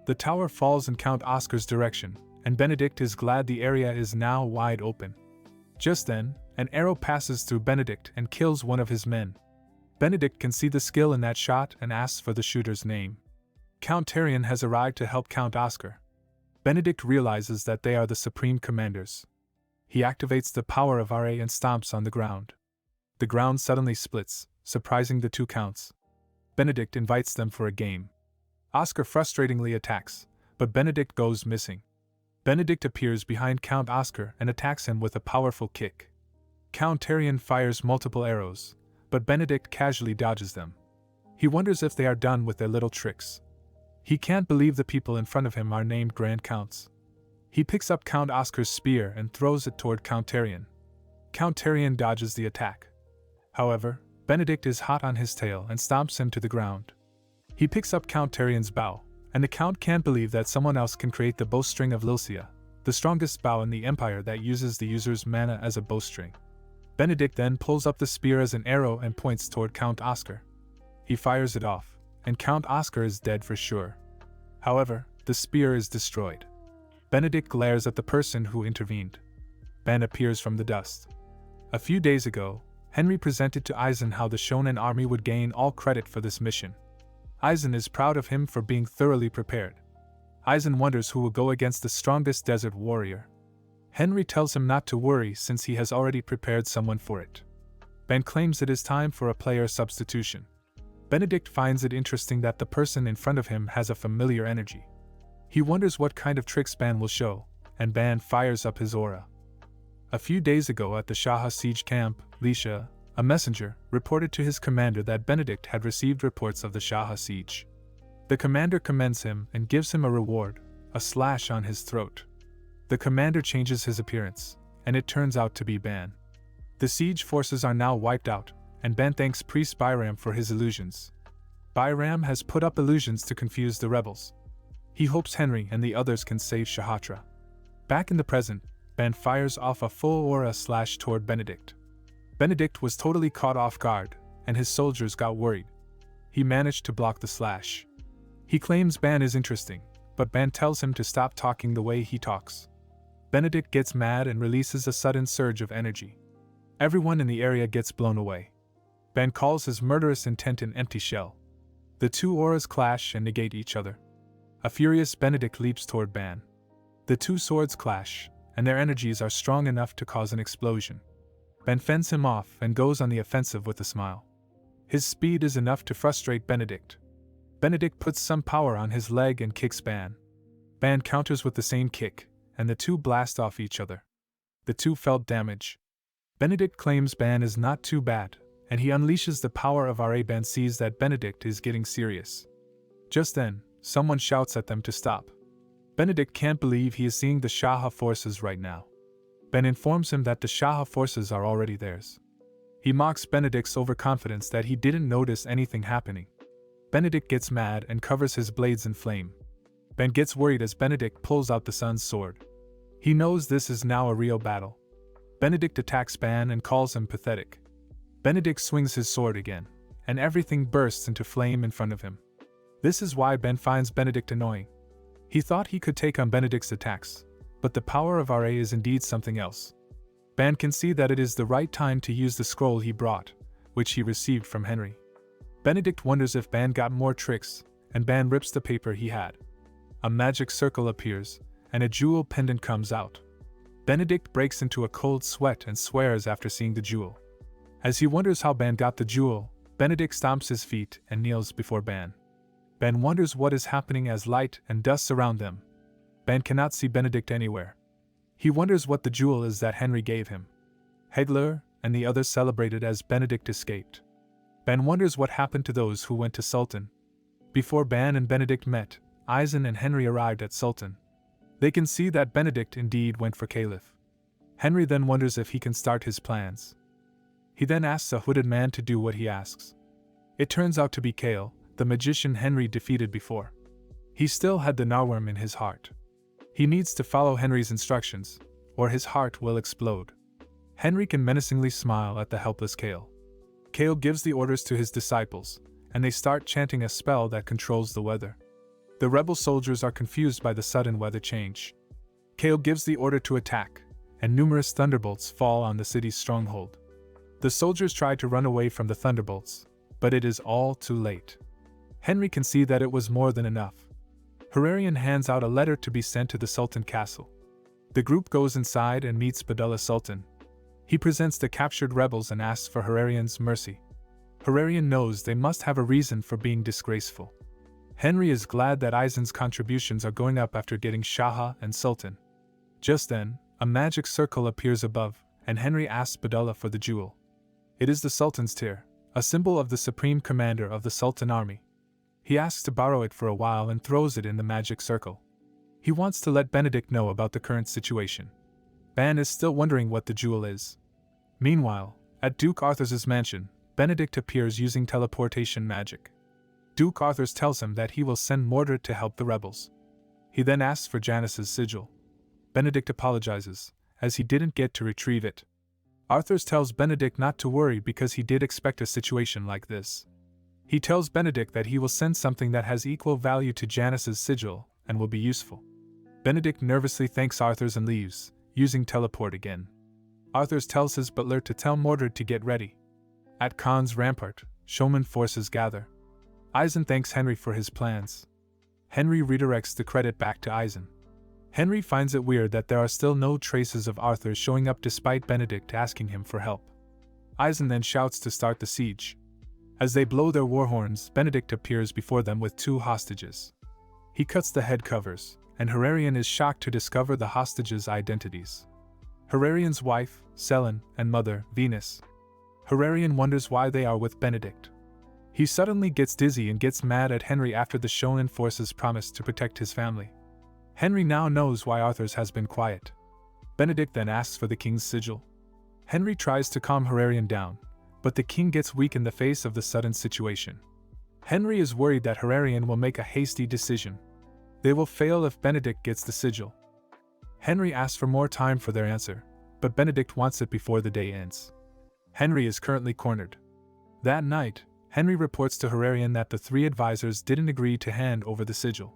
The tower falls in Count Oscar's direction, and Benedict is glad the area is now wide open. Just then, an arrow passes through Benedict and kills one of his men. Benedict can see the skill in that shot and asks for the shooter's name. Count Tarion has arrived to help Count Oscar. Benedict realizes that they are the supreme commanders. He activates the power of Ra and stomps on the ground. The ground suddenly splits, surprising the two counts. Benedict invites them for a game. Oscar frustratingly attacks, but Benedict goes missing. Benedict appears behind Count Oscar and attacks him with a powerful kick. Count Tarion fires multiple arrows, but Benedict casually dodges them. He wonders if they are done with their little tricks. He can't believe the people in front of him are named Grand Counts. He picks up Count Oscar's spear and throws it toward Count Tarion. Count Tarion dodges the attack. However, Benedict is hot on his tail and stomps him to the ground. He picks up Count Tarion's bow, and the Count can't believe that someone else can create the bowstring of Lilcia, the strongest bow in the Empire that uses the user's mana as a bowstring. Benedict then pulls up the spear as an arrow and points toward Count Oscar. He fires it off, and Count Oscar is dead for sure. However, the spear is destroyed. Benedict glares at the person who intervened. Ben appears from the dust. A few days ago, Henry presented to Eisen how the Shonen army would gain all credit for this mission. Eisen is proud of him for being thoroughly prepared. Eisen wonders who will go against the strongest desert warrior. Henry tells him not to worry since he has already prepared someone for it. Ben claims it is time for a player substitution. Benedict finds it interesting that the person in front of him has a familiar energy. He wonders what kind of tricks Ben will show, and Ben fires up his aura. A few days ago at the Shaha siege camp, Lisha, a messenger, reported to his commander that Benedict had received reports of the Shaha siege. The commander commends him and gives him a reward, a slash on his throat. The commander changes his appearance, and it turns out to be Ban. The siege forces are now wiped out, and Ben thanks Priest Byram for his illusions. Byram has put up illusions to confuse the rebels. He hopes Henry and the others can save Shahatra. Back in the present, Ben fires off a full aura slash toward Benedict. Benedict was totally caught off guard, and his soldiers got worried. He managed to block the slash. He claims Ban is interesting, but Ban tells him to stop talking the way he talks. Benedict gets mad and releases a sudden surge of energy. Everyone in the area gets blown away. Ben calls his murderous intent an empty shell. The two auras clash and negate each other. A furious Benedict leaps toward Ban. The two swords clash, and their energies are strong enough to cause an explosion. Ben fends him off and goes on the offensive with a smile. His speed is enough to frustrate Benedict. Benedict puts some power on his leg and kicks Ban. Ban counters with the same kick, and the two blast off each other. The two felt damage. Benedict claims Ban is not too bad, and he unleashes the power of RA. Ban sees that Benedict is getting serious. Just then, someone shouts at them to stop. Benedict can't believe he is seeing the Shaha forces right now. Ben informs him that the Shaha forces are already theirs. He mocks Benedict's overconfidence that he didn't notice anything happening. Benedict gets mad and covers his blades in flame. Ben gets worried as Benedict pulls out the sun's sword. He knows this is now a real battle. Benedict attacks Ban and calls him pathetic. Benedict swings his sword again, and everything bursts into flame in front of him. This is why Ben finds Benedict annoying. He thought he could take on Benedict's attacks, but the power of RA is indeed something else. Ban can see that it is the right time to use the scroll he brought, which he received from Henry. Benedict wonders if Ban got more tricks, and Ban rips the paper he had. A magic circle appears, and a jewel pendant comes out. Benedict breaks into a cold sweat and swears after seeing the jewel. As he wonders how Ban got the jewel, Benedict stomps his feet and kneels before Ban. Ben wonders what is happening as light and dust surround them. Ben cannot see Benedict anywhere. He wonders what the jewel is that Henry gave him. Hegler and the others celebrated as Benedict escaped. Ben wonders what happened to those who went to Sultan. Before Ban and Benedict met, Eisen and Henry arrived at Sultan. They can see that Benedict indeed went for Caliph. Henry then wonders if he can start his plans. He then asks a hooded man to do what he asks. It turns out to be Kale, the magician Henry defeated before. He still had the Narworm in his heart. He needs to follow Henry's instructions, or his heart will explode. Henry can menacingly smile at the helpless Kale. Kale gives the orders to his disciples, and they start chanting a spell that controls the weather. The rebel soldiers are confused by the sudden weather change. Kale gives the order to attack, and numerous thunderbolts fall on the city's stronghold. The soldiers try to run away from the thunderbolts, but it is all too late. Henry can see that it was more than enough. Hararian hands out a letter to be sent to the Sultan castle. The group goes inside and meets Badullah Sultan. He presents the captured rebels and asks for Hararian's mercy. Hararian knows they must have a reason for being disgraceful. Henry is glad that Eisen's contributions are going up after getting Shaha and Sultan. Just then, a magic circle appears above, and Henry asks Badullah for the jewel. It is the Sultan's tear, a symbol of the supreme commander of the Sultan army. He asks to borrow it for a while and throws it in the magic circle. He wants to let Benedict know about the current situation. Ban is still wondering what the jewel is. Meanwhile, at Duke Arthur's mansion, Benedict appears using teleportation magic. Duke Arthur tells him that he will send Mordred to help the rebels. He then asks for Janice's sigil. Benedict apologizes, as he didn't get to retrieve it. Arthur tells Benedict not to worry because he did expect a situation like this. He tells Benedict that he will send something that has equal value to Janice's sigil and will be useful. Benedict nervously thanks Arthur and leaves, using teleport again. Arthur tells his butler to tell Mordred to get ready. At Khan's rampart, showman forces gather. Eisen thanks Henry for his plans. Henry redirects the credit back to Eisen. Henry finds it weird that there are still no traces of Arthur showing up despite Benedict asking him for help. Eisen then shouts to start the siege. As they blow their war horns, Benedict appears before them with two hostages. He cuts the head covers, and Hararian is shocked to discover the hostages' identities. Hararian's wife, Selin, and mother, Venus. Hararian wonders why they are with Benedict. He suddenly gets dizzy and gets mad at Henry after the shonen forces promised to protect his family. Henry now knows why Arthur has been quiet. Benedict then asks for the king's sigil. Henry tries to calm Hararian down, but the king gets weak in the face of the sudden situation. Henry is worried that Hararian will make a hasty decision. They will fail if Benedict gets the sigil. Henry asks for more time for their answer, but Benedict wants it before the day ends. Henry is currently cornered. That night, Henry reports to Hararian that the three advisors didn't agree to hand over the sigil.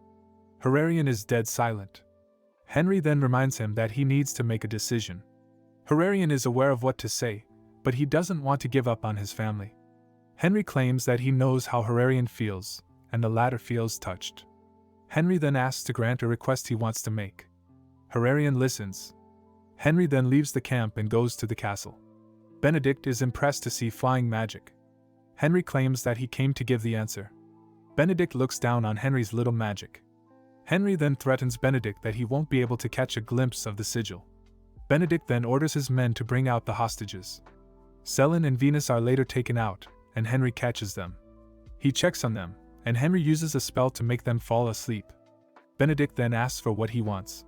Hararian is dead silent. Henry then reminds him that he needs to make a decision. Hararian is aware of what to say, but he doesn't want to give up on his family. Henry claims that he knows how Hararian feels, and the latter feels touched. Henry then asks to grant a request he wants to make. Hararian listens. Henry then leaves the camp and goes to the castle. Benedict is impressed to see flying magic. Henry claims that he came to give the answer. Benedict looks down on Henry's little magic. Henry then threatens Benedict that he won't be able to catch a glimpse of the sigil. Benedict then orders his men to bring out the hostages. Selin and Venus are later taken out, and Henry catches them. He checks on them, and Henry uses a spell to make them fall asleep. Benedict then asks for what he wants.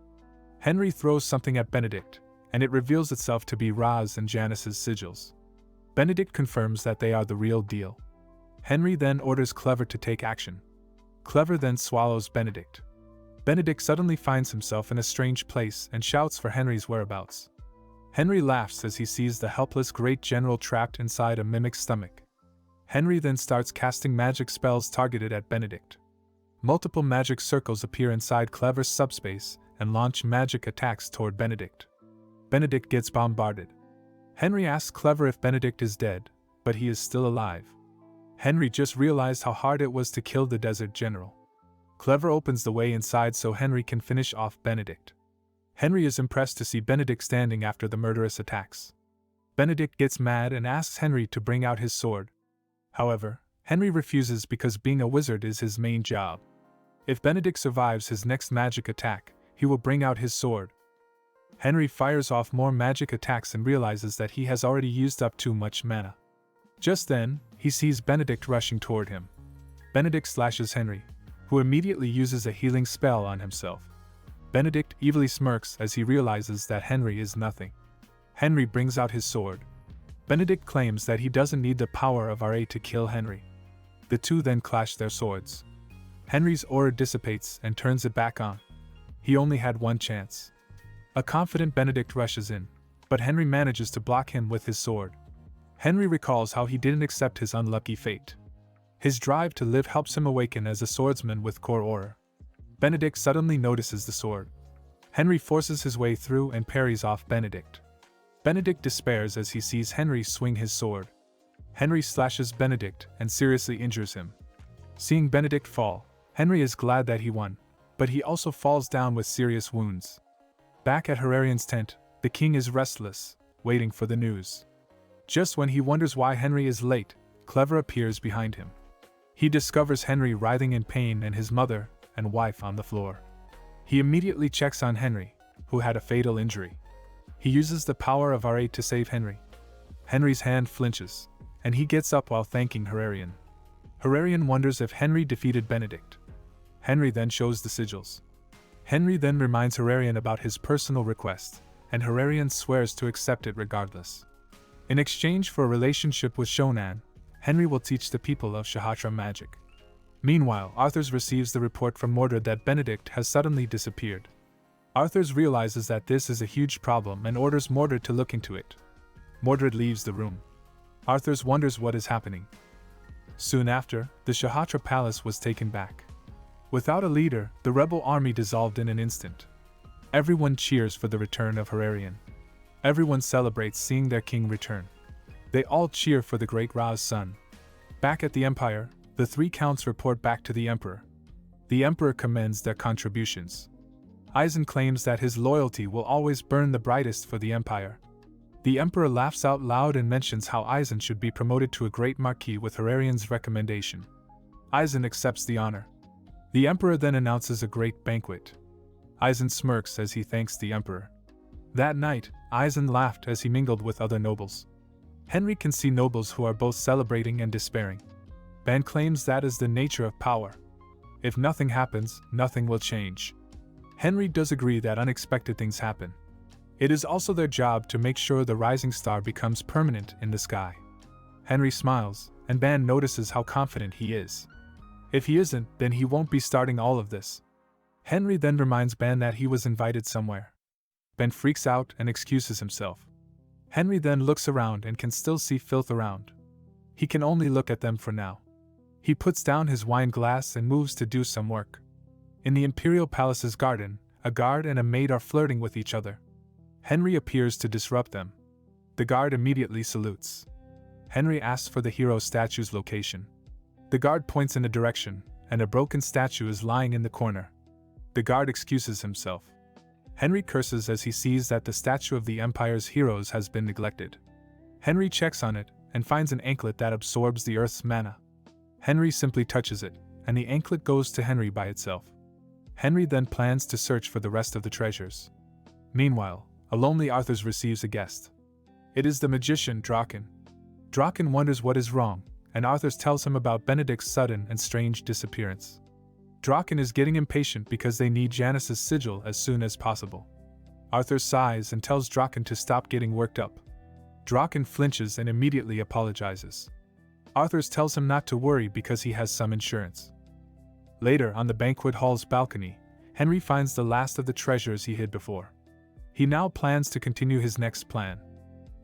Henry throws something at Benedict, and it reveals itself to be Raz and Janice's sigils. Benedict confirms that they are the real deal. Henry then orders Clever to take action. Clever then swallows Benedict. Benedict suddenly finds himself in a strange place and shouts for Henry's whereabouts. Henry laughs as he sees the helpless great general trapped inside a mimic's stomach. Henry then starts casting magic spells targeted at Benedict. Multiple magic circles appear inside Clever's subspace and launch magic attacks toward Benedict. Benedict gets bombarded. Henry asks Clever if Benedict is dead, but he is still alive. Henry just realized how hard it was to kill the desert general. Clever opens the way inside so Henry can finish off Benedict. Henry is impressed to see Benedict standing after the murderous attacks. Benedict gets mad and asks Henry to bring out his sword. However, Henry refuses because being a wizard is his main job. If Benedict survives his next magic attack, he will bring out his sword. Henry fires off more magic attacks and realizes that he has already used up too much mana. Just then, he sees Benedict rushing toward him. Benedict slashes Henry, who immediately uses a healing spell on himself. Benedict evilly smirks as he realizes that Henry is nothing. Henry brings out his sword. Benedict claims that he doesn't need the power of RA to kill Henry. The two then clash their swords. Henry's aura dissipates and turns it back on. He only had one chance. A confident Benedict rushes in, but Henry manages to block him with his sword. Henry recalls how he didn't accept his unlucky fate. His drive to live helps him awaken as a swordsman with core aura. Benedict suddenly notices the sword. Henry forces his way through and parries off Benedict. Benedict despairs as he sees Henry swing his sword. Henry slashes Benedict and seriously injures him. Seeing Benedict fall, Henry is glad that he won, but he also falls down with serious wounds. Back at Herarian's tent, the king is restless, waiting for the news. Just when he wonders why Henry is late, Clever appears behind him. He discovers Henry writhing in pain and his mother and wife on the floor. He immediately checks on Henry, who had a fatal injury. He uses the power of RA to save Henry. Henry's hand flinches, and he gets up while thanking Herarian. Herarian wonders if Henry defeated Benedict. Henry then shows the sigils. Henry then reminds Herarian about his personal request, and Herarian swears to accept it regardless. In exchange for a relationship with Shonan, Henry will teach the people of Shahatra magic. Meanwhile, Arthurs receives the report from Mordred that Benedict has suddenly disappeared. Arthurs realizes that this is a huge problem and orders Mordred to look into it. Mordred leaves the room. Arthurs wonders what is happening. Soon after, the Shahatra palace was taken back. Without a leader, the rebel army dissolved in an instant. Everyone cheers for the return of Herarian. Everyone celebrates seeing their king return. They all cheer for the great Ra's son. Back at the Empire, the three counts report back to the Emperor. The Emperor commends their contributions. Eisen claims that his loyalty will always burn the brightest for the Empire. The Emperor laughs out loud and mentions how Eisen should be promoted to a great marquis with Herarian's recommendation. Eisen accepts the honor. The Emperor then announces a great banquet. Eisen smirks as he thanks the Emperor. That night, Eisen laughed as he mingled with other nobles. Henry can see nobles who are both celebrating and despairing. Ban claims that is the nature of power. If nothing happens, nothing will change. Henry does agree that unexpected things happen. It is also their job to make sure the rising star becomes permanent in the sky. Henry smiles, and Ban notices how confident he is. If he isn't, then he won't be starting all of this. Henry then reminds Ban that he was invited somewhere. Ben freaks out and excuses himself. Henry then looks around and can still see filth around. He can only look at them for now. He puts down his wine glass and moves to do some work. In the Imperial Palace's garden, a guard and a maid are flirting with each other. Henry appears to disrupt them. The guard immediately salutes. Henry asks for the hero statue's location. The guard points in a direction, and a broken statue is lying in the corner. The guard excuses himself. Henry curses as he sees that the statue of the Empire's heroes has been neglected. Henry checks on it and finds an anklet that absorbs the Earth's mana. Henry simply touches it, and the anklet goes to Henry by itself. Henry then plans to search for the rest of the treasures. Meanwhile, a lonely Arthur receives a guest. It is the magician Draken. Draken wonders what is wrong, and Arthur tells him about Benedict's sudden and strange disappearance. Draken is getting impatient because they need Janice's sigil as soon as possible. Arthur sighs and tells Draken to stop getting worked up. Draken flinches and immediately apologizes. Arthur tells him not to worry because he has some insurance. Later, on the banquet hall's balcony, Henry finds the last of the treasures he hid before. He now plans to continue his next plan.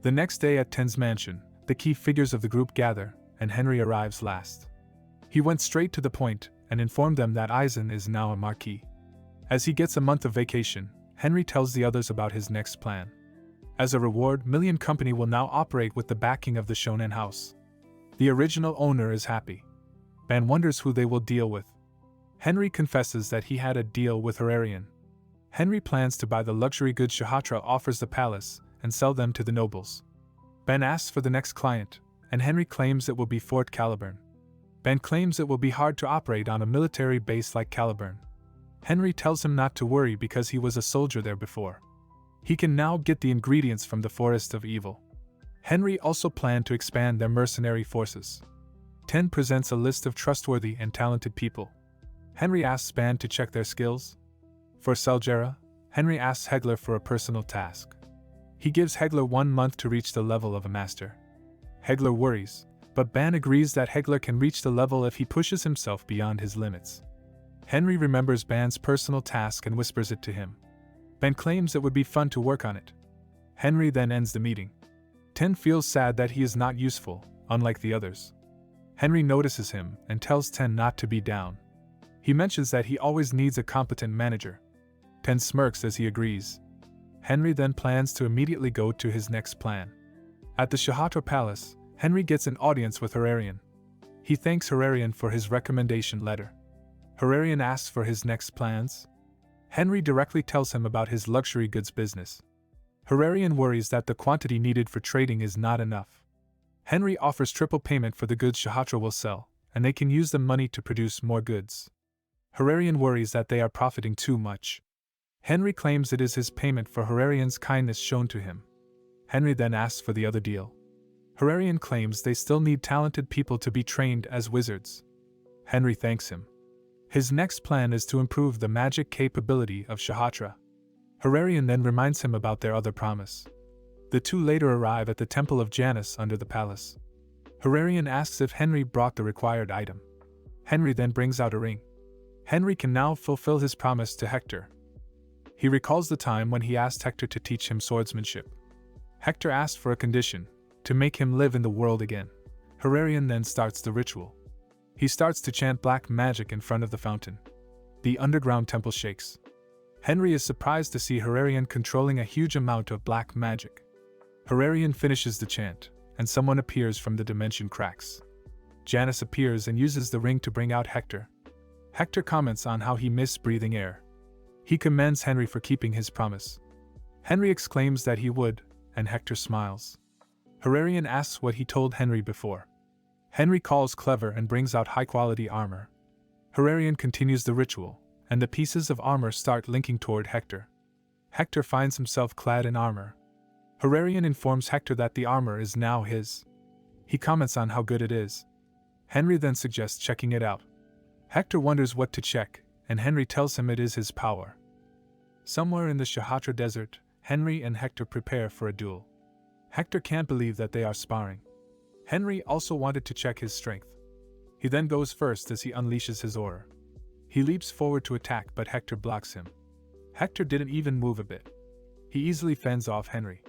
The next day at Ten's mansion, the key figures of the group gather, and Henry arrives last. He went straight to the point and informed them that Eisen is now a marquis. As he gets a month of vacation, Henry tells the others about his next plan. As a reward, Million Company will now operate with the backing of the Shonen House. The original owner is happy. Ban wonders who they will deal with. Henry confesses that he had a deal with Herarian. Henry plans to buy the luxury goods Shahatra offers the palace and sell them to the nobles. Ben asks for the next client, and Henry claims it will be Fort Caliburn. Ben claims it will be hard to operate on a military base like Caliburn. Henry tells him not to worry because he was a soldier there before. He can now get the ingredients from the Forest of Evil. Henry also planned to expand their mercenary forces. Ten presents a list of trustworthy and talented people. Henry asks Ban to check their skills. For Saljera, Henry asks Hegler for a personal task. He gives Hegler 1 month to reach the level of a master. Hegler worries, but Ban agrees that Hegler can reach the level if he pushes himself beyond his limits. Henry remembers Ban's personal task and whispers it to him. Ban claims it would be fun to work on it. Henry then ends the meeting. Ten feels sad that he is not useful, unlike the others. Henry notices him and tells Ten not to be down. He mentions that he always needs a competent manager. Ten smirks as he agrees. Henry then plans to immediately go to his next plan. At the Shahatra Palace, Henry gets an audience with Herarian. He thanks Herarian for his recommendation letter. Herarian asks for his next plans. Henry directly tells him about his luxury goods business. Herarian worries that the quantity needed for trading is not enough. Henry offers triple payment for the goods Shahatra will sell, and they can use the money to produce more goods. Herarian worries that they are profiting too much. Henry claims it is his payment for Herarian's kindness shown to him. Henry then asks for the other deal. Herarian claims they still need talented people to be trained as wizards. Henry thanks him. His next plan is to improve the magic capability of Shahatra. Herarian then reminds him about their other promise. The two later arrive at the Temple of Janus under the palace. Herarian asks if Henry brought the required item. Henry then brings out a ring. Henry can now fulfill his promise to Hector. He recalls the time when he asked Hector to teach him swordsmanship. Hector asked for a condition, to make him live in the world again. Herarian then starts the ritual. He starts to chant black magic in front of the fountain. The underground temple shakes. Henry is surprised to see Herarian controlling a huge amount of black magic. Herarian finishes the chant, and someone appears from the dimension cracks. Janus appears and uses the ring to bring out Hector. Hector comments on how he missed breathing air. He commends Henry for keeping his promise. Henry exclaims that he would, and Hector smiles. Herarian asks what he told Henry before. Henry calls clever and brings out high-quality armor. Herarian continues the ritual, and the pieces of armor start linking toward Hector. Hector finds himself clad in armor. Herarian informs Hector that the armor is now his. He comments on how good it is. Henry then suggests checking it out. Hector wonders what to check, and Henry tells him it is his power. Somewhere in the Shahatra desert, Henry and Hector prepare for a duel. Hector can't believe that they are sparring. Henry also wanted to check his strength. He then goes first as he unleashes his aura. He leaps forward to attack, but Hector blocks him. Hector didn't even move a bit. He easily fends off Henry.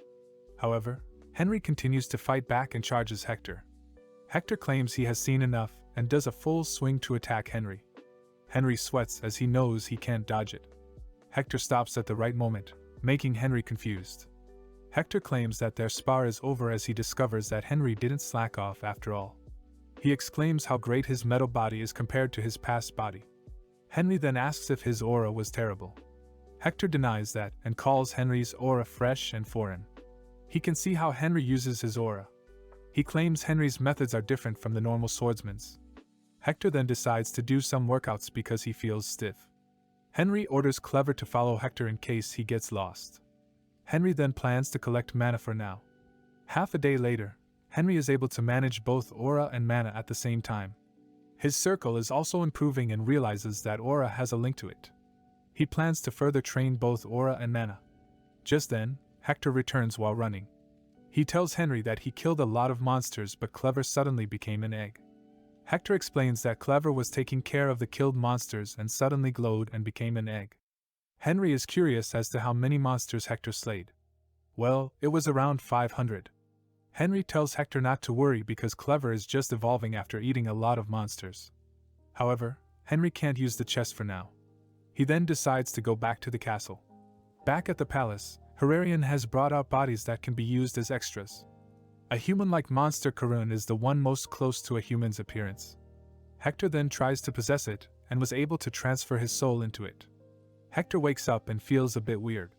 However, Henry continues to fight back and charges Hector. Hector claims he has seen enough and does a full swing to attack Henry. Henry sweats as he knows he can't dodge it. Hector stops at the right moment, making Henry confused. Hector claims that their spar is over as he discovers that Henry didn't slack off after all. He exclaims how great his metal body is compared to his past body. Henry then asks if his aura was terrible. Hector denies that and calls Henry's aura fresh and foreign. He can see how Henry uses his aura. He claims Henry's methods are different from the normal swordsman's. Hector then decides to do some workouts because he feels stiff. Henry orders Clever to follow Hector in case he gets lost. Henry then plans to collect mana for now. Half a day later, Henry is able to manage both aura and mana at the same time. His circle is also improving and realizes that aura has a link to it. He plans to further train both aura and mana. Just then, Hector returns while running. He tells Henry that he killed a lot of monsters, but Clever suddenly became an egg. Hector explains that Clever was taking care of the killed monsters and suddenly glowed and became an egg. Henry is curious as to how many monsters Hector slayed. Well, it was around 500. Henry tells Hector not to worry because Clever is just evolving after eating a lot of monsters. However, Henry can't use the chest for now. He then decides to go back to the castle. Back at the palace, Herarian has brought out bodies that can be used as extras. A human-like monster Karun is the one most close to a human's appearance. Hector then tries to possess it, and was able to transfer his soul into it. Hector wakes up and feels a bit weird.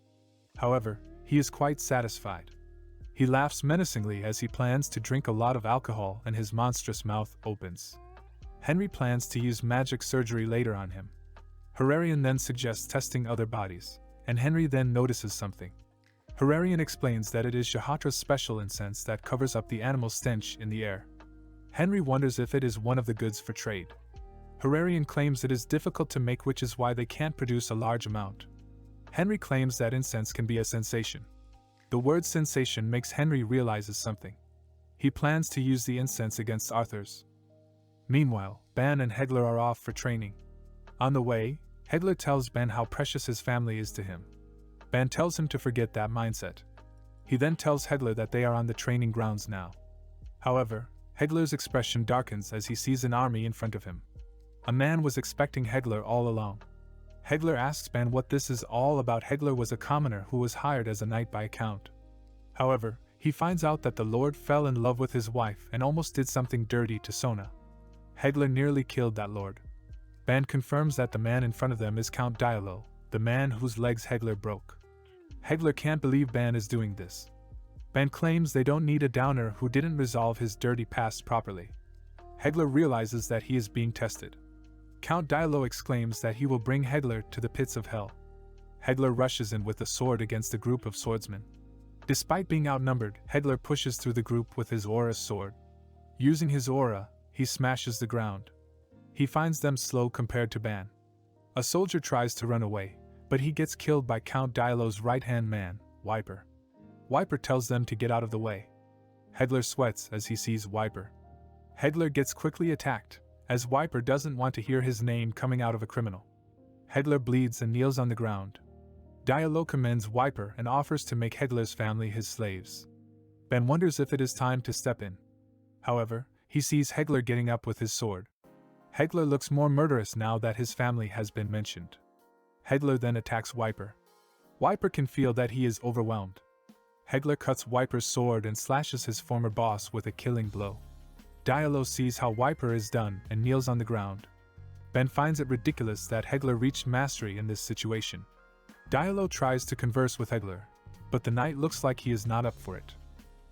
However, he is quite satisfied. He laughs menacingly as he plans to drink a lot of alcohol and his monstrous mouth opens. Henry plans to use magic surgery later on him. Herarian then suggests testing other bodies, and Henry then notices something. Herarian explains that it is Shahatra's special incense that covers up the animal stench in the air. Henry wonders if it is one of the goods for trade. Herarian claims it is difficult to make, which is why they can't produce a large amount. Henry claims that incense can be a sensation. The word sensation makes Henry realizes something. He plans to use the incense against Arthur's. Meanwhile, Ban and Hegler are off for training. On the way, Hegler tells Ban how precious his family is to him. Ban tells him to forget that mindset. He then tells Hegler that they are on the training grounds now. However, Hegler's expression darkens as he sees an army in front of him. A man was expecting Hegler all along. Hegler asks Ban what this is all about. Hegler was a commoner who was hired as a knight by account. However, he finds out that the lord fell in love with his wife and almost did something dirty to Sona. Hegler nearly killed that lord. Ban confirms that the man in front of them is Count Diallo, the man whose legs Hegler broke. Hegler can't believe Ban is doing this. Ban claims they don't need a downer who didn't resolve his dirty past properly. Hegler realizes that he is being tested. Count Diallo exclaims that he will bring Hegler to the pits of hell. Hegler rushes in with a sword against a group of swordsmen. Despite being outnumbered, Hegler pushes through the group with his aura sword. Using his aura, he smashes the ground. He finds them slow compared to Ban. A soldier tries to run away, but he gets killed by Count Diallo's right-hand man, Wiper. Wiper tells them to get out of the way. Hegler sweats as he sees Wiper. Hegler gets quickly attacked, as Wiper doesn't want to hear his name coming out of a criminal. Hegler bleeds and kneels on the ground. Diallo commends Wiper and offers to make Hegler's family his slaves. Ben wonders if it is time to step in. However, he sees Hegler getting up with his sword. Hegler looks more murderous now that his family has been mentioned. Hegler then attacks Wiper. Wiper can feel that he is overwhelmed. Hegler cuts Wiper's sword and slashes his former boss with a killing blow. Diallo sees how Wiper is done and kneels on the ground. Ben finds it ridiculous that Hegler reached mastery in this situation. Diallo tries to converse with Hegler, but the knight looks like he is not up for it.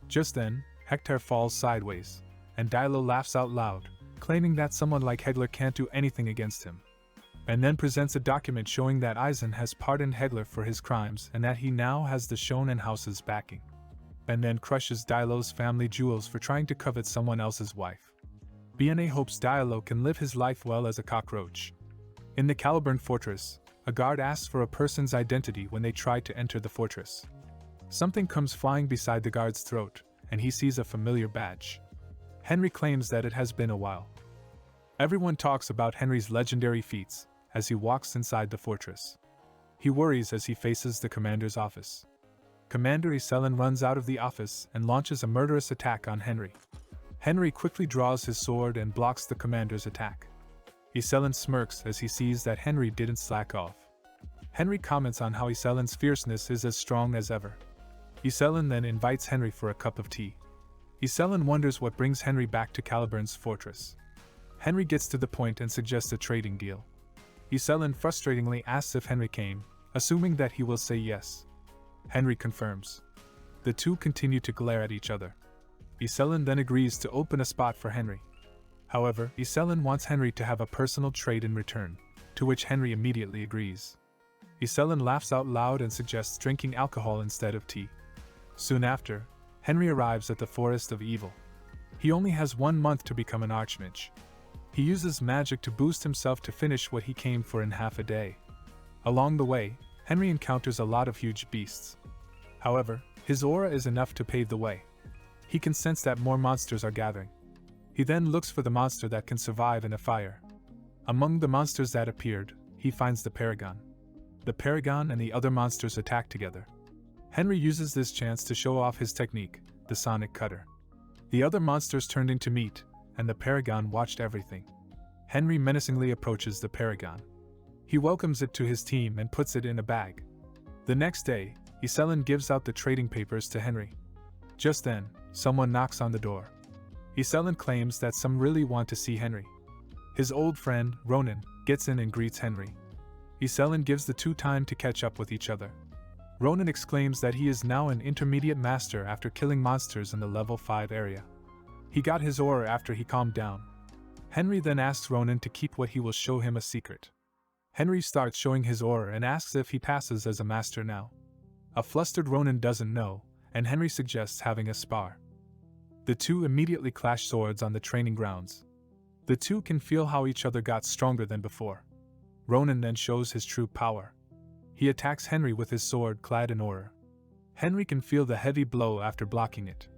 Just then, Hector falls sideways, and Diallo laughs out loud, claiming that someone like Hegler can't do anything against him. And then presents a document showing that Eisen has pardoned Hegler for his crimes and that he now has the Shonen house's backing. Ben then crushes Diallo's family jewels for trying to covet someone else's wife. BNA hopes Diallo can live his life well as a cockroach. In the Caliburn fortress, a guard asks for a person's identity when they try to enter the fortress. Something comes flying beside the guard's throat, and he sees a familiar badge. Henry claims that it has been a while. Everyone talks about Henry's legendary feats as he walks inside the fortress. He worries as he faces the commander's office. Commander Iselin runs out of the office and launches a murderous attack on Henry. Henry quickly draws his sword and blocks the commander's attack. Iselin smirks as he sees that Henry didn't slack off. Henry comments on how Iselin's fierceness is as strong as ever. Iselin then invites Henry for a cup of tea. Iselin wonders what brings Henry back to Caliburn's fortress. Henry gets to the point and suggests a trading deal. Iselin frustratingly asks if Henry came, assuming that he will say yes. Henry confirms. The two continue to glare at each other. Iselin then agrees to open a spot for Henry. However, Iselin wants Henry to have a personal trade in return, to which Henry immediately agrees. Iselin laughs out loud and suggests drinking alcohol instead of tea. Soon after, Henry arrives at the Forest of Evil. He only has 1 month to become an archmage. He uses magic to boost himself to finish what he came for in half a day. Along the way, Henry encounters a lot of huge beasts. However, his aura is enough to pave the way. He can sense that more monsters are gathering. He then looks for the monster that can survive in a fire. Among the monsters that appeared, he finds the Paragon. The Paragon and the other monsters attack together. Henry uses this chance to show off his technique, the Sonic Cutter. The other monsters turned into meat, and the Paragon watched everything. Henry menacingly approaches the Paragon. He welcomes it to his team and puts it in a bag. The next day, Iselin gives out the trading papers to Henry. Just then, someone knocks on the door. Iselin claims that some really want to see Henry. His old friend, Ronan, gets in and greets Henry. Iselin gives the two time to catch up with each other. Ronan exclaims that he is now an intermediate master after killing monsters in the level 5 area. He got his aura after he calmed down. Henry then asks Ronan to keep what he will show him a secret. Henry starts showing his aura and asks if he passes as a master now. A flustered Ronan doesn't know, and Henry suggests having a spar. The two immediately clash swords on the training grounds. The two can feel how each other got stronger than before. Ronan then shows his true power. He attacks Henry with his sword clad in aura. Henry can feel the heavy blow after blocking it.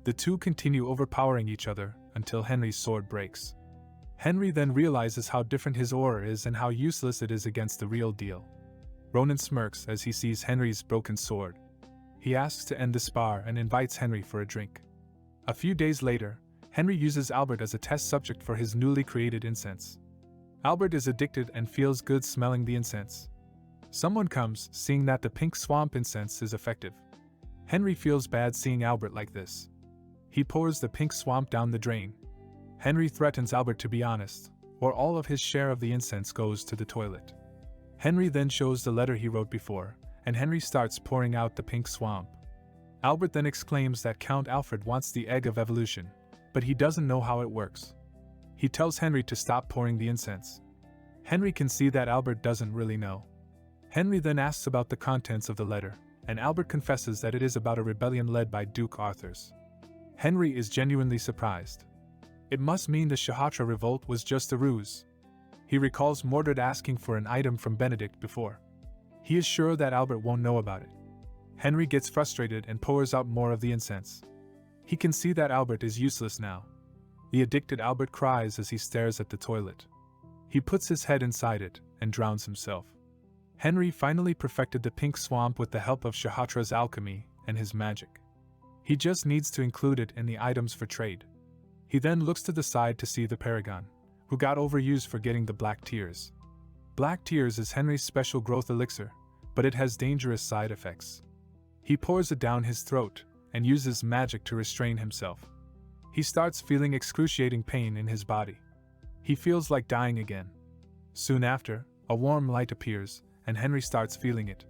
The two continue overpowering each other until Henry's sword breaks. Henry then realizes how different his aura is and how useless it is against the real deal. Ronan smirks as he sees Henry's broken sword. He asks to end the spar and invites Henry for a drink. A few days later, Henry uses Albert as a test subject for his newly created incense. Albert is addicted and feels good smelling the incense. Someone comes, seeing that the pink swamp incense is effective. Henry feels bad seeing Albert like this. He pours the pink swamp down the drain. Henry threatens Albert to be honest, or all of his share of the incense goes to the toilet. Henry then shows the letter he wrote before, and Henry starts pouring out the pink swamp. Albert then exclaims that Count Alfred wants the egg of evolution, but he doesn't know how it works. He tells Henry to stop pouring the incense. Henry can see that Albert doesn't really know. Henry then asks about the contents of the letter, and Albert confesses that it is about a rebellion led by Duke Arthurs. Henry is genuinely surprised. It must mean the Shahatra revolt was just a ruse. He recalls Mordred asking for an item from Benedict before. He is sure that Albert won't know about it. Henry gets frustrated and pours out more of the incense. He can see that Albert is useless now. The addicted Albert cries as he stares at the toilet. He puts his head inside it and drowns himself. Henry finally perfected the pink swamp with the help of Shahatra's alchemy and his magic. He just needs to include it in the items for trade. He then looks to the side to see the Paragon, who got overused for getting the Black Tears. Black Tears is Henry's special growth elixir, but it has dangerous side effects. He pours it down his throat and uses magic to restrain himself. He starts feeling excruciating pain in his body. He feels like dying again. Soon after, a warm light appears, and Henry starts feeling it.